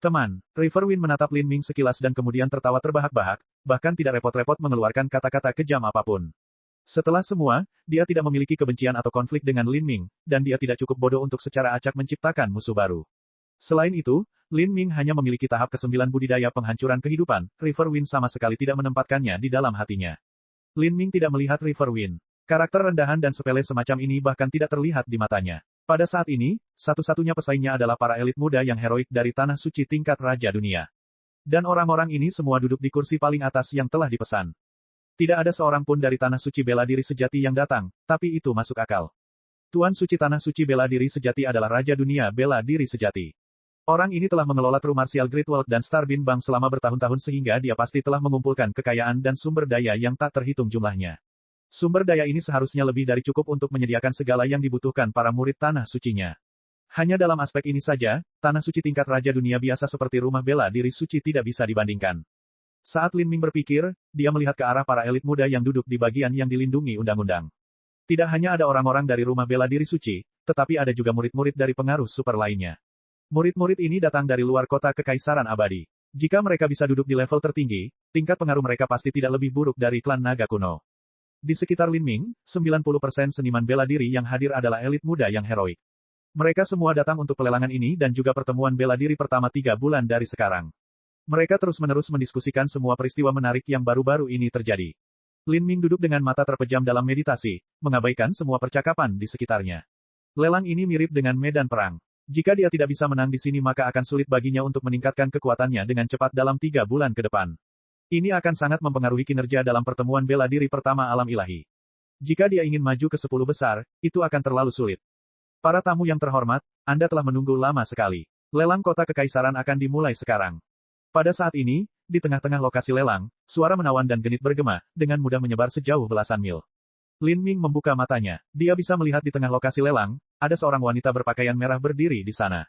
Teman, River Wind menatap Lin Ming sekilas dan kemudian tertawa terbahak-bahak, bahkan tidak repot-repot mengeluarkan kata-kata kejam apapun. Setelah semua, dia tidak memiliki kebencian atau konflik dengan Lin Ming, dan dia tidak cukup bodoh untuk secara acak menciptakan musuh baru. Selain itu, Lin Ming hanya memiliki tahap ke-9 budidaya penghancuran kehidupan, River Wind sama sekali tidak menempatkannya di dalam hatinya. Lin Ming tidak melihat River Wind. Karakter rendahan dan sepele semacam ini bahkan tidak terlihat di matanya. Pada saat ini, satu-satunya pesaingnya adalah para elit muda yang heroik dari Tanah Suci tingkat Raja Dunia. Dan orang-orang ini semua duduk di kursi paling atas yang telah dipesan. Tidak ada seorang pun dari Tanah Suci bela diri sejati yang datang, tapi itu masuk akal. Tuan Suci Tanah Suci bela diri sejati adalah Raja Dunia bela diri sejati. Orang ini telah mengelola True Martial Great Wall dan Starbin Bank selama bertahun-tahun sehingga dia pasti telah mengumpulkan kekayaan dan sumber daya yang tak terhitung jumlahnya. Sumber daya ini seharusnya lebih dari cukup untuk menyediakan segala yang dibutuhkan para murid Tanah Sucinya. Hanya dalam aspek ini saja, Tanah Suci tingkat Raja Dunia biasa seperti rumah bela diri suci tidak bisa dibandingkan. Saat Lin Ming berpikir, dia melihat ke arah para elit muda yang duduk di bagian yang dilindungi undang-undang. Tidak hanya ada orang-orang dari rumah bela diri suci, tetapi ada juga murid-murid dari pengaruh super lainnya. Murid-murid ini datang dari luar kota kekaisaran abadi. Jika mereka bisa duduk di level tertinggi, tingkat pengaruh mereka pasti tidak lebih buruk dari klan naga kuno. Di sekitar Lin Ming, 90% seniman bela diri yang hadir adalah elit muda yang heroik. Mereka semua datang untuk pelelangan ini dan juga pertemuan bela diri pertama 3 bulan dari sekarang. Mereka terus-menerus mendiskusikan semua peristiwa menarik yang baru-baru ini terjadi. Lin Ming duduk dengan mata terpejam dalam meditasi, mengabaikan semua percakapan di sekitarnya. Lelang ini mirip dengan medan perang. Jika dia tidak bisa menang di sini maka akan sulit baginya untuk meningkatkan kekuatannya dengan cepat dalam 3 bulan ke depan. Ini akan sangat mempengaruhi kinerja dalam pertemuan bela diri pertama alam ilahi. Jika dia ingin maju ke 10 besar, itu akan terlalu sulit. Para tamu yang terhormat, Anda telah menunggu lama sekali. Lelang kota kekaisaran akan dimulai sekarang. Pada saat ini, di tengah-tengah lokasi lelang, suara menawan dan genit bergema, dengan mudah menyebar sejauh belasan mil. Lin Ming membuka matanya. Dia bisa melihat di tengah lokasi lelang, ada seorang wanita berpakaian merah berdiri di sana.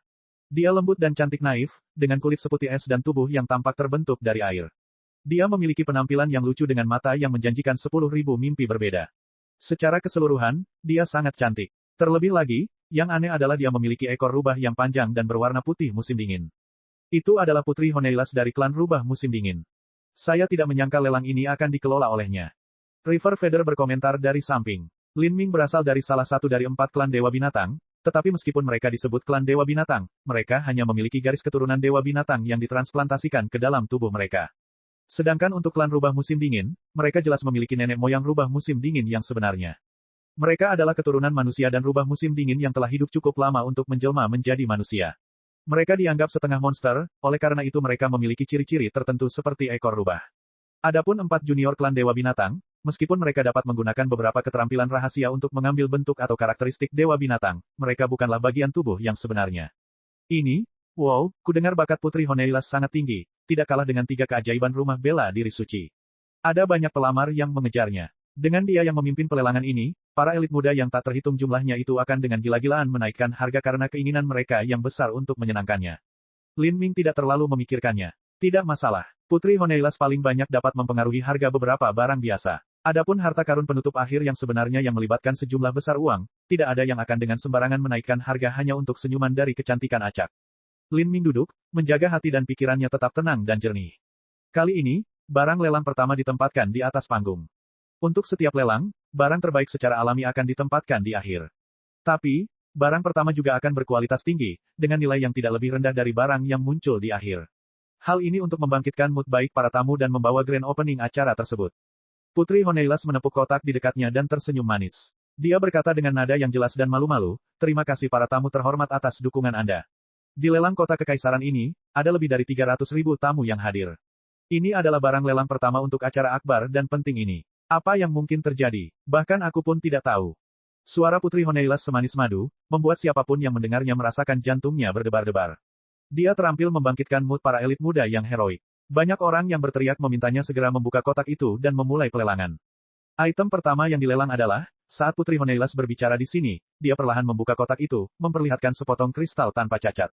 Dia lembut dan cantik naif, dengan kulit seputih es dan tubuh yang tampak terbentuk dari air. Dia memiliki penampilan yang lucu dengan mata yang menjanjikan 10.000 mimpi berbeda. Secara keseluruhan, dia sangat cantik. Terlebih lagi, yang aneh adalah dia memiliki ekor rubah yang panjang dan berwarna putih musim dingin. Itu adalah Putri Honeilas dari klan rubah musim dingin. Saya tidak menyangka lelang ini akan dikelola olehnya. River Feather berkomentar dari samping. Lin Ming berasal dari salah satu dari 4 klan Dewa Binatang, tetapi meskipun mereka disebut klan Dewa Binatang, mereka hanya memiliki garis keturunan Dewa Binatang yang ditransplantasikan ke dalam tubuh mereka. Sedangkan untuk klan rubah musim dingin, mereka jelas memiliki nenek moyang rubah musim dingin yang sebenarnya. Mereka adalah keturunan manusia dan rubah musim dingin yang telah hidup cukup lama untuk menjelma menjadi manusia. Mereka dianggap setengah monster, oleh karena itu mereka memiliki ciri-ciri tertentu seperti ekor rubah. Adapun 4 junior klan Dewa Binatang, meskipun mereka dapat menggunakan beberapa keterampilan rahasia untuk mengambil bentuk atau karakteristik Dewa Binatang, mereka bukanlah bagian tubuh yang sebenarnya. Ini, wow, kudengar bakat Putri Honeilas sangat tinggi, tidak kalah dengan 3 keajaiban rumah bela diri suci. Ada banyak pelamar yang mengejarnya. Dengan dia yang memimpin pelelangan ini, para elit muda yang tak terhitung jumlahnya itu akan dengan gila-gilaan menaikkan harga karena keinginan mereka yang besar untuk menyenangkannya. Lin Ming tidak terlalu memikirkannya. Tidak masalah. Putri Honeilas paling banyak dapat mempengaruhi harga beberapa barang biasa. Adapun harta karun penutup akhir yang sebenarnya yang melibatkan sejumlah besar uang, tidak ada yang akan dengan sembarangan menaikkan harga hanya untuk senyuman dari kecantikan acak. Lin Ming duduk, menjaga hati dan pikirannya tetap tenang dan jernih. Kali ini, barang lelang pertama ditempatkan di atas panggung. Untuk setiap lelang, barang terbaik secara alami akan ditempatkan di akhir. Tapi, barang pertama juga akan berkualitas tinggi, dengan nilai yang tidak lebih rendah dari barang yang muncul di akhir. Hal ini untuk membangkitkan mood baik para tamu dan membawa grand opening acara tersebut. Putri Honeilas menepuk kotak di dekatnya dan tersenyum manis. Dia berkata dengan nada yang jelas dan malu-malu, "Terima kasih para tamu terhormat atas dukungan Anda. Di lelang kota kekaisaran ini, ada lebih dari 300.000 tamu yang hadir. Ini adalah barang lelang pertama untuk acara akbar dan penting ini. Apa yang mungkin terjadi? Bahkan aku pun tidak tahu." Suara Putri Honeilas semanis madu, membuat siapapun yang mendengarnya merasakan jantungnya berdebar-debar. Dia terampil membangkitkan mood para elit muda yang heroik. Banyak orang yang berteriak memintanya segera membuka kotak itu dan memulai pelelangan. Item pertama yang dilelang adalah, saat Putri Honeilas berbicara di sini, dia perlahan membuka kotak itu, memperlihatkan sepotong kristal tanpa cacat.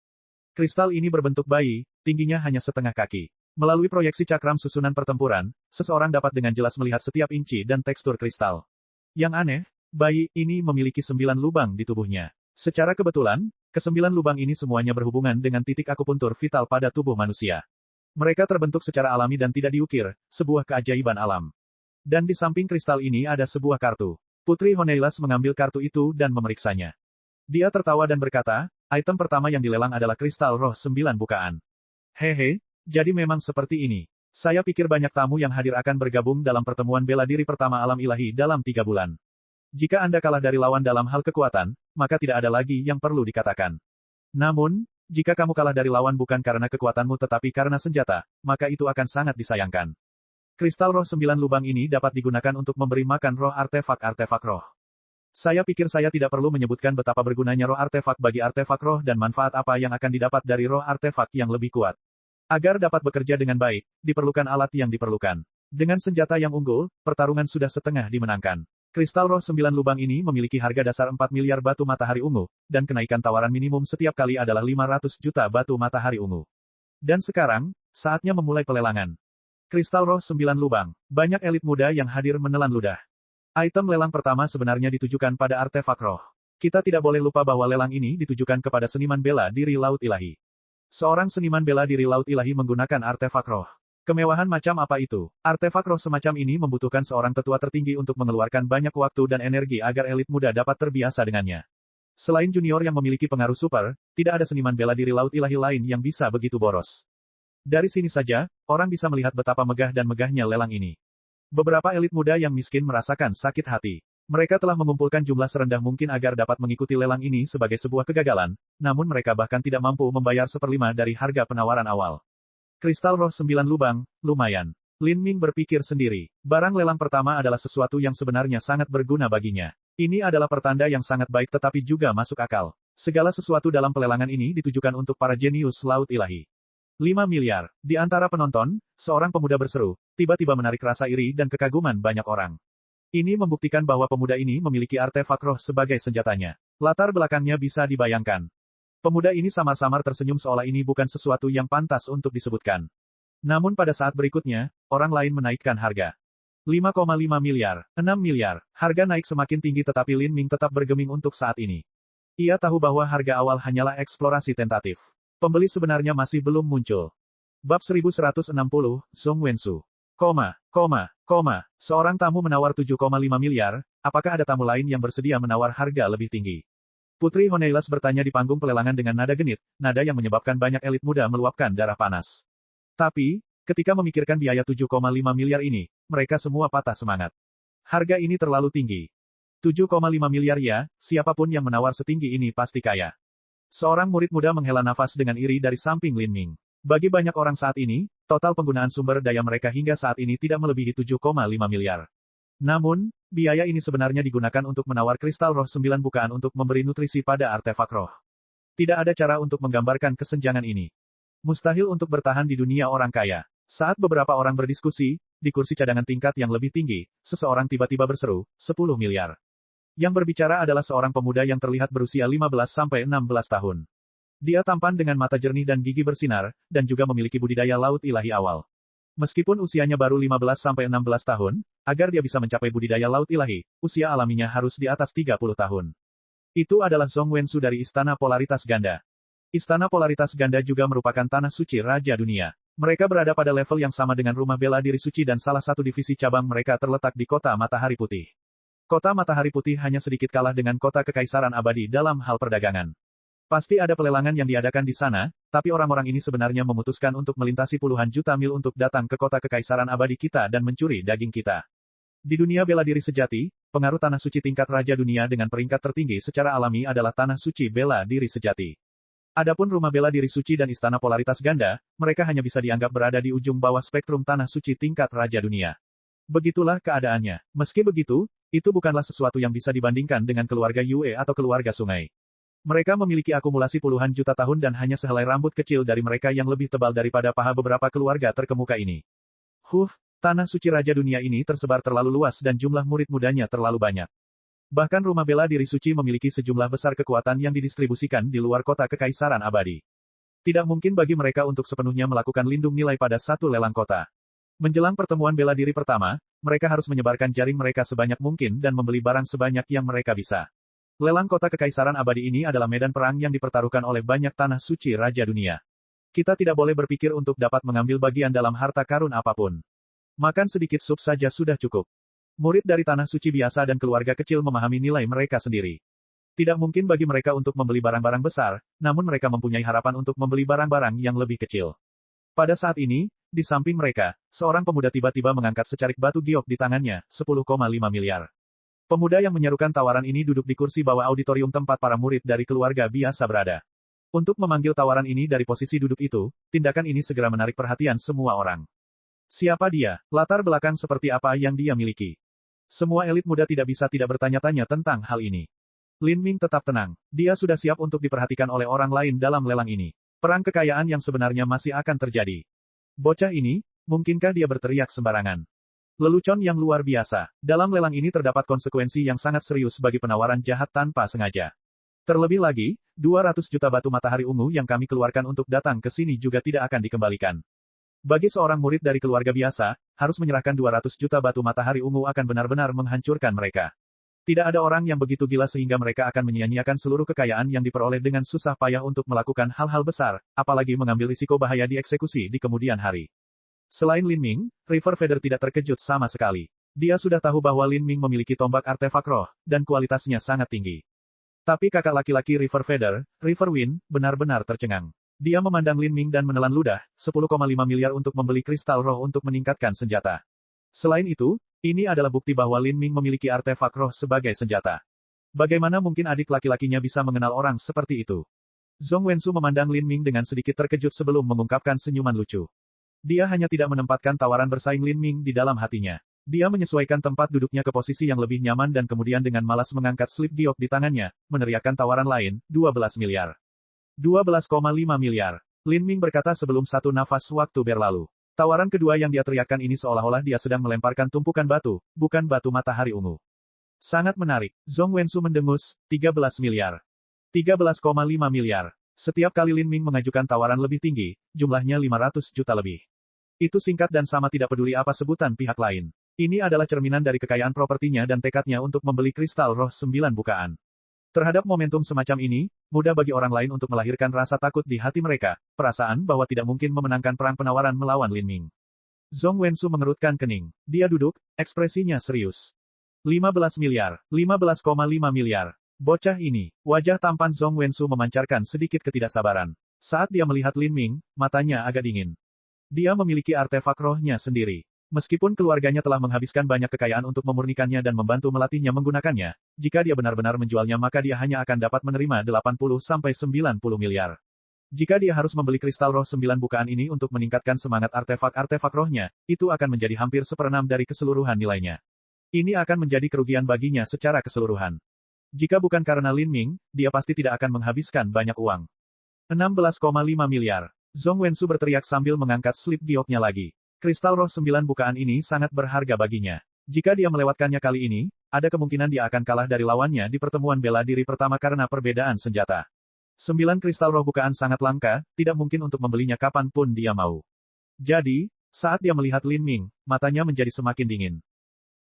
Kristal ini berbentuk bayi, tingginya hanya setengah kaki. Melalui proyeksi cakram susunan pertempuran, seseorang dapat dengan jelas melihat setiap inci dan tekstur kristal. Yang aneh, bayi ini memiliki 9 lubang di tubuhnya. Secara kebetulan, ke-9 lubang ini semuanya berhubungan dengan titik akupuntur vital pada tubuh manusia. Mereka terbentuk secara alami dan tidak diukir, sebuah keajaiban alam. Dan di samping kristal ini ada sebuah kartu. Putri Honeilas mengambil kartu itu dan memeriksanya. Dia tertawa dan berkata, item pertama yang dilelang adalah kristal roh 9 bukaan. Hehe, jadi memang seperti ini. Saya pikir banyak tamu yang hadir akan bergabung dalam pertemuan bela diri pertama alam ilahi dalam 3 bulan. Jika Anda kalah dari lawan dalam hal kekuatan, maka tidak ada lagi yang perlu dikatakan. Namun, jika kamu kalah dari lawan bukan karena kekuatanmu tetapi karena senjata, maka itu akan sangat disayangkan. Kristal roh 9 lubang ini dapat digunakan untuk memberi makan roh artefak-artefak roh. Saya pikir saya tidak perlu menyebutkan betapa bergunanya roh artefak bagi artefak roh dan manfaat apa yang akan didapat dari roh artefak yang lebih kuat. Agar dapat bekerja dengan baik, diperlukan alat yang diperlukan. Dengan senjata yang unggul, pertarungan sudah setengah dimenangkan. Kristal roh 9 lubang ini memiliki harga dasar 4 miliar batu matahari ungu, dan kenaikan tawaran minimum setiap kali adalah 500 juta batu matahari ungu. Dan sekarang, saatnya memulai pelelangan. Kristal roh 9 lubang. Banyak elit muda yang hadir menelan ludah. Item lelang pertama sebenarnya ditujukan pada artefak roh. Kita tidak boleh lupa bahwa lelang ini ditujukan kepada seniman bela diri laut ilahi. Seorang seniman bela diri laut ilahi menggunakan artefak roh. Kemewahan macam apa itu? Artefak roh semacam ini membutuhkan seorang tetua tertinggi untuk mengeluarkan banyak waktu dan energi agar elit muda dapat terbiasa dengannya. Selain junior yang memiliki pengaruh super, tidak ada seniman bela diri laut ilahi lain yang bisa begitu boros. Dari sini saja, orang bisa melihat betapa megah dan megahnya lelang ini. Beberapa elit muda yang miskin merasakan sakit hati. Mereka telah mengumpulkan jumlah serendah mungkin agar dapat mengikuti lelang ini sebagai sebuah kegagalan, namun mereka bahkan tidak mampu membayar 1/5 dari harga penawaran awal. Kristal roh 9 lubang, lumayan. Lin Ming berpikir sendiri. Barang lelang pertama adalah sesuatu yang sebenarnya sangat berguna baginya. Ini adalah pertanda yang sangat baik tetapi juga masuk akal. Segala sesuatu dalam pelelangan ini ditujukan untuk para jenius laut ilahi. 5 miliar. Di antara penonton, seorang pemuda berseru, tiba-tiba menarik rasa iri dan kekaguman banyak orang. Ini membuktikan bahwa pemuda ini memiliki artefak roh sebagai senjatanya. Latar belakangnya bisa dibayangkan. Pemuda ini samar-samar tersenyum seolah ini bukan sesuatu yang pantas untuk disebutkan. Namun pada saat berikutnya, orang lain menaikkan harga. 5,5 miliar, 6 miliar. Harga naik semakin tinggi tetapi Lin Ming tetap bergeming untuk saat ini. Ia tahu bahwa harga awal hanyalah eksplorasi tentatif. Pembeli sebenarnya masih belum muncul. Bab 1160, Zhong Wensu. Seorang tamu menawar 7,5 miliar, apakah ada tamu lain yang bersedia menawar harga lebih tinggi? Putri Honeilas bertanya di panggung pelelangan dengan nada genit, nada yang menyebabkan banyak elit muda meluapkan darah panas. Tapi, ketika memikirkan biaya 7,5 miliar ini, mereka semua patah semangat. Harga ini terlalu tinggi. 7,5 miliar ya, siapapun yang menawar setinggi ini pasti kaya. Seorang murid muda menghela nafas dengan iri dari samping Lin Ming. Bagi banyak orang saat ini, total penggunaan sumber daya mereka hingga saat ini tidak melebihi 7,5 miliar. Namun, biaya ini sebenarnya digunakan untuk menawar kristal roh 9 bukaan untuk memberi nutrisi pada artefak roh. Tidak ada cara untuk menggambarkan kesenjangan ini. Mustahil untuk bertahan di dunia orang kaya. Saat beberapa orang berdiskusi, di kursi cadangan tingkat yang lebih tinggi, seseorang tiba-tiba berseru, 10 miliar. Yang berbicara adalah seorang pemuda yang terlihat berusia 15-16 tahun. Dia tampan dengan mata jernih dan gigi bersinar, dan juga memiliki budidaya laut ilahi awal. Meskipun usianya baru 15-16 tahun, agar dia bisa mencapai budidaya laut ilahi, usia alaminya harus di atas 30 tahun. Itu adalah Zhong Wensu dari Istana Polaritas Ganda. Istana Polaritas Ganda juga merupakan tanah suci Raja Dunia. Mereka berada pada level yang sama dengan Rumah Bela Diri Suci dan salah satu divisi cabang mereka terletak di Kota Matahari Putih. Kota Matahari Putih hanya sedikit kalah dengan Kota Kekaisaran Abadi dalam hal perdagangan. Pasti ada pelelangan yang diadakan di sana, tapi orang-orang ini sebenarnya memutuskan untuk melintasi puluhan juta mil untuk datang ke Kota Kekaisaran Abadi kita dan mencuri daging kita. Di dunia bela diri sejati, pengaruh tanah suci tingkat Raja Dunia dengan peringkat tertinggi secara alami adalah tanah suci bela diri sejati. Adapun Rumah Bela Diri Suci dan Istana Polaritas Ganda, mereka hanya bisa dianggap berada di ujung bawah spektrum tanah suci tingkat Raja Dunia. Begitulah keadaannya. Meski begitu, itu bukanlah sesuatu yang bisa dibandingkan dengan keluarga Yue atau keluarga Sungai. Mereka memiliki akumulasi puluhan juta tahun dan hanya sehelai rambut kecil dari mereka yang lebih tebal daripada paha beberapa keluarga terkemuka ini. Tanah suci Raja Dunia ini tersebar terlalu luas dan jumlah murid mudanya terlalu banyak. Bahkan Rumah Bela Diri Suci memiliki sejumlah besar kekuatan yang didistribusikan di luar Kota Kekaisaran Abadi. Tidak mungkin bagi mereka untuk sepenuhnya melakukan lindung nilai pada satu lelang kota. Menjelang pertemuan bela diri pertama, mereka harus menyebarkan jaring mereka sebanyak mungkin dan membeli barang sebanyak yang mereka bisa. Lelang Kota Kekaisaran Abadi ini adalah medan perang yang dipertaruhkan oleh banyak tanah suci Raja Dunia. Kita tidak boleh berpikir untuk dapat mengambil bagian dalam harta karun apapun. Makan sedikit sup saja sudah cukup. Murid dari tanah suci biasa dan keluarga kecil memahami nilai mereka sendiri. Tidak mungkin bagi mereka untuk membeli barang-barang besar, namun mereka mempunyai harapan untuk membeli barang-barang yang lebih kecil. Pada saat ini, di samping mereka, seorang pemuda tiba-tiba mengangkat secarik batu giok di tangannya, 10,5 miliar. Pemuda yang menyerukan tawaran ini duduk di kursi bawah auditorium tempat para murid dari keluarga biasa berada. Untuk memanggil tawaran ini dari posisi duduk itu, tindakan ini segera menarik perhatian semua orang. Siapa dia? Latar belakang seperti apa yang dia miliki? Semua elit muda tidak bisa tidak bertanya-tanya tentang hal ini. Lin Ming tetap tenang. Dia sudah siap untuk diperhatikan oleh orang lain dalam lelang ini. Perang kekayaan yang sebenarnya masih akan terjadi. Bocah ini, mungkinkah dia berteriak sembarangan? Lelucon yang luar biasa. Dalam lelang ini terdapat konsekuensi yang sangat serius bagi penawaran jahat tanpa sengaja. Terlebih lagi, 200 juta batu matahari ungu yang kami keluarkan untuk datang ke sini juga tidak akan dikembalikan. Bagi seorang murid dari keluarga biasa, harus menyerahkan 200 juta batu matahari ungu akan benar-benar menghancurkan mereka. Tidak ada orang yang begitu gila sehingga mereka akan menyia-nyiakan seluruh kekayaan yang diperoleh dengan susah payah untuk melakukan hal-hal besar, apalagi mengambil risiko bahaya dieksekusi di kemudian hari. Selain Lin Ming, River Feather tidak terkejut sama sekali. Dia sudah tahu bahwa Lin Ming memiliki tombak artefak roh, dan kualitasnya sangat tinggi. Tapi kakak laki-laki River Feather, River Wind, benar-benar tercengang. Dia memandang Lin Ming dan menelan ludah, 10,5 miliar untuk membeli kristal roh untuk meningkatkan senjata. Selain itu, ini adalah bukti bahwa Lin Ming memiliki artefak roh sebagai senjata. Bagaimana mungkin adik laki-lakinya bisa mengenal orang seperti itu? Zhong Wensu memandang Lin Ming dengan sedikit terkejut sebelum mengungkapkan senyuman lucu. Dia hanya tidak menempatkan tawaran bersaing Lin Ming di dalam hatinya. Dia menyesuaikan tempat duduknya ke posisi yang lebih nyaman dan kemudian dengan malas mengangkat slip giok di tangannya, meneriakkan tawaran lain, 12 miliar. 12,5 miliar. Lin Ming berkata sebelum satu nafas waktu berlalu. Tawaran kedua yang dia teriakkan ini seolah-olah dia sedang melemparkan tumpukan batu, bukan batu matahari ungu. Sangat menarik. Zhong Wensu mendengus, 13 miliar. 13,5 miliar. Setiap kali Lin Ming mengajukan tawaran lebih tinggi, jumlahnya 500 juta lebih. Itu singkat dan sama tidak peduli apa sebutan pihak lain. Ini adalah cerminan dari kekayaan propertinya dan tekadnya untuk membeli kristal roh 9 bukaan. Terhadap momentum semacam ini, mudah bagi orang lain untuk melahirkan rasa takut di hati mereka, perasaan bahwa tidak mungkin memenangkan perang penawaran melawan Lin Ming. Zhong Wensu mengerutkan kening. Dia duduk, ekspresinya serius. 15 miliar, 15,5 miliar. Bocah ini, wajah tampan Zhong Wensu memancarkan sedikit ketidaksabaran. Saat dia melihat Lin Ming, matanya agak dingin. Dia memiliki artefak rohnya sendiri. Meskipun keluarganya telah menghabiskan banyak kekayaan untuk memurnikannya dan membantu melatihnya menggunakannya, jika dia benar-benar menjualnya maka dia hanya akan dapat menerima 80-90 miliar. Jika dia harus membeli kristal roh 9 bukaan ini untuk meningkatkan semangat artefak-artefak rohnya, itu akan menjadi hampir seperenam dari keseluruhan nilainya. Ini akan menjadi kerugian baginya secara keseluruhan. Jika bukan karena Lin Ming, dia pasti tidak akan menghabiskan banyak uang. 16,5 miliar. Zhong Wensu berteriak sambil mengangkat slip gioknya lagi. Kristal roh 9 bukaan ini sangat berharga baginya. Jika dia melewatkannya kali ini, ada kemungkinan dia akan kalah dari lawannya di pertemuan bela diri pertama karena perbedaan senjata. 9 kristal roh bukaan sangat langka, tidak mungkin untuk membelinya kapanpun dia mau. Jadi, saat dia melihat Lin Ming, matanya menjadi semakin dingin.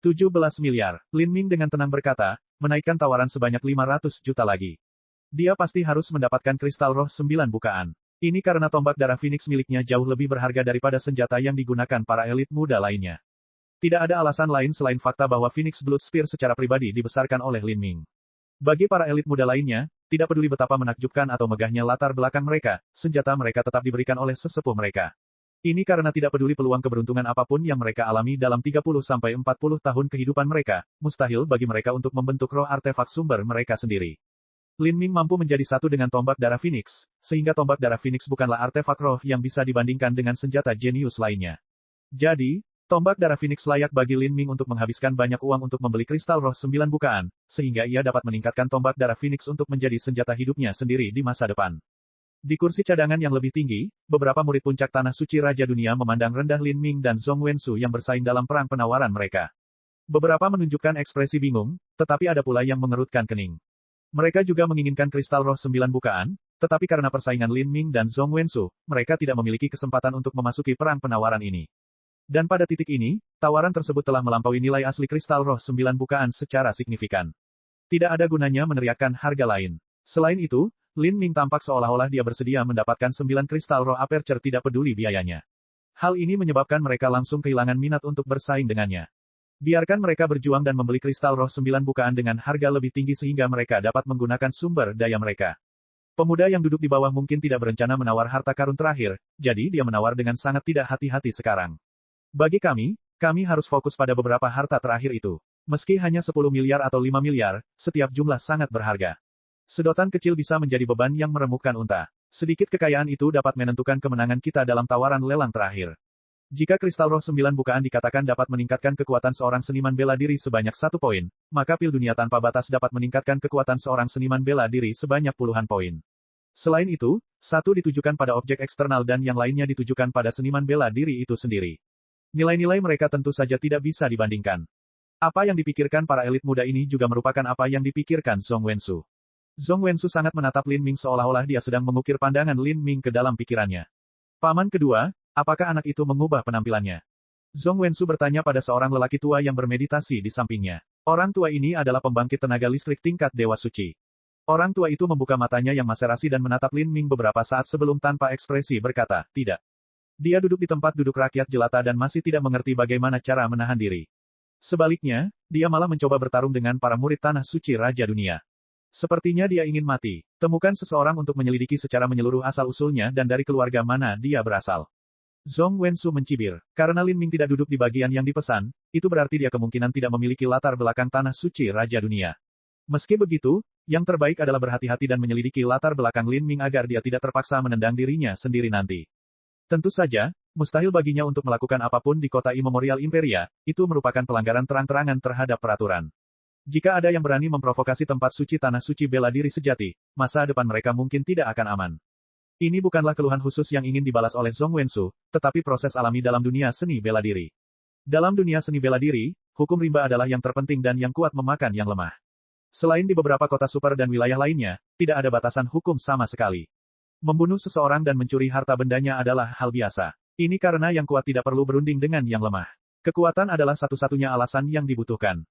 17 miliar. Lin Ming dengan tenang berkata, menaikkan tawaran sebanyak 500 juta lagi. Dia pasti harus mendapatkan kristal roh 9 bukaan. Ini karena tombak darah Phoenix miliknya jauh lebih berharga daripada senjata yang digunakan para elit muda lainnya. Tidak ada alasan lain selain fakta bahwa Phoenix Blood Spear secara pribadi dibesarkan oleh Lin Ming. Bagi para elit muda lainnya, tidak peduli betapa menakjubkan atau megahnya latar belakang mereka, senjata mereka tetap diberikan oleh sesepuh mereka. Ini karena tidak peduli peluang keberuntungan apapun yang mereka alami dalam 30-40 tahun kehidupan mereka, mustahil bagi mereka untuk membentuk roh artefak sumber mereka sendiri. Lin Ming mampu menjadi satu dengan tombak darah Phoenix, sehingga tombak darah Phoenix bukanlah artefak roh yang bisa dibandingkan dengan senjata jenius lainnya. Jadi, tombak darah Phoenix layak bagi Lin Ming untuk menghabiskan banyak uang untuk membeli kristal roh 9 bukaan, sehingga ia dapat meningkatkan tombak darah Phoenix untuk menjadi senjata hidupnya sendiri di masa depan. Di kursi cadangan yang lebih tinggi, beberapa murid puncak Tanah Suci Raja Dunia memandang rendah Lin Ming dan Zhong Wensu yang bersaing dalam perang penawaran mereka. Beberapa menunjukkan ekspresi bingung, tetapi ada pula yang mengerutkan kening. Mereka juga menginginkan kristal roh 9 bukaan, tetapi karena persaingan Lin Ming dan Zhong Wensu, mereka tidak memiliki kesempatan untuk memasuki perang penawaran ini. Dan pada titik ini, tawaran tersebut telah melampaui nilai asli kristal roh 9 bukaan secara signifikan. Tidak ada gunanya meneriakkan harga lain. Selain itu, Lin Ming tampak seolah-olah dia bersedia mendapatkan 9 kristal roh aperture tidak peduli biayanya. Hal ini menyebabkan mereka langsung kehilangan minat untuk bersaing dengannya. Biarkan mereka berjuang dan membeli kristal roh 9 bukaan dengan harga lebih tinggi sehingga mereka dapat menggunakan sumber daya mereka. Pemuda yang duduk di bawah mungkin tidak berencana menawar harta karun terakhir, jadi dia menawar dengan sangat tidak hati-hati sekarang. Bagi kami harus fokus pada beberapa harta terakhir itu. Meski hanya 10 miliar atau 5 miliar, setiap jumlah sangat berharga. Sedotan kecil bisa menjadi beban yang meremukkan unta. Sedikit kekayaan itu dapat menentukan kemenangan kita dalam tawaran lelang terakhir. Jika kristal roh 9 bukaan dikatakan dapat meningkatkan kekuatan seorang seniman bela diri sebanyak 1 poin, maka pil dunia tanpa batas dapat meningkatkan kekuatan seorang seniman bela diri sebanyak puluhan poin. Selain itu, satu ditujukan pada objek eksternal dan yang lainnya ditujukan pada seniman bela diri itu sendiri. Nilai-nilai mereka tentu saja tidak bisa dibandingkan. Apa yang dipikirkan para elit muda ini juga merupakan apa yang dipikirkan Zhong Wensu. Zhong Wensu sangat menatap Lin Ming seolah-olah dia sedang mengukir pandangan Lin Ming ke dalam pikirannya. Paman kedua, apakah anak itu mengubah penampilannya? Zhong Wensu bertanya pada seorang lelaki tua yang bermeditasi di sampingnya. Orang tua ini adalah pembangkit tenaga listrik tingkat Dewa Suci. Orang tua itu membuka matanya yang maserasi dan menatap Lin Ming beberapa saat sebelum tanpa ekspresi berkata, tidak. Dia duduk di tempat duduk rakyat jelata dan masih tidak mengerti bagaimana cara menahan diri. Sebaliknya, dia malah mencoba bertarung dengan para murid Tanah Suci Raja Dunia. Sepertinya dia ingin mati. Temukan seseorang untuk menyelidiki secara menyeluruh asal-usulnya dan dari keluarga mana dia berasal. Zhong Wensu mencibir. Karena Lin Ming tidak duduk di bagian yang dipesan, itu berarti dia kemungkinan tidak memiliki latar belakang Tanah Suci Raja Dunia. Meski begitu, yang terbaik adalah berhati-hati dan menyelidiki latar belakang Lin Ming agar dia tidak terpaksa menendang dirinya sendiri nanti. Tentu saja, mustahil baginya untuk melakukan apapun di kota Immemorial Imperia, itu merupakan pelanggaran terang-terangan terhadap peraturan. Jika ada yang berani memprovokasi tempat suci Tanah Suci bela diri sejati, masa depan mereka mungkin tidak akan aman. Ini bukanlah keluhan khusus yang ingin dibalas oleh Zhong Wensu, tetapi proses alami dalam dunia seni bela diri. Dalam dunia seni bela diri, hukum rimba adalah yang terpenting dan yang kuat memakan yang lemah. Selain di beberapa kota super dan wilayah lainnya, tidak ada batasan hukum sama sekali. Membunuh seseorang dan mencuri harta bendanya adalah hal biasa. Ini karena yang kuat tidak perlu berunding dengan yang lemah. Kekuatan adalah satu-satunya alasan yang dibutuhkan.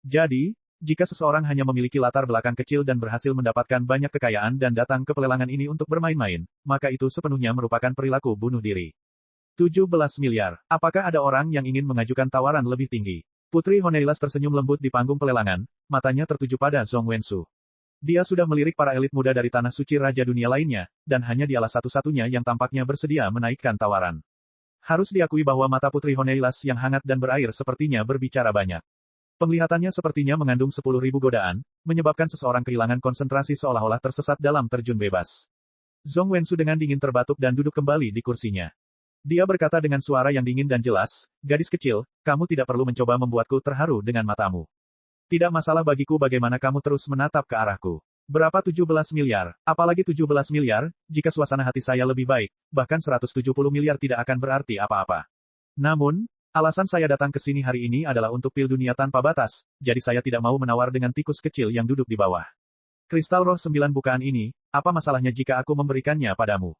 Jadi, jika seseorang hanya memiliki latar belakang kecil dan berhasil mendapatkan banyak kekayaan dan datang ke pelelangan ini untuk bermain-main, maka itu sepenuhnya merupakan perilaku bunuh diri. 17 miliar. Apakah ada orang yang ingin mengajukan tawaran lebih tinggi? Putri Honeilas tersenyum lembut di panggung pelelangan, matanya tertuju pada Zhong Wensu. Dia sudah melirik para elit muda dari Tanah Suci Raja Dunia lainnya, dan hanya dialah satu-satunya yang tampaknya bersedia menaikkan tawaran. Harus diakui bahwa mata Putri Honeilas yang hangat dan berair sepertinya berbicara banyak. Penglihatannya sepertinya mengandung 10.000 godaan, menyebabkan seseorang kehilangan konsentrasi seolah-olah tersesat dalam terjun bebas. Zhong Wensu dengan dingin terbatuk dan duduk kembali di kursinya. Dia berkata dengan suara yang dingin dan jelas, gadis kecil, kamu tidak perlu mencoba membuatku terharu dengan matamu. Tidak masalah bagiku bagaimana kamu terus menatap ke arahku. Berapa 17 miliar? Apalagi 17 miliar, jika suasana hati saya lebih baik, bahkan 170 miliar tidak akan berarti apa-apa. Namun, alasan saya datang ke sini hari ini adalah untuk pil dunia tanpa batas, jadi saya tidak mau menawar dengan tikus kecil yang duduk di bawah. Kristal roh 9 bukaan ini, apa masalahnya jika aku memberikannya padamu?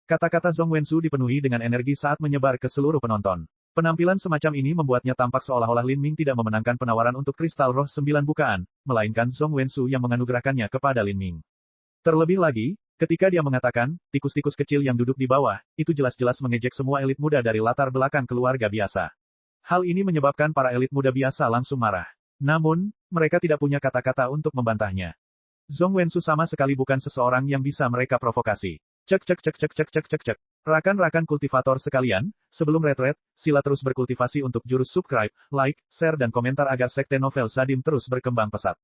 Kata-kata Zhong Wensu dipenuhi dengan energi saat menyebar ke seluruh penonton. Penampilan semacam ini membuatnya tampak seolah-olah Lin Ming tidak memenangkan penawaran untuk kristal roh 9 bukaan, melainkan Zhong Wensu yang menganugerahkannya kepada Lin Ming. Terlebih lagi, ketika dia mengatakan, tikus-tikus kecil yang duduk di bawah, itu jelas-jelas mengejek semua elit muda dari latar belakang keluarga biasa. Hal ini menyebabkan para elit muda biasa langsung marah. Namun, mereka tidak punya kata-kata untuk membantahnya. Zhong Wensu sama sekali bukan seseorang yang bisa mereka provokasi. Cek cek cek cek cek cek cek cek. Rakan-rakan kultivator sekalian, sebelum retret, sila terus berkultivasi untuk jurus subscribe, like, share dan komentar agar sekte novel Sadim terus berkembang pesat.